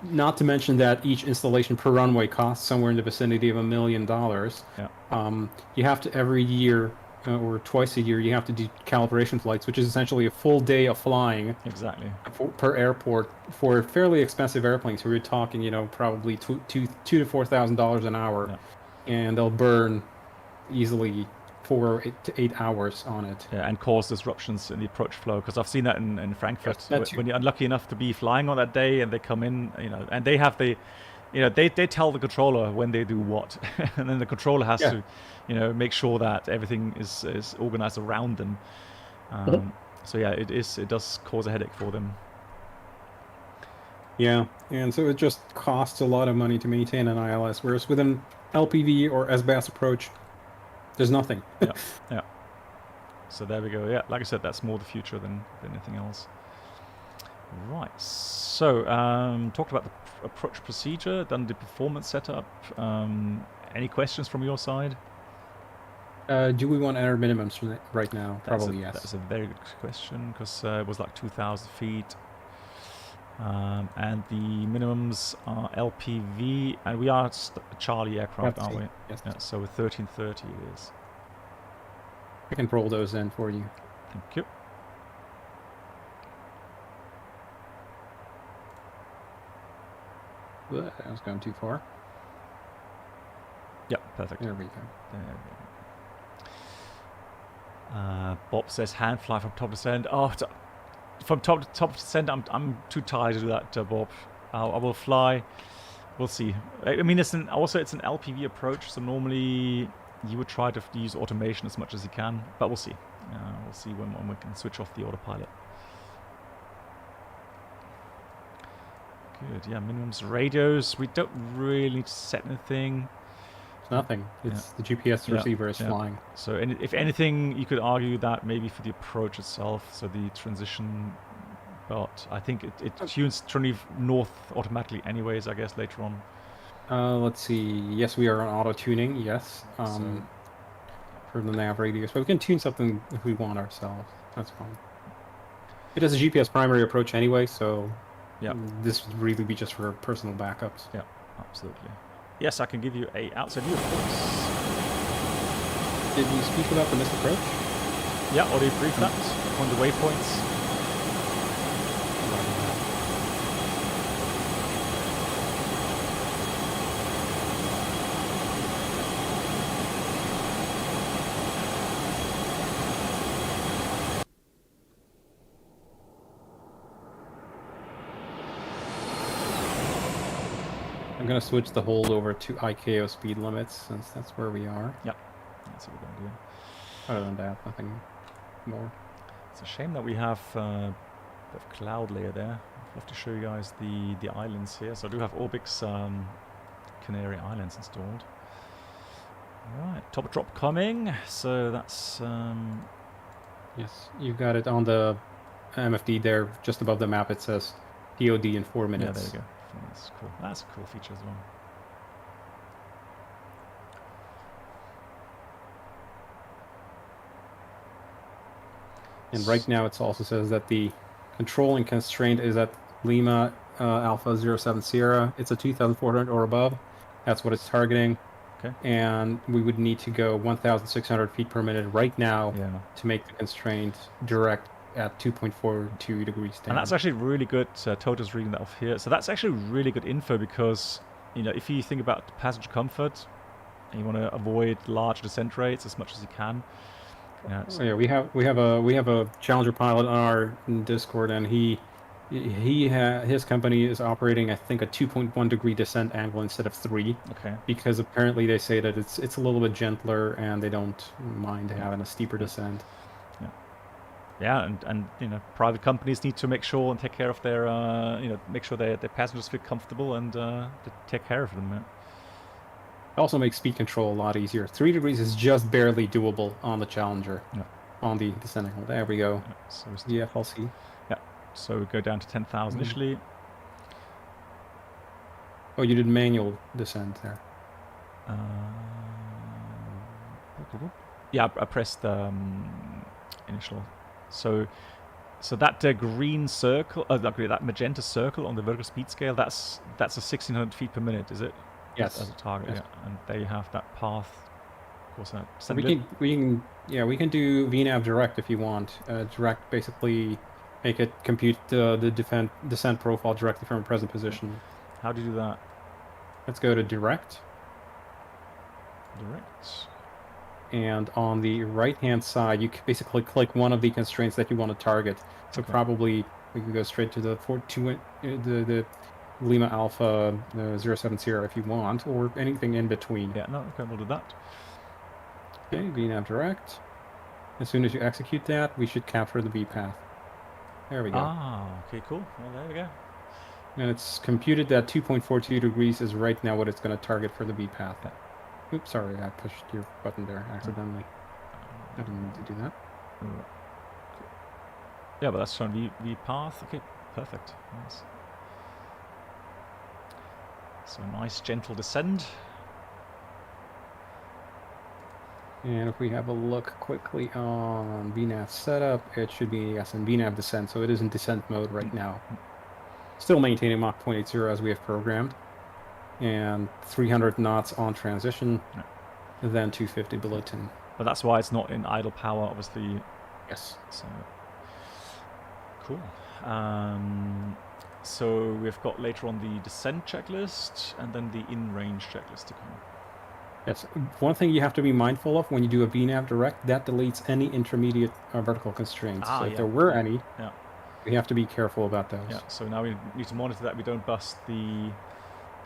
Not to mention that each installation per runway costs somewhere in the vicinity of $1 million. Yeah. You have to every year or twice a year you have to do calibration flights, which is essentially a full day of flying. Exactly. Per airport for fairly expensive airplanes. So we're talking, probably $2,000 to $4,000 an hour, and they'll burn easily 4 to 8 hours on it. Yeah, and cause disruptions in the approach flow, because I've seen that in Frankfurt. Yes, when you're unlucky enough to be flying on that day and they come in, and they have the, they tell the controller when they do what, and then the controller has to, make sure that everything is organized around them. So yeah, it does cause a headache for them. Yeah, and so it just costs a lot of money to maintain an ILS, whereas with an LPV or SBAS approach, there's nothing. Yeah. So there we go. Yeah, like I said, that's more the future than anything else. Right. So talked about the approach procedure, done the performance setup. Any questions from your side? Do we want to enter minimums from right now? Probably yes. That's a very good question, because it was like 2,000 feet. And the minimums are LPV, and we are Charlie aircraft, aren't we? Yes. Yeah, so with 1330 it is. I can roll those in for you. Thank you. That was going too far. Yeah, perfect. There we go. There we go. Bob says hand fly from top to descent. Oh, from top to descent, I'm too tired to do that, Bob. I will fly. We'll see. I mean, it's an LPV approach, so normally you would try to use automation as much as you can, but we'll see. We'll see when we can switch off the autopilot. Good. Yeah, minimums radios. We don't really need to set anything. It's nothing. It's the GPS receiver is flying. So if anything, you could argue that maybe for the approach itself, so the transition, but I think it tunes north automatically anyways, I guess, later on. Let's see. Yes, we are on auto tuning. Yes. For the nav radius, but we can tune something if we want ourselves. That's fine. It has a GPS primary approach anyway, so this would really be just for personal backups. Yeah, absolutely. Yes, I can give you a outside view, of course. Did we speak about the missed approach? Yeah, already briefed that on the waypoints. I'm going to switch the hold over to ICAO speed limits, since that's where we are. Yep, that's what we're going to do. Other than that, nothing more. It's a shame that we have a bit of cloud layer there. I'd love to show you guys the islands here. So I do have Orbix Canary Islands installed. Alright, top drop coming. So that's... Yes, you got it on the MFD there, just above the map. It says POD in 4 minutes. Yeah, there you go. That's cool. That's a cool feature as well. And right now it also says that the controlling constraint is at Lima Alpha 07 Sierra. It's a 2,400 or above. That's what it's targeting. Okay. And we would need to go 1,600 feet per minute right now to make the constraint direct at 2.42 degrees down. And that's actually really good. Toto's reading that off here. So that's actually really good info, because if you think about passenger comfort and you want to avoid large descent rates as much as you can. We have a Challenger pilot on our Discord, and he His company is operating, I think, a 2.1 degree descent angle instead of 3, Okay. because apparently they say that it's a little bit gentler and they don't mind having a steeper descent. Yeah, and you know, private companies need to make sure and take care of their make sure their passengers feel comfortable and to take care of them. Yeah. It also makes speed control a lot easier. 3 degrees is just barely doable on the Challenger. Yeah. On the descent angle. There we go. Yeah, so The FLC. Yeah. So we go down to 10,000 initially. Oh, you did manual descent there. Yeah, I pressed initial. So that green circle, that magenta circle on the vertical speed scale, that's a 1,600 feet per minute, is it? Yes. As a target, Yes. yeah. And there you have that path. Of course, that We can do VNav direct if you want. Direct basically make it compute the descent profile directly from a present position. How do you do that? Let's go to direct. Direct. And on the right-hand side, you basically click one of the constraints that you want to target. So Okay. probably we can go straight to the the Lima Alpha 070 if you want, or anything in between. Yeah, no, okay, we'll do that. Okay, VNav direct. As soon as you execute that, we should capture the V path. There we go. Ah, okay, cool. Well, there we go. And it's computed that 2.42 degrees is right now what it's going to target for the V path. Yeah. Oops, sorry, I pushed your button there accidentally. I didn't mean to do that. Yeah, but that's showing V path. Okay, perfect. Nice. So nice gentle descend. And if we have a look quickly on VNav setup, it should be, yes, in VNav descent, so it is in descent mode right now. Still maintaining Mach 0.80 as we have programmed. And 300 knots on transition, then 250 below 10. But that's why it's not in idle power, obviously. Yes. So cool. So we've got later on the descent checklist and then the in-range checklist to come. Yes. One thing you have to be mindful of when you do a VNav direct, that deletes any intermediate vertical constraints. So if there were any, we have to be careful about those. Yeah. So now we need to monitor that we don't bust the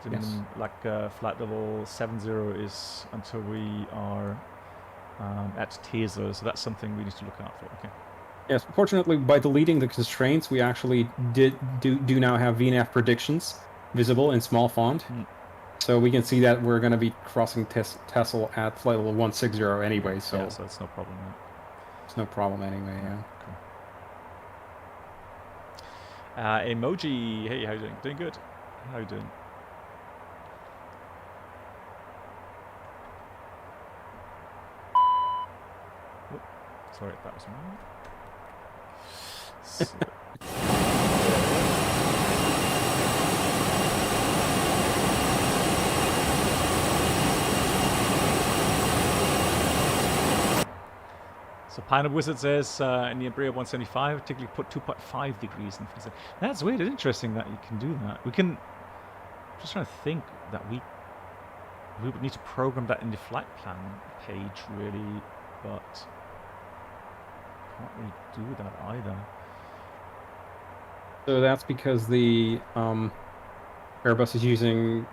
minimum, like flight level 70 is until we are at Tesla. So that's something we need to look out for. Okay. Yes, fortunately, by deleting the constraints, we actually do now have VNav predictions visible in small font. So we can see that we're going to be crossing Tesla at flight level 160 anyway. So, yeah, so it's no problem. Yeah. It's no problem anyway, yeah. Cool. Emoji, hey, how you doing? Doing good. How you doing? Oh, sorry, that was mine. So Pioneer Wizard says in the Embraer 175, particularly put 2.5 degrees in. That's weird. It's interesting that you can do that. We can. I'm just trying to think that we would need to program that in the flight plan page, really, but can't really do that either. So that's because the Airbus is using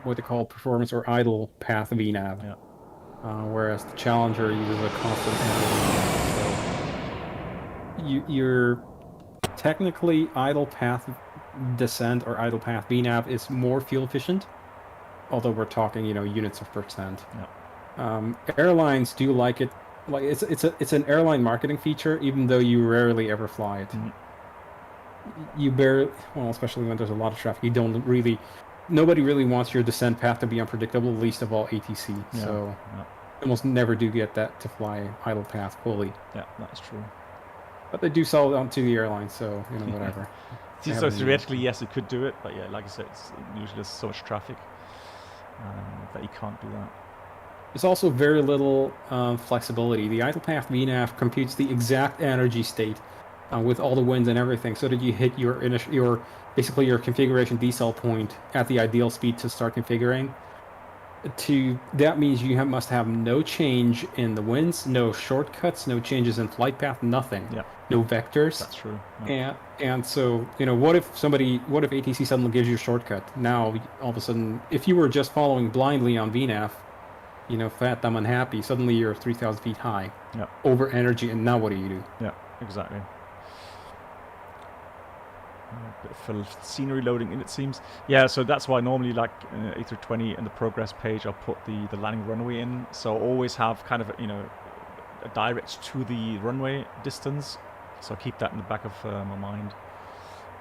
what they call performance or idle path VNav. Yeah. Whereas the Challenger uses a constant angle. So you're technically idle path descent or idle path VNav is more fuel efficient, although we're talking units of percent. Yeah. Airlines do like it. Like it's an airline marketing feature, even though you rarely ever fly it. You barely, well, especially when there's a lot of traffic, you don't really. Nobody really wants your descent path to be unpredictable, least of all ATC. Yeah. So almost never do get that to fly idle path fully. Yeah, that's true. But they do sell it onto the airline, so whatever. So theoretically, yes, it could do it, but yeah, like I said, it's usually there's so much traffic that you can't do that. There's also very little flexibility. The idle path VNav computes the exact energy state with all the winds and everything, so that you hit your basically your configuration decel point at the ideal speed to start configuring. that means you must have no change in the winds, no shortcuts, no changes in flight path, nothing. Yeah. No vectors. That's true. Yeah. And so, what if ATC suddenly gives you a shortcut? Now, all of a sudden, if you were just following blindly on VNAV, fat, dumb, unhappy, suddenly you're 3,000 feet high. Yeah. Over energy, and now what do you do? Yeah, exactly. Bit of scenery loading in, it seems. Yeah, so that's why normally, like A320 in the progress page, I'll put the landing runway in. So I'll always have kind of a direct to the runway distance. So I keep that in the back of my mind.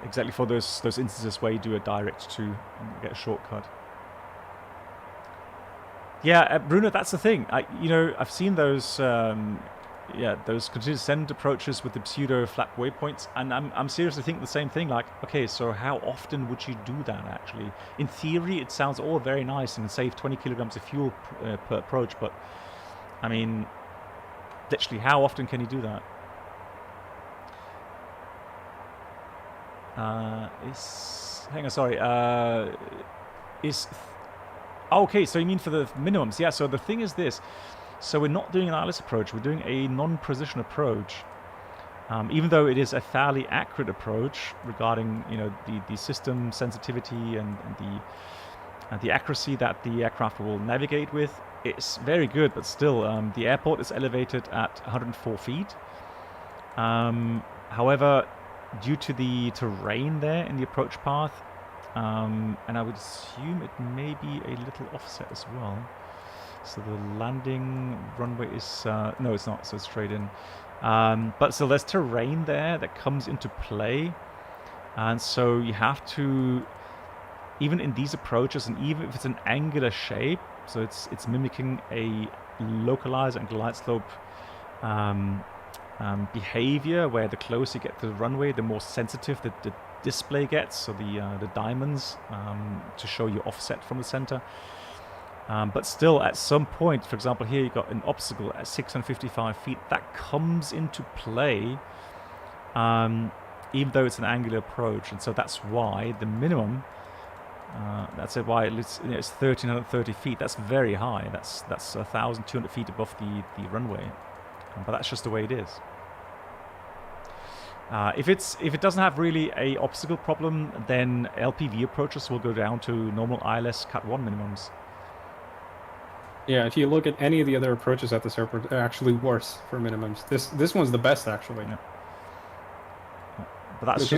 Exactly for those instances where you do a direct to and get a shortcut. Yeah, Bruno, that's the thing. I've seen those those continuous descent approaches with the pseudo flat waypoints, and I'm seriously thinking the same thing. Like, okay, so how often would you do that? Actually, in theory, it sounds all very nice and save 20 kilograms of fuel per approach, but I mean, literally, how often can you do that? Okay, so you mean for the minimums? Yeah, so the thing is this. So we're not doing an ILS approach, we're doing a non-precision approach. Even though it is a fairly accurate approach regarding, the system sensitivity and the accuracy that the aircraft will navigate with, it's very good, but still, the airport is elevated at 104 feet. However, due to the terrain there in the approach path, and I would assume it may be a little offset as well. So the landing runway is... no, it's not, so it's straight in. But so there's terrain there that comes into play. And so you have to, even in these approaches, and even if it's an angular shape, so it's mimicking a localized and glide slope behavior, where the closer you get to the runway, the more sensitive the display gets, so the diamonds to show you offset from the center. But still, at some point, for example, here you've got an obstacle at 655 feet. That comes into play, even though it's an angular approach. And so that's why the minimum, that's why it's 1,330 feet. That's very high. That's 1,200 feet above the runway. But that's just the way it is. If it doesn't have really a obstacle problem, then LPV approaches will go down to normal ILS Cat 1 minimums. Yeah, if you look at any of the other approaches at this airport, they're actually worse for minimums. This one's the best, actually. Yeah. But that's so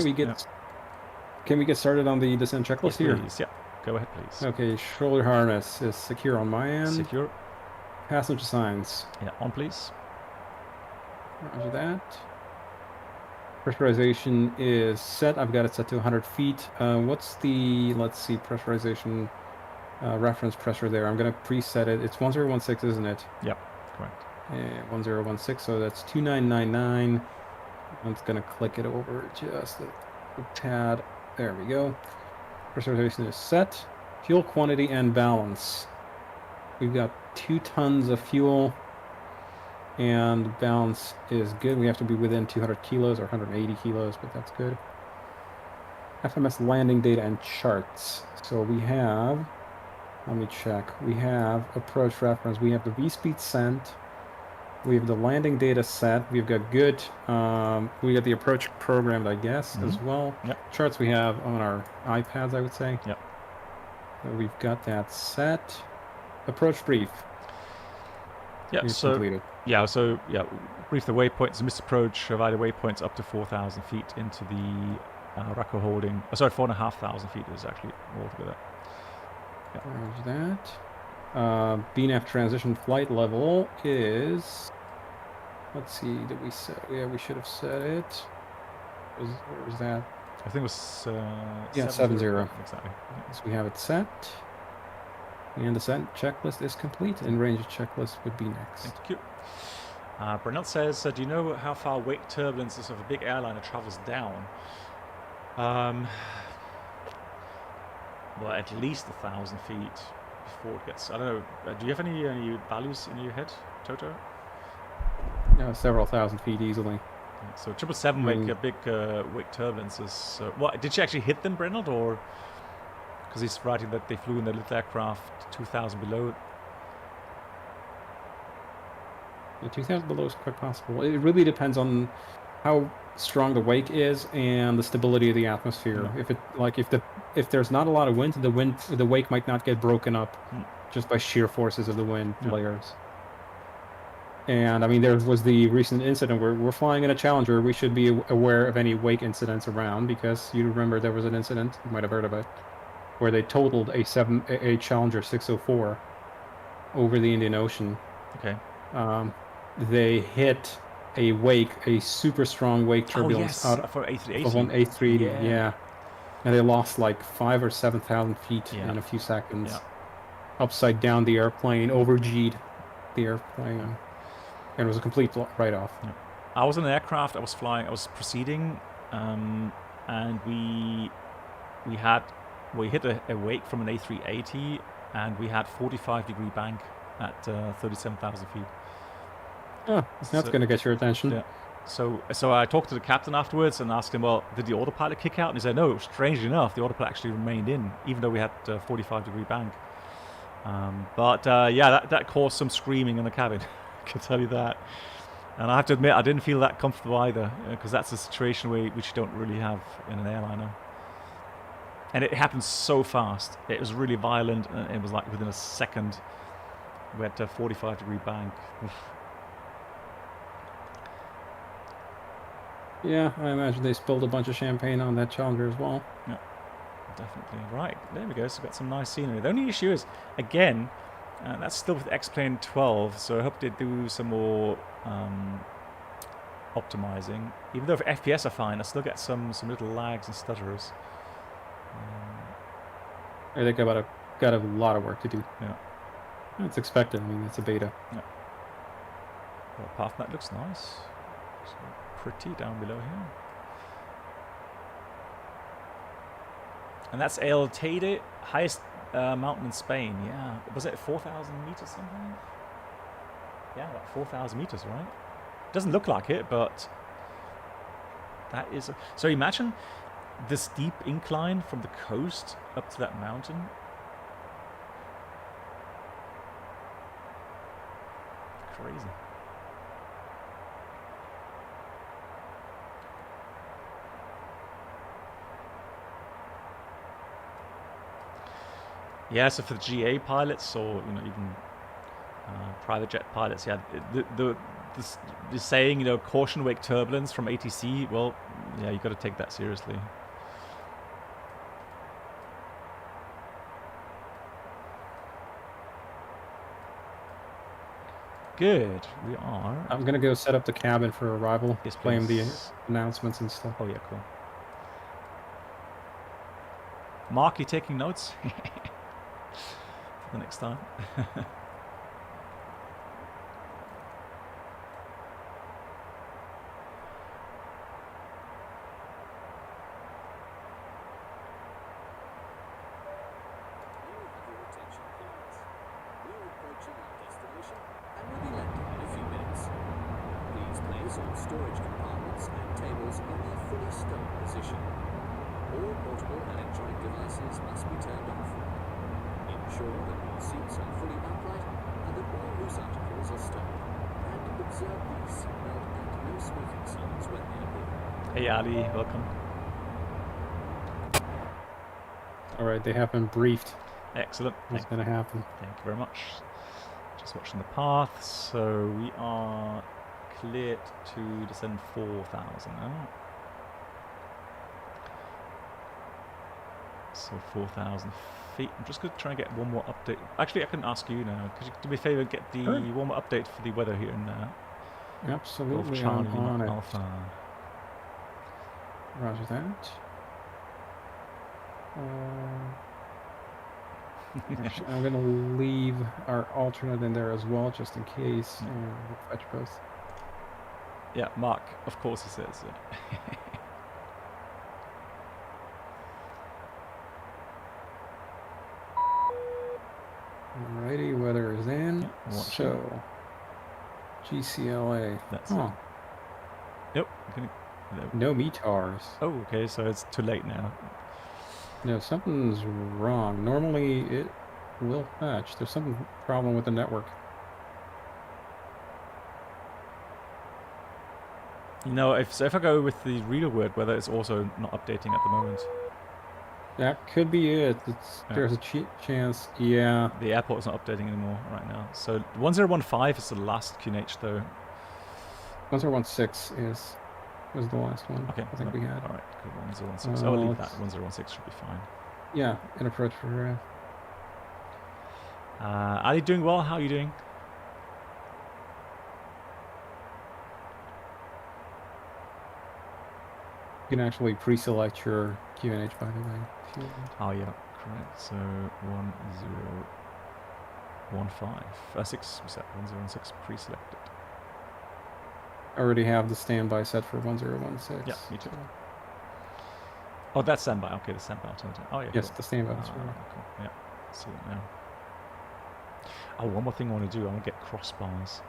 can we get started on the descent checklist here? Please. Yeah, go ahead, please. Okay, shoulder harness is secure on my end. Secure. Passenger signs. Yeah, on please. Roger that. Pressurization is set. I've got it set to 100 feet. What's the, let's see, pressurization reference pressure there? I'm going to preset it. It's 1016, isn't it? Yep, correct. 1016, so that's 2999. I'm just going to click it over just a tad. There we go. Pressurization is set. Fuel quantity and balance. We've got 2 tons of fuel. And balance is good. We have to be within 200 kilos or 180 kilos, but that's good. FMS landing data and charts. So we have, let me check. We have approach reference. We have the V-speed sent. We have the landing data set. We've got good, we got the approach programmed, I guess, as well. Yep. Charts we have on our iPads, I would say. Yep. So we've got that set. Approach brief. Yeah, so completed. Brief the waypoints, missed approach, provided waypoints up to 4,000 feet into the Racco holding. 4,500 feet is actually altogether. Yeah. There's that. BNAF transition flight level is. Let's see, did we set? Yeah, we should have set it. Where was that? I think it was. 70. Exactly. So we have it set. And the set checklist is complete, and range checklist would be next. Thank you. Brunel says, do you know how far wake turbulences of a big airliner travels down? Well, at least 1,000 feet before it gets... I don't know. Do you have any values in your head, Toto? Yeah, several thousand feet easily. So 777 big wake turbulences. What, did she actually hit them, Brennald, or... because he's writing that they flew in the little aircraft 2,000 below. Yeah, 2,000 below is quite possible. It really depends on how strong the wake is and the stability of the atmosphere. Yeah. If there's not a lot of wind, the wake might not get broken up just by sheer forces of the wind layers. And I mean, there was the recent incident where we're flying in a Challenger. We should be aware of any wake incidents around, because you remember there was an incident, you might have heard of it, where they totaled a Challenger 604 over the Indian Ocean. Okay. They hit a wake, a super strong wake turbulence out for A380. of an A380. Yeah. And they lost like 5,000 or 7,000 feet in a few seconds. Yeah. Upside down the airplane, over-G'd the airplane. And it was a complete write-off. Yeah. I was in an aircraft. I was flying. I was proceeding, and we hit a wake from an A380, and we had 45-degree bank at 37,000 feet. Oh, that's going to get your attention. Yeah. So I talked to the captain afterwards and asked him, well, did the autopilot kick out? And he said, no, strangely enough, the autopilot actually remained in, even though we had 45-degree bank. That caused some screaming in the cabin. I can tell you that. And I have to admit, I didn't feel that comfortable either, because that's a situation which you don't really have in an airliner. And it happened so fast. It was really violent, and it was like within a second. We had a 45-degree bank. Oof. Yeah, I imagine they spilled a bunch of champagne on that Challenger as well. Yeah, definitely. Right, there we go. So we've got some nice scenery. The only issue is, again, that's still with XP12, so I hope they do some more optimizing. Even though FPS are fine, I still get some little lags and stutterers. They got a lot of work to do. Yeah. It's expected. I mean, it's a beta. Yeah. Well, apart from that, looks nice. So pretty down below here. And that's El Teide, highest mountain in Spain. Yeah. Was it 4,000 meters something? Yeah, about 4,000 meters, right? Doesn't look like it, but that is... So imagine the steep incline from the coast up to that mountain. Crazy. Yeah, so for the GA pilots, or even private jet pilots, yeah, the saying, caution wake turbulence from ATC. Well, yeah, you got to take that seriously. Good, we are. I'm gonna go set up the cabin for arrival. Yes, Play the please. announcements and stuff. Oh yeah, cool. Mark, you taking notes? For the next time. Storage compartments and tables in their fully stowed position. All portable electronic devices must be turned off. Ensure that the seats are fully upright and that all loose articles are stowed. And observe the seatbelt and no smoking signs when they appear. Hey Ali, welcome. Alright, they have been briefed. Excellent. What's going to happen? Thank you very much. Just watching the path. So we are cleared to descend 4,000 now. So 4,000 feet. I'm just going to try and get one more update. Actually, I can ask you now. Could you do me a favor and get the one more update for the weather here in Absolutely, Charlie on it. Alpha. Roger that. Actually, I'm going to leave our alternate in there as well, just in case. We'll fetch both. Yeah, Mark, of course he says. Yeah. Alrighty, weather is in. Yeah, so, GCLA. That's it. Yep. No METARs. Oh, okay, so it's too late now. No, something's wrong. Normally it will fetch. There's some problem with the network. You know, if I go with the real word, whether it's also not updating at the moment. That could be it. There's a chance. Yeah. The airport is not updating anymore right now. So 1015 is the last QNH though. 1016 was the last one. Okay, I think we had. All right, good. 1016. I'll leave that. 1016 should be fine. Yeah, an approach for. Are you doing well? How are you doing? You can actually pre-select your QNH, by the way. If you want. Oh yeah, correct. So 1015. 6 we said 1016 pre-selected. I already have the standby set for 1016. Yeah, me too. Oh, that's standby. Okay, the standby alternative. Oh yeah. Yes, cool. the standby. Cool. Yeah, see it now. Oh, one more thing I want to do. I want to get crossbars.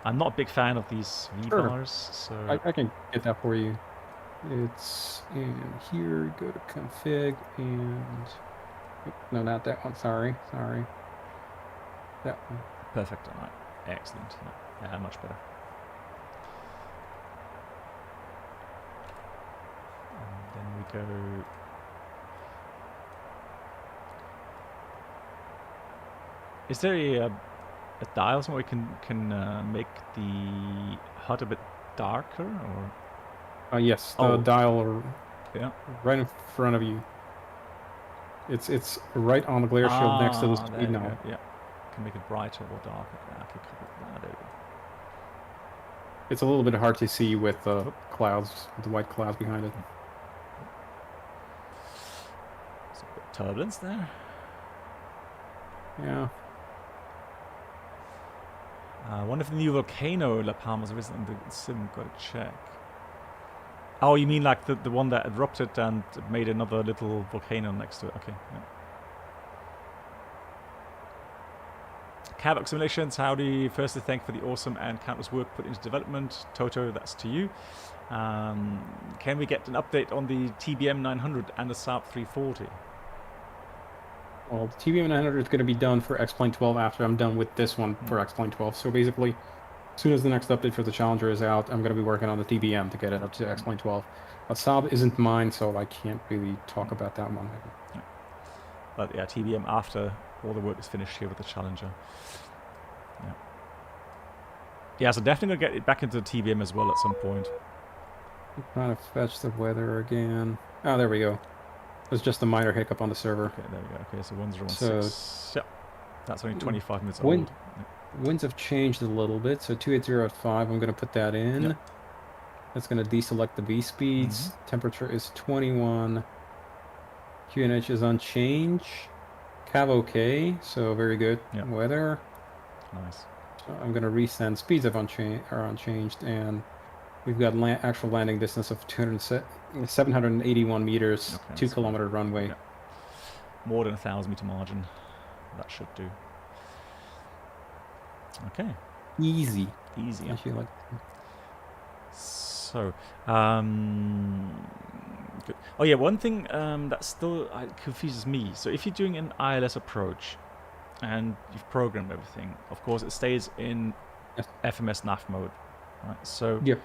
I'm not a big fan of these V-bars, so I can get that for you. It's in here. Go to config and no, not that one. Sorry. That one. perfect. All right, excellent. Yeah, much better. And then we go. Is there a dial somewhere we can make the HUD a bit darker, or? Yes, the dial Yeah. right in front of you. It's right on the glare shield next to the speed knob. Yeah, can make it brighter or darker. Okay, cool. There we go. It's a little bit hard to see with the clouds, the white clouds behind it. There's a bit of turbulence there. Yeah. One of the new volcano La Palma's visiting the sim. Got to check. Oh, you mean like the one that erupted and made another little volcano next to it? Okay. Yeah. Cavok Simulations, howdy. Firstly, thank you for the awesome and countless work put into development. Toto, that's to you. Can we get an update on the TBM 900 and the Saab 340? Well, the TBM 900 is going to be done for X-Plane 12 after I'm done with this one for X-Plane 12. So basically, as soon as the next update for the Challenger is out, I'm going to be working on the TBM to get it up to X-Plane 12. Saab isn't mine, so I can't really talk about that one. Yeah. But yeah, TBM after all the work is finished here with the Challenger. Yeah. Yeah, so definitely going to get it back into the TBM as well at some point. I'm trying to fetch the weather again. Oh, there we go. There's just a minor hiccup on the server. Okay, there we go. Okay, so 1016. So, yeah, that's only 25 minutes old. Yeah. Winds have changed a little bit, so 280 at 5, I'm going to put that in. Yep. That's going to deselect the V speeds. Temperature is 21. QNH is unchanged. Cav okay, so very good. Yep. Weather. Nice. So I'm going to resend. Speeds are unchanged, and we've got actual landing distance of 781 meters, okay, 2 kilometer runway. Yep. More than 1,000 meter margin. That should do. Okay. Easy. Easy. I feel like. So, good. Oh yeah, one thing that still confuses me. So if you're doing an ILS approach and you've programmed everything, of course it stays in FMS nav mode, right? So, yep.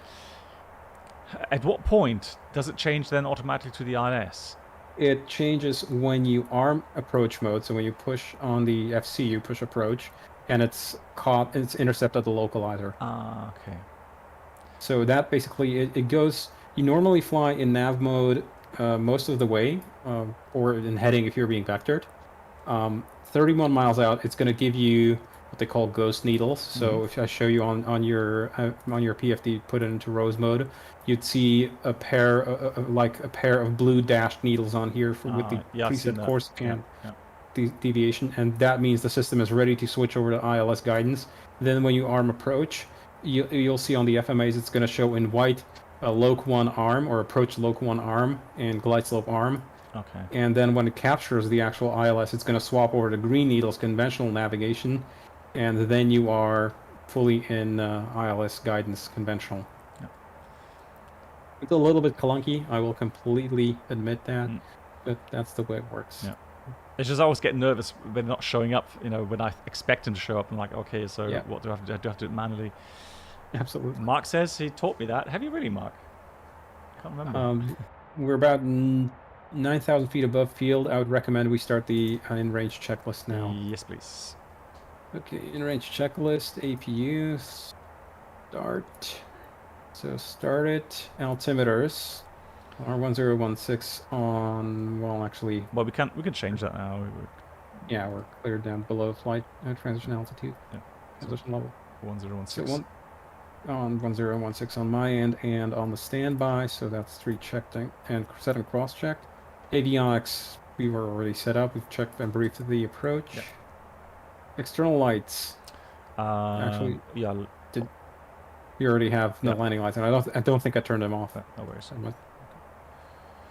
At what point does it change then automatically to the ILS? It changes when you arm approach mode. So when you push on the FC, you push approach, and it's intercepted the localizer. Ah, okay. So that basically it goes. You normally fly in nav mode most of the way, or in heading if you're being vectored. 31 miles out, it's going to give you what they call ghost needles. So if I show you on your PFD, put it into rose mode, you'd see a pair of blue dashed needles on here with the preset course and deviation, and that means the system is ready to switch over to ILS guidance. Then when you arm approach, you'll see on the FMAs it's going to show in white Loc 1 arm or approach Loc 1 arm and glide slope arm. Okay. And then when it captures the actual ILS, it's going to swap over to green needles conventional navigation, and then you are fully in ILS guidance conventional. It's a little bit clunky, I will completely admit that. That's the way it works. Yeah. It's just I always get nervous when they're not showing up. You know, when I expect them to show up, I'm like, okay, so Yeah. what do I have to do? Do I have to do it manually? Absolutely. Mark says he taught me that. Have you really, Mark? Can't remember. We're about 9,000 feet above field. I would recommend we start the in-range checklist now. Yes, please. Okay, in-range checklist, APU, start. So start it, altimeters, R1016 on, well, actually, Well, we can change that now. yeah, we're cleared down below flight transition altitude, Yeah. transition level. 1016. So on 1016 on my end and on the standby, so that's 3 checked and set and cross-checked. Avionics, we were already set up. We've checked and briefed the approach. Yeah. External lights. Actually, yeah. you already have no Yeah. landing lights, and I don't think I turned them off. No worries.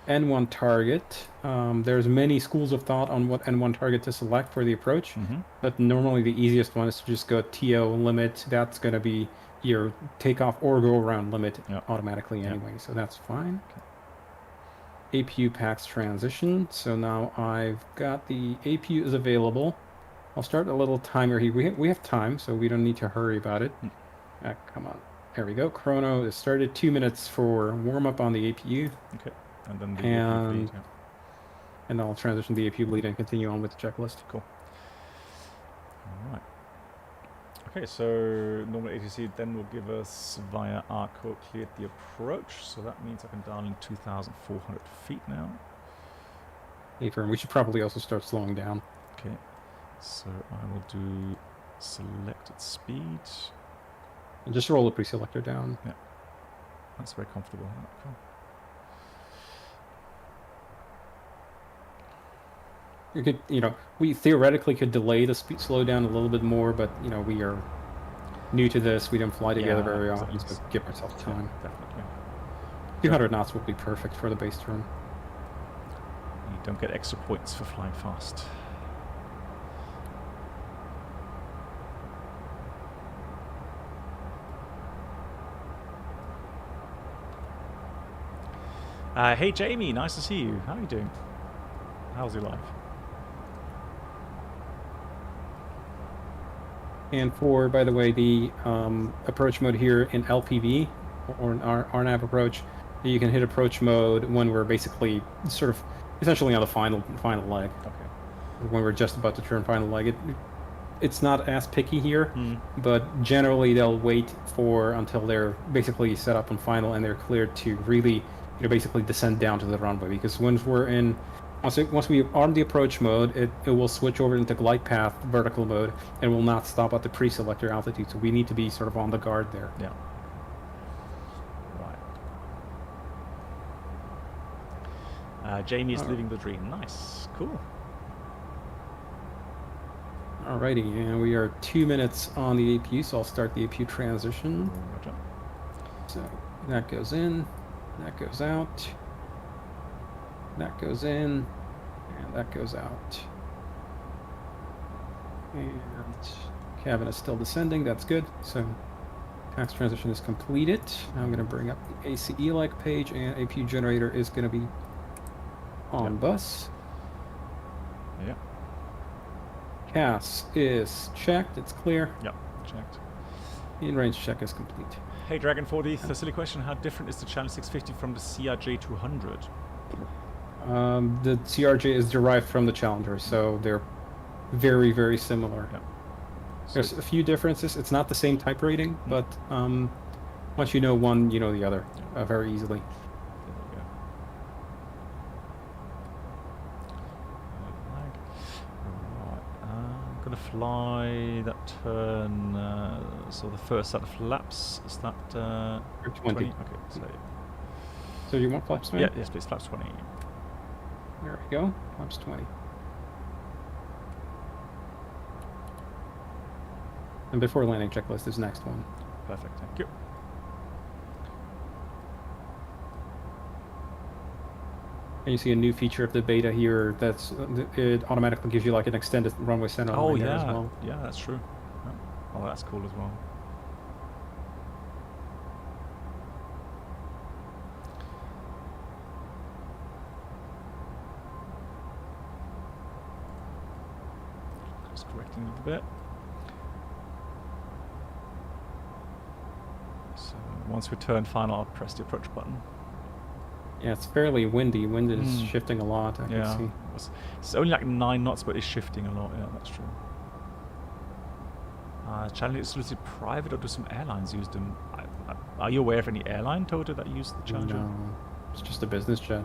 N1 target. There's many schools of thought on what N1 target to select for the approach, but normally the easiest one is to just go TO limit. That's going to be your takeoff or go around limit automatically anyway, so that's fine. Okay. APU PAX transition. So now I've got the APU is available. I'll start a little timer here. We have time, so we don't need to hurry about it. Come on. There we go. Chrono is started. 2 minutes for warm-up on the APU. Okay. And then the And, APU bleed, and I'll transition the APU bleed and continue on with the checklist. Cool. All right. Okay, so normal ATC then will give us via ARCO cleared the approach. So that means I can dial in 2,400 feet now. Affirm. We should probably also start slowing down. Okay. So I will do selected speed. And just roll the pre-selector down. Yeah. That's very comfortable. Cool. You could, we theoretically could delay the speed, slow down a little bit more, but we are new to this. We don't fly together very often, so give ourselves time. Yeah, definitely. 200 knots will be perfect for the base turn. You don't get extra points for flying fast. Hey Jamie, nice to see you. How are you doing? How's your life? And for, by the way, the approach mode here in LPV, or in RNAV approach, you can hit approach mode when we're basically sort of essentially on the final leg. Okay. When we're just about to turn final leg. It's not as picky here, but generally they'll wait until they're basically set up on final and they're cleared to really basically descend down to the runway, because once we arm the approach mode, it will switch over into glide path vertical mode and will not stop at the pre-selector altitude, so we need to be sort of on the guard there. Yeah. Right. Jamie is living the dream. Nice. Cool. Alrighty, and we are 2 minutes on the APU, so I'll start the APU transition. Roger. So that goes in, that goes out, that goes in, and that goes out. And cabin is still descending, that's good. So PAX transition is completed. Now I'm going to bring up the ACE-like page, and APU generator is going to be on bus. Yeah. CAS is checked, it's clear. Yep, checked. In-range check is complete. Hey Dragon 4D, the silly question, how different is the Challenge 650 from the CRJ 200? The CRJ is derived from the Challenger, so they're very, very similar. Yep. There's a few differences. It's not the same type rating, but once you know one, you know the other very easily. Gonna fly that turn, so the first set of flaps, is that 20? Okay, so you want flaps 20? Yeah, yes please, flaps 20. There we go, flaps 20. And before landing checklist is next one. Perfect, thank you. And you see a new feature of the beta here. It automatically gives you like an extended runway center line there as well. Yeah, that's true. Yeah. Oh, that's cool as well. correcting a little bit. So once we turn final, I'll press the approach button. Yeah, it's fairly windy. Wind is shifting a lot, I can see. It's only like 9 knots, but it's shifting a lot. Yeah, that's true. Challenger is exclusively private, or do some airlines use them? Are you aware of any airline, Toto, that use the Challenger? No, it's just a business jet.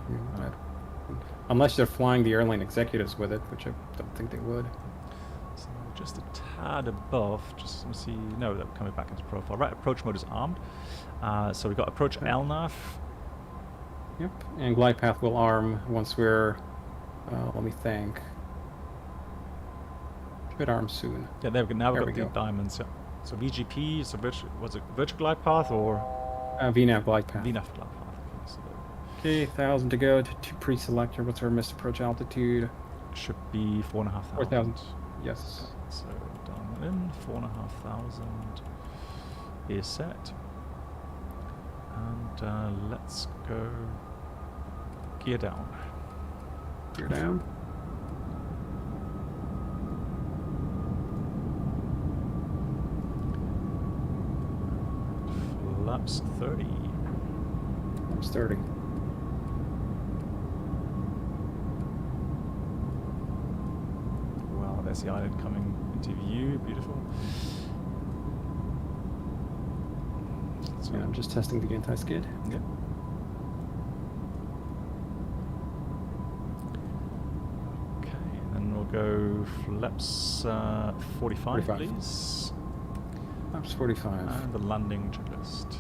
Unless they're flying the airline executives with it, which I don't think they would. So just a tad above, just let me see. No, they're coming back into profile. Right, approach mode is armed. So we've got approach LNAV. Yep, and glide path will arm once we're, let me think. Should arm soon. Yeah, there we go. Now There we've got we the go. diamonds. Yeah. So VGP, so was it vertical glide path or VNAV glide path. VNAV glide path? Okay, so Okay, 1,000 to go to pre-selector. What's our missed approach altitude? should be 4,500. 4,000. Yes. So diamond in, 4,500 is set. And let's go gear down. Gear down. Flaps 30. It's 30. Well, there's the island coming into view. Beautiful. So Yeah, I'm just testing the anti-skid. Yep. Okay, then we'll go flaps 45, 45. please. Flaps 45. And the landing checklist.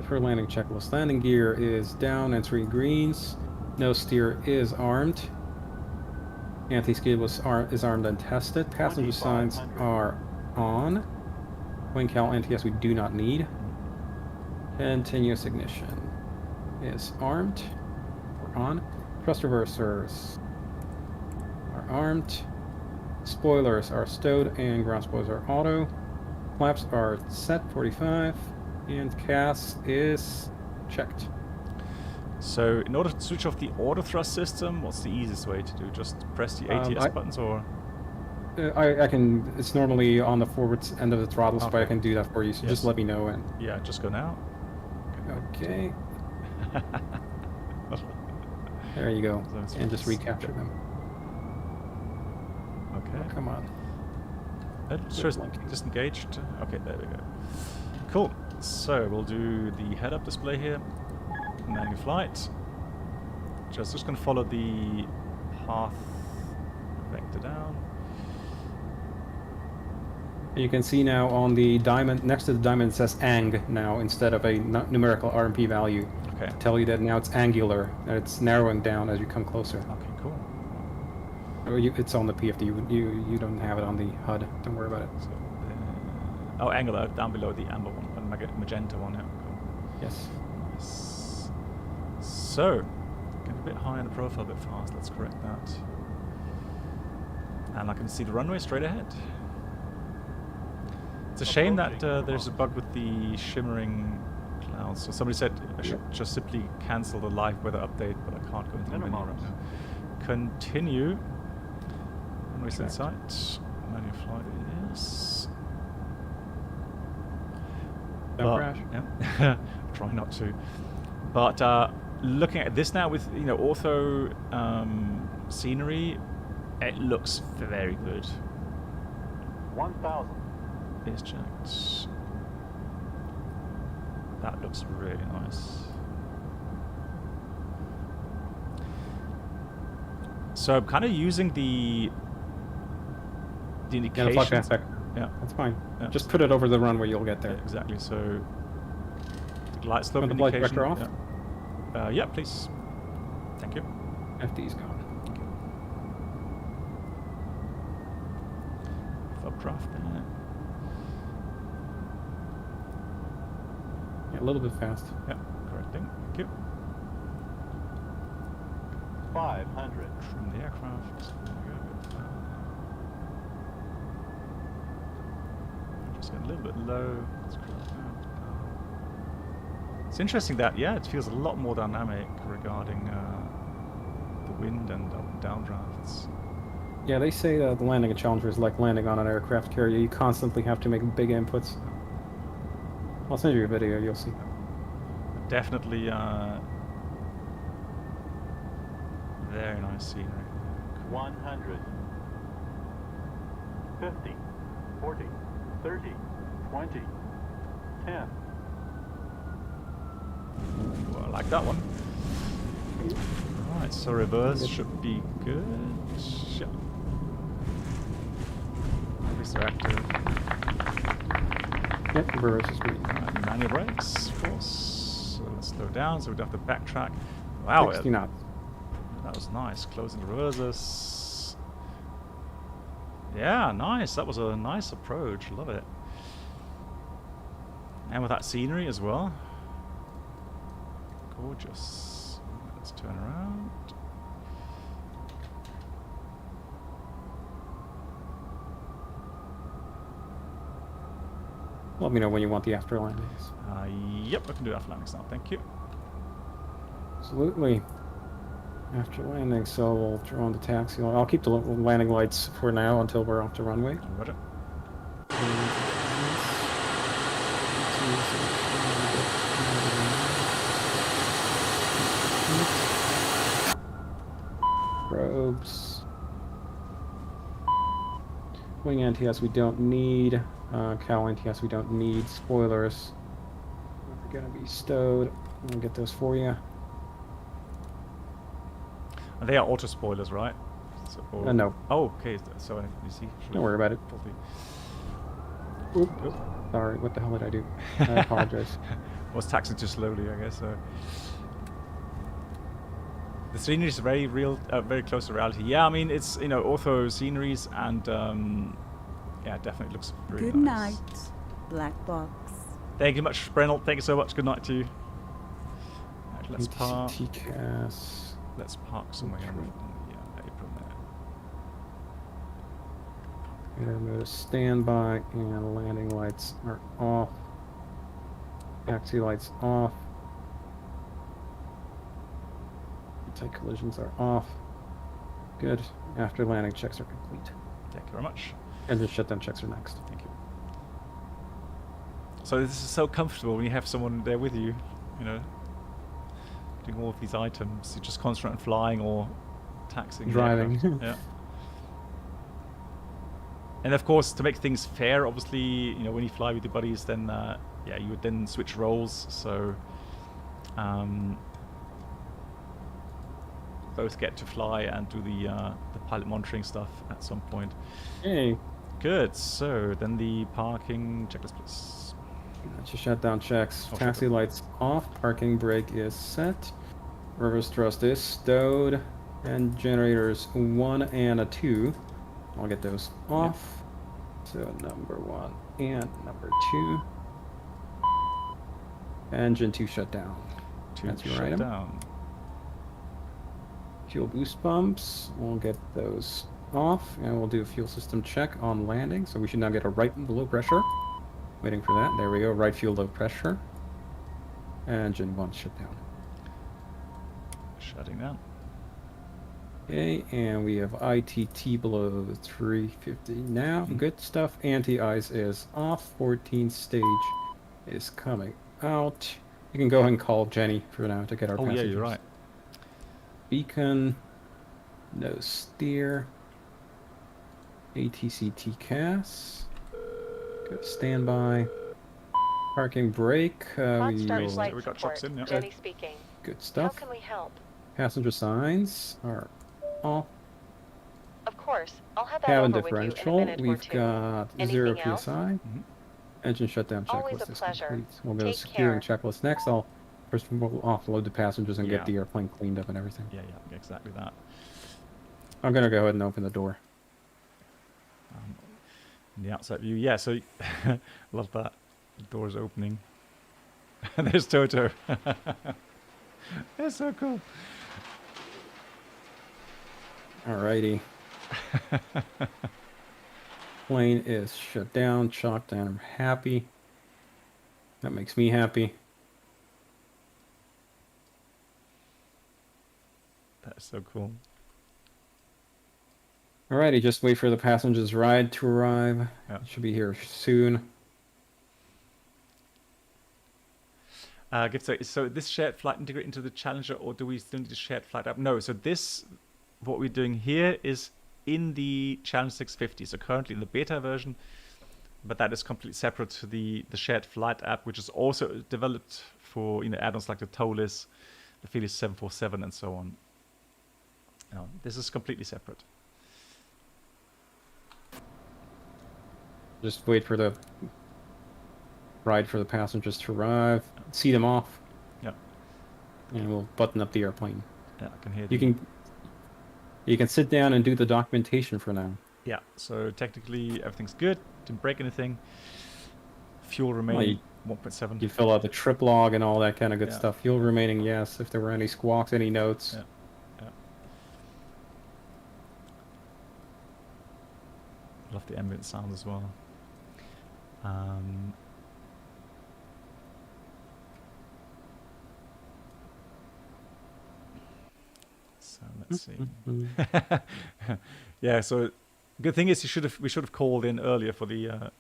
For landing checklist, landing gear is down and 3 greens. No steer is armed. Anti-skid is armed and tested. Passenger signs are on. Wing cal NTS we do not need. Continuous ignition is armed. We're on. Thrust reversers are armed. Spoilers are stowed and ground spoilers are auto. Flaps are set 45. And CAS is checked. So in order to switch off the auto thrust system, what's the easiest way to do? Just press the ATS buttons, or? I can. It's normally on the forward end of the throttle, so I can do that for you. So Yes. just let me know. And Yeah, just go now. okay, there you go. That's And just recapture them. Okay. Oh, come on. It shows blinking. disengaged. Okay, there we go. Cool. So we'll do the head-up display here. Manual flight. Just going to follow the path vector down. You can see now on the diamond, next to the diamond, it says ANG now instead of a numerical RMP value. Okay. To tell you that now it's angular, and it's narrowing down as you come closer. Okay, cool. Oh, it's on the PFD. You don't have it on the HUD. Don't worry about it. So, oh, angular down below the amber one, magenta one. Yeah. Cool. Yes. Nice. So, getting a bit high on the profile, a bit fast. Let's correct that. And I can see the runway straight ahead. It's a shame that there's a bug with the shimmering clouds. So somebody said I should just simply cancel the live weather update, but I can't go into the menu right now. Continue. Runway set sight. Manual flight it is. Don't crash. Yeah. Try not to. But looking at this now with ortho scenery, it looks very good. 1,000. Is checked. That looks really nice. So I'm kind of using the indications. Yeah, the flight path back. Yeah, That's fine. Yeah. Just put it over the runway, you'll get there. yeah, exactly. So the glide slope Want the flight indication. vector off? Yeah. Yeah, please. Thank you. FD's gone. Updraft there. Yeah, a little bit fast. Yeah, correcting. Thank you. 500. Trim the aircraft. There we go. Just getting a little bit low. Let's correct that. It's interesting that, yeah, it feels a lot more dynamic regarding the wind and up and down drafts. Yeah, they say the landing a Challenger is like landing on an aircraft carrier. You constantly have to make big inputs. I'll send you a video, you'll see. Definitely very nice scenery. 100. 50. 40. 30. 20. 10. Well, I like that one. Right, so reverse should be good. Yeah. At least they're active. Yep, reverse is good. Manual brakes, of course. So let's slow down so we don't have to backtrack. Wow, 60 knots. that was nice. Closing the reverses. Yeah, nice. That was a nice approach. Love it. And with that scenery as well. Gorgeous. Let's turn around. Let me know when you want the after landings. Yep, I can do after landings now. Thank you. Absolutely. After landing, so we'll draw on the taxi. I'll keep the landing lights for now until we're off the runway. Roger. Probes. Wing anti-S we don't need. Cowl anti-S we don't need. Spoilers. They're gonna be stowed. I'll get those for you. And they are auto spoilers, right? So, No. Oh, okay. So you see. Don't worry about it. Oop. Sorry, what the hell did I do? I apologize. Was taxing too slowly, I guess. The scenery is very real, very close to reality. Yeah, I mean it's ortho sceneries, and yeah, it definitely looks really Good nice. night, black box. Thank you much, Brennell. Thank you so much. Good night to you. Right, let's park. TCAS. Let's park somewhere in the apron there. Air mode standby and landing lights are off. Taxi lights off. Anti-collisions are off. Good. After landing checks are complete. Thank you very much. And the shutdown checks are next. Thank you. So this is so comfortable when you have someone there with you, doing all of these items. You're just concentrating on flying or taxiing. Driving. Yeah. And of course, to make things fair, obviously, when you fly with your buddies, then yeah, you would then switch roles. So both get to fly and do the pilot monitoring stuff at some point. Hey. Good. So then the parking checklist, please. That's your shutdown checks. Oh, Taxi shutdown. lights off. Parking brake is set. Reverse thrust is stowed. And generators 1 and a 2. I'll get those off. So number 1 and number 2. Engine 2 shut down. That's your item. Down. Fuel boost pumps. We'll get those off. And we'll do a fuel system check on landing. So we should now get a right low pressure. Waiting for that. There we go. Right fuel low pressure. Engine 1 shut down. Shutting down. Okay, and we have ITT below 350 now. Good stuff. Anti-ice is off. 14 stage is coming out. You can go ahead and call Jenny for now to get our passengers. Yeah, you're right. Beacon. No steer. ATC TCAS. Good standby. Parking brake. Hotstart we flight got support. trucks in, yeah. Jenny speaking. Good How stuff. can we help? Passenger signs are off. Of course, I'll have that Cabin over with you in a differential. minute or We've two. got Anything 0 else? PSI. Engine shutdown Always checklist a is pleasure. complete. We'll go to Take securing care. checklist next. I'll first we'll offload the passengers and Yeah. get the airplane cleaned up and everything. Yeah, exactly that. I'm gonna go ahead and open the door. The outside view, yeah. So love that. The door's opening. There's Toto. That's so cool. Alrighty. Plane is shut down, chalked down. I'm happy. That makes me happy. That's so cool. Alrighty, just wait for the passenger's ride to arrive. Yeah. It should be here soon. Good. So this shared flight integrate into the Challenger, or do we still need a shared flight app? No. So this, what we're doing here is in the Challenger 650. So currently in the beta version, but that is completely separate to the shared flight app, which is also developed for add-ons like the TOLIS, the Felis 747, and so on. This is completely separate. Just wait for the ride for the passengers to arrive, see them off. Yeah. And we'll button up the airplane. Yeah, I can hear You can sit down and do the documentation for now. Yeah, so technically everything's good. Didn't break anything. Fuel remaining 1.7. You fill out the trip log and all that kind of good Yeah. stuff. Fuel remaining, yes. If there were any squawks, any notes. Yeah. Love the ambient sound as well. So let's see. Yeah. So good thing is we should have called in earlier for the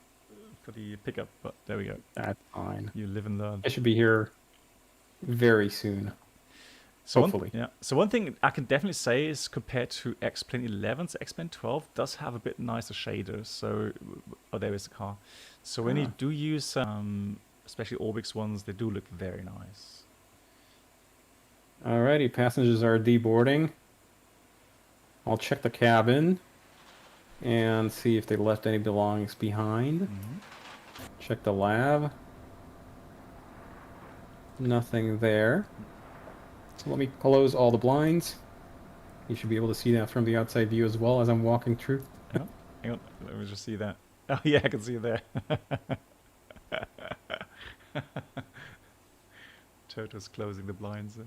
pickup, but there we go. That's fine. You live and learn. I should be here very soon. So hopefully. So one thing I can definitely say is compared to X-Plane 11's X-Plane 12 does have a bit nicer shaders. So, there is the car. So when you do use, especially Orbix ones, they do look very nice. Alrighty, passengers are deboarding. I'll check the cabin and see if they left any belongings behind. Check the lab. Nothing there. So let me close all the blinds. You should be able to see that from the outside view as well as I'm walking through. Oh, hang on, let me just see that. Oh yeah, I can see it there. Toto's closing the blinds.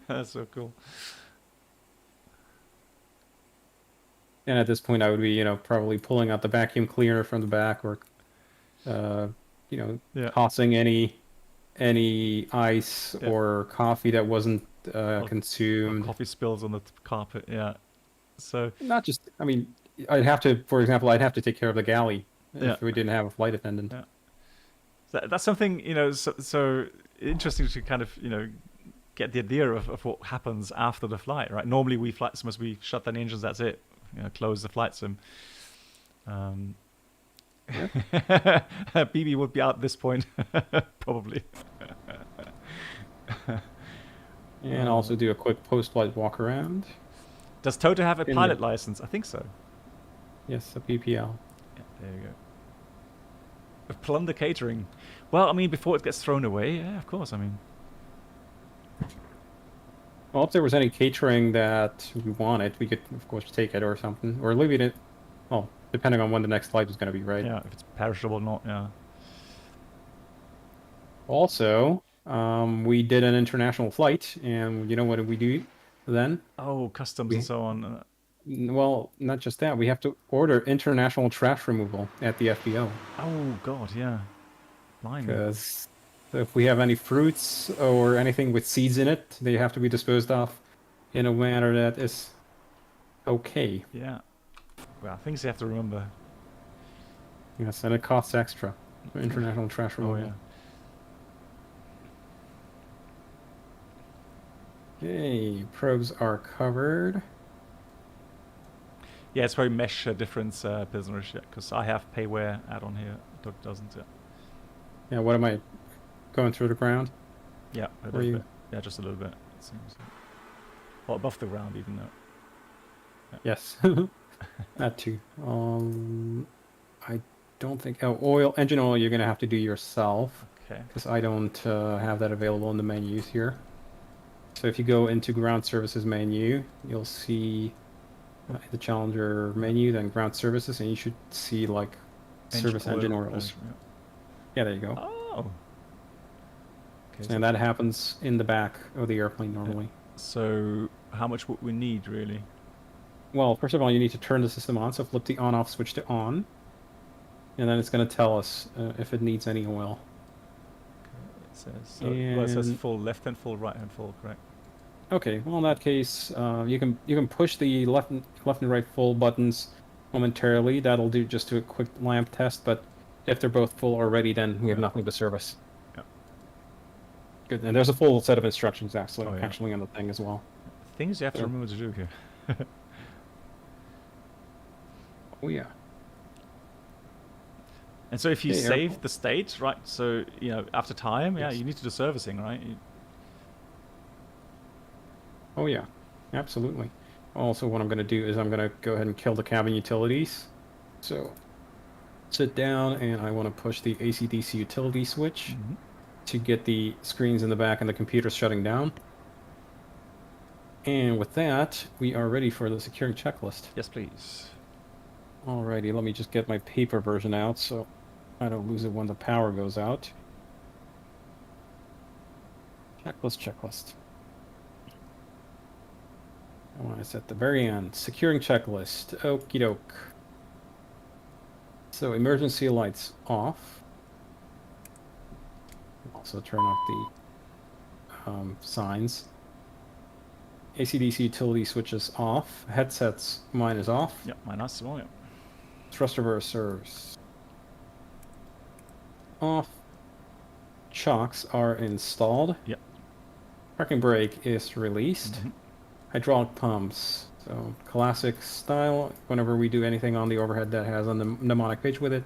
That's so cool. And at this point, I would be, probably pulling out the vacuum cleaner from the back, or, tossing any ice or coffee that wasn't consumed. Coffee spills on the carpet. Yeah. So not just. I mean, I'd have to, for example, take care of the galley if we didn't have a flight attendant. Yeah. So that's something so interesting to kind of get the idea of what happens after the flight, right? Normally we flight simmers, we shut down the engines, that's it. Close the flight sim. BB would be out at this point, probably. And also do a quick post-flight walk around. Does Toto have a pilot license? I think so. Yes, a PPL. Yeah, there you go. Plunder catering. Well, I mean, before it gets thrown away, yeah, of course. I mean, well, if there was any catering that we wanted, we could, of course, take it or something, or leave it. Well, depending on when the next flight is going to be, right? Yeah, if it's perishable or not. Yeah. Also, we did an international flight, and what did we do then? Oh, customs and so on. Well, not just that. We have to order international trash removal at the FBO. Oh God, yeah. Because if we have any fruits or anything with seeds in it, they have to be disposed of in a manner that is okay. Yeah. Well, things you have to remember. Yes, and it costs extra for international trash removal. Oh yeah. Okay, probes are covered. Yeah, it's very mesh difference, prisoners, because I have payware add-on here. Doug doesn't. Yeah, what am I going through the ground? Yeah, a little bit. Yeah, just a little bit. It seems. Well, above the ground, even though. Yeah. Yes, that too. I don't think. Oh, engine oil. You're gonna have to do yourself. Okay. Because I don't have that available in the menus here. So if you go into ground services menu, you'll see the Challenger menu, then ground services, and you should see like service engine oils. Yeah, there you go. Oh. Okay, and that happens in the back of the airplane normally. So how much would we need really? Well, first of all, you need to turn the system on. So flip the on-off switch to on, and then it's going to tell us if it needs any oil. Okay, it says full left hand full, right hand full, correct? Okay, well in that case, you can push the left and right full buttons momentarily. That'll do just do a quick lamp test, but if they're both full already, then we have nothing to service. Yeah. Good, and there's a full set of instructions actually, Oh, yeah. on the thing as well. Things you have to So- remember to do here. Oh yeah. And so if you Okay, save airport. the state, right, so, you know, after time, yeah, Yes. you need to do servicing, right? Oh yeah, absolutely. Also, what I'm going to do is I'm going to go ahead and kill the cabin utilities. So, sit down, and I want to push the AC/DC utility switch Mhm. to get the screens in the back and the computers shutting down. And with that, we are ready for the securing checklist. Yes, please. Alrighty, let me just get my paper version out so I don't lose it when the power goes out. Checklist. I want to at the very end. Securing checklist. Okie doke. So emergency lights off. Also turn off the signs. AC/DC utility switches off. Headsets, mine is off. Yep, mine is small, yeah. Thrust reversers off. Chocks are installed. Yep. Parking brake is released. Mhm. Hydraulic pumps. So classic style. Whenever we do anything on the overhead that has a mnemonic page with it,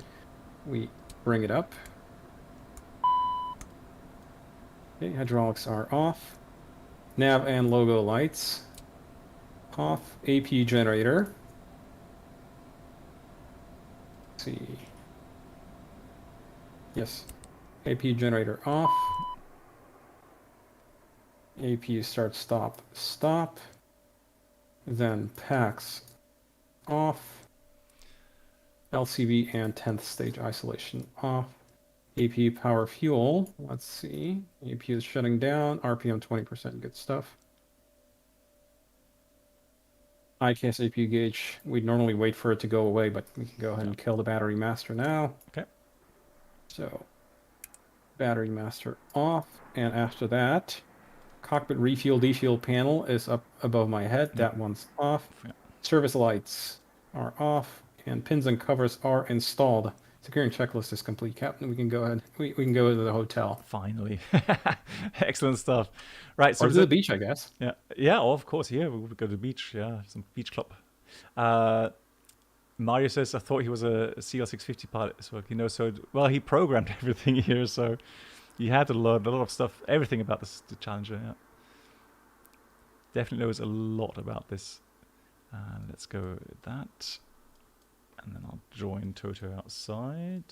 we bring it up. Okay, hydraulics are off. Nav and logo lights off. AP generator. Let's see. Yes. AP generator off. AP start stop. Then packs off. LCV and 10th stage isolation off. AP power fuel. Let's see. AP is shutting down. RPM 20%. Good stuff. ICAS AP gauge. We'd normally wait for it to go away, but we can go ahead and kill the battery master now. Okay. So, battery master off. And after that, cockpit refuel defuel panel is up above my head. Yeah. That one's off. Yeah. Service lights are off. And pins and covers are installed. Securing checklist is complete, Captain. We can go ahead. We can go to the hotel. Finally. Excellent stuff. Right, so Or to the beach, I guess. Yeah, yeah. Oh, of course. Yeah, we would go to the beach. Yeah, some beach club. Mario says I thought he was a CL650 pilot. So he knows well. He programmed everything here, so he had to learn a lot of stuff, everything about the Challenger. Yeah, definitely knows a lot about this. Let's go with that, and then I'll join Toto outside.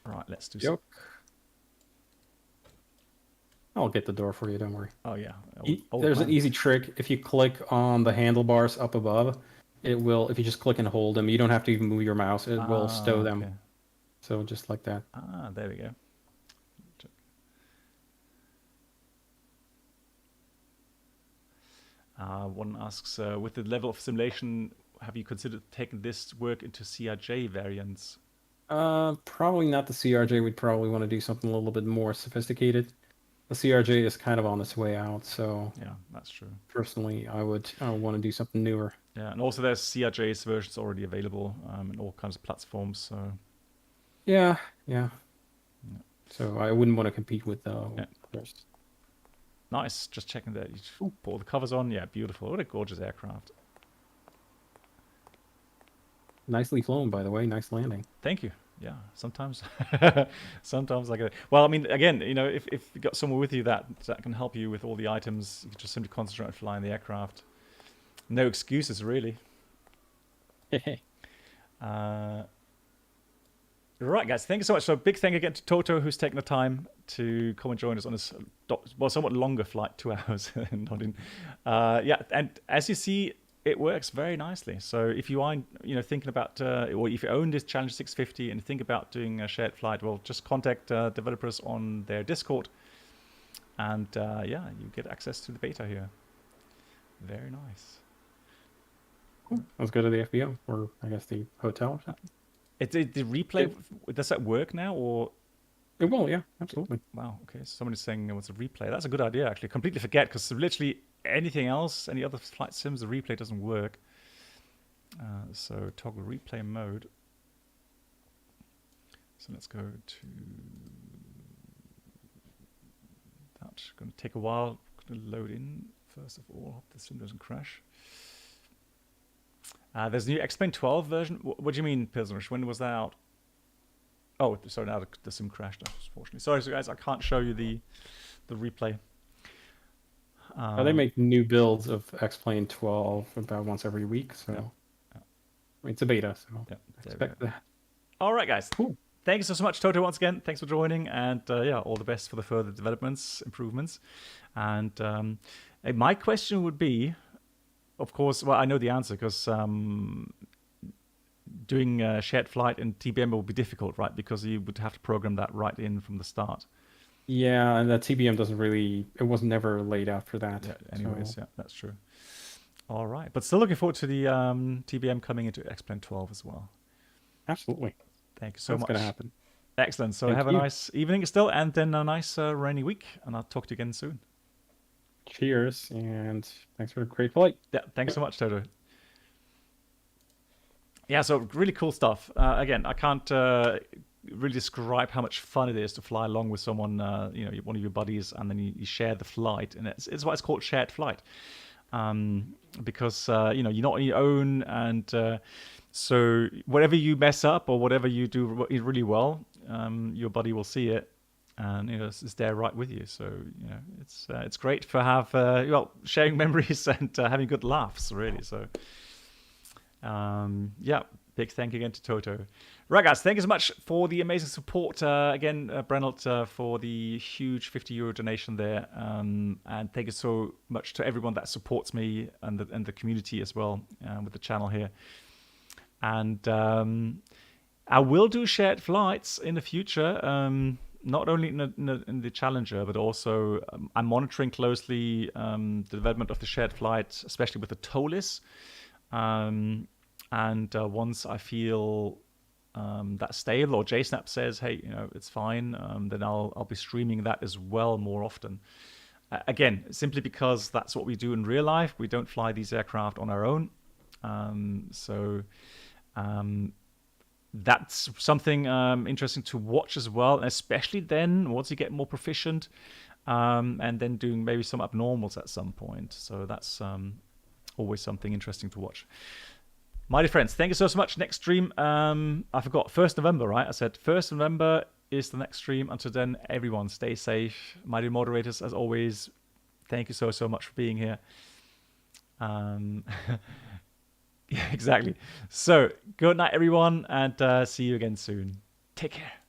Right, let's do some. I'll get the door for you, don't worry. Oh, yeah. There's an easy trick. If you click on the handlebars up above, it will, if you just click and hold them, you don't have to even move your mouse. It will stow them. Okay. So just like that. Ah, there we go. One asks, with the level of simulation, have you considered taking this work into CRJ variants? Probably not the CRJ. We'd probably want to do something a little bit more sophisticated. The CRJ is kind of on its way out, so yeah, that's true. Personally, I would want to do something newer. Yeah, and also there's CRJ's versions already available in all kinds of platforms. So yeah. So I wouldn't want to compete with others. Nice. Just checking that. You put all the covers on. Yeah, beautiful. What a gorgeous aircraft. Nicely flown, by the way. Nice landing. Thank you. Yeah, sometimes like a, well, I mean, again, you know, if you got someone with you that can help you with all the items, you can just simply concentrate on flying the aircraft. No excuses, really. Right, guys, thank you so much. So big thank you again to Toto, who's taken the time to come and join us on this, somewhat longer flight, 2 hours. Not in, yeah, and as you see, it works very nicely. So if you are, thinking about, or if you own this Challenger 650 and think about doing a shared flight, well, just contact developers on their Discord, and yeah, you get access to the beta here. Very nice. Cool. Let's go to the FBO, or I guess the hotel or something. The replay, does that work now, or? It will, yeah, absolutely. Wow, okay. Somebody's saying it was a replay. That's a good idea, actually. Completely forget, because literally anything else, any other flight sims, the replay doesn't work. So toggle replay mode. So let's go to that. Going to take a while. Going to load in first of all. Hope the sim doesn't crash. There's a new XP12 version. What do you mean, Pilsnerish? When was that out? Oh, sorry, now the sim crashed, unfortunately. Sorry, so guys, I can't show you the replay. They make new builds of X-Plane 12 about once every week, so Yeah. I mean, it's a beta, so expect that. All right, guys. Cool. Thank you so much, Toto, once again. Thanks for joining, and yeah, all the best for the further developments, improvements. And my question would be, of course, well, I know the answer because doing shared flight in TBM will be difficult, right? Because you would have to program that right in from the start. Yeah, and the TBM doesn't really, it was never laid out for that. Yeah, anyways, so. yeah, that's true. All right, but still looking forward to the TBM coming into XP 12 as well. Absolutely. Thank you so That's much. going to happen. Excellent. So Thank have a you. nice evening still, and then a nice rainy week, and I'll talk to you again soon. Cheers, and thanks for a great flight. Yeah, thanks so much, Toto. Yeah, so really cool stuff. Again, I can't really describe how much fun it is to fly along with someone, you know, one of your buddies, and then you share the flight, and it's why it's called shared flight, because you know, you're not on your own, and so whatever you mess up or whatever you do really well, your buddy will see it, and you know, it's there right with you. So you know, it's great for have well, sharing memories and having good laughs, really. So. Yeah, big thank you again to Toto. Right, guys, thank you so much for the amazing support. Again, Brennelt, for the huge €50 donation there. And thank you so much to everyone that supports me and the community as well with the channel here. And I will do shared flights in the future, not only in the Challenger, but also I'm monitoring closely the development of the shared flight, especially with the TOLIS. And once I feel that's stable, or JSNAP says, hey, you know, it's fine, then I'll be streaming that as well more often. Again, simply because that's what we do in real life. We don't fly these aircraft on our own. So that's something interesting to watch as well, especially then once you get more proficient, and then doing maybe some abnormals at some point. So that's always something interesting to watch. My dear friends, thank you so much. Next stream, I forgot, 1st November, right? I said 1st November is the next stream. Until then, everyone, stay safe. My dear moderators, as always, thank you so much for being here. Yeah, exactly. So, good night, everyone, and see you again soon. Take care.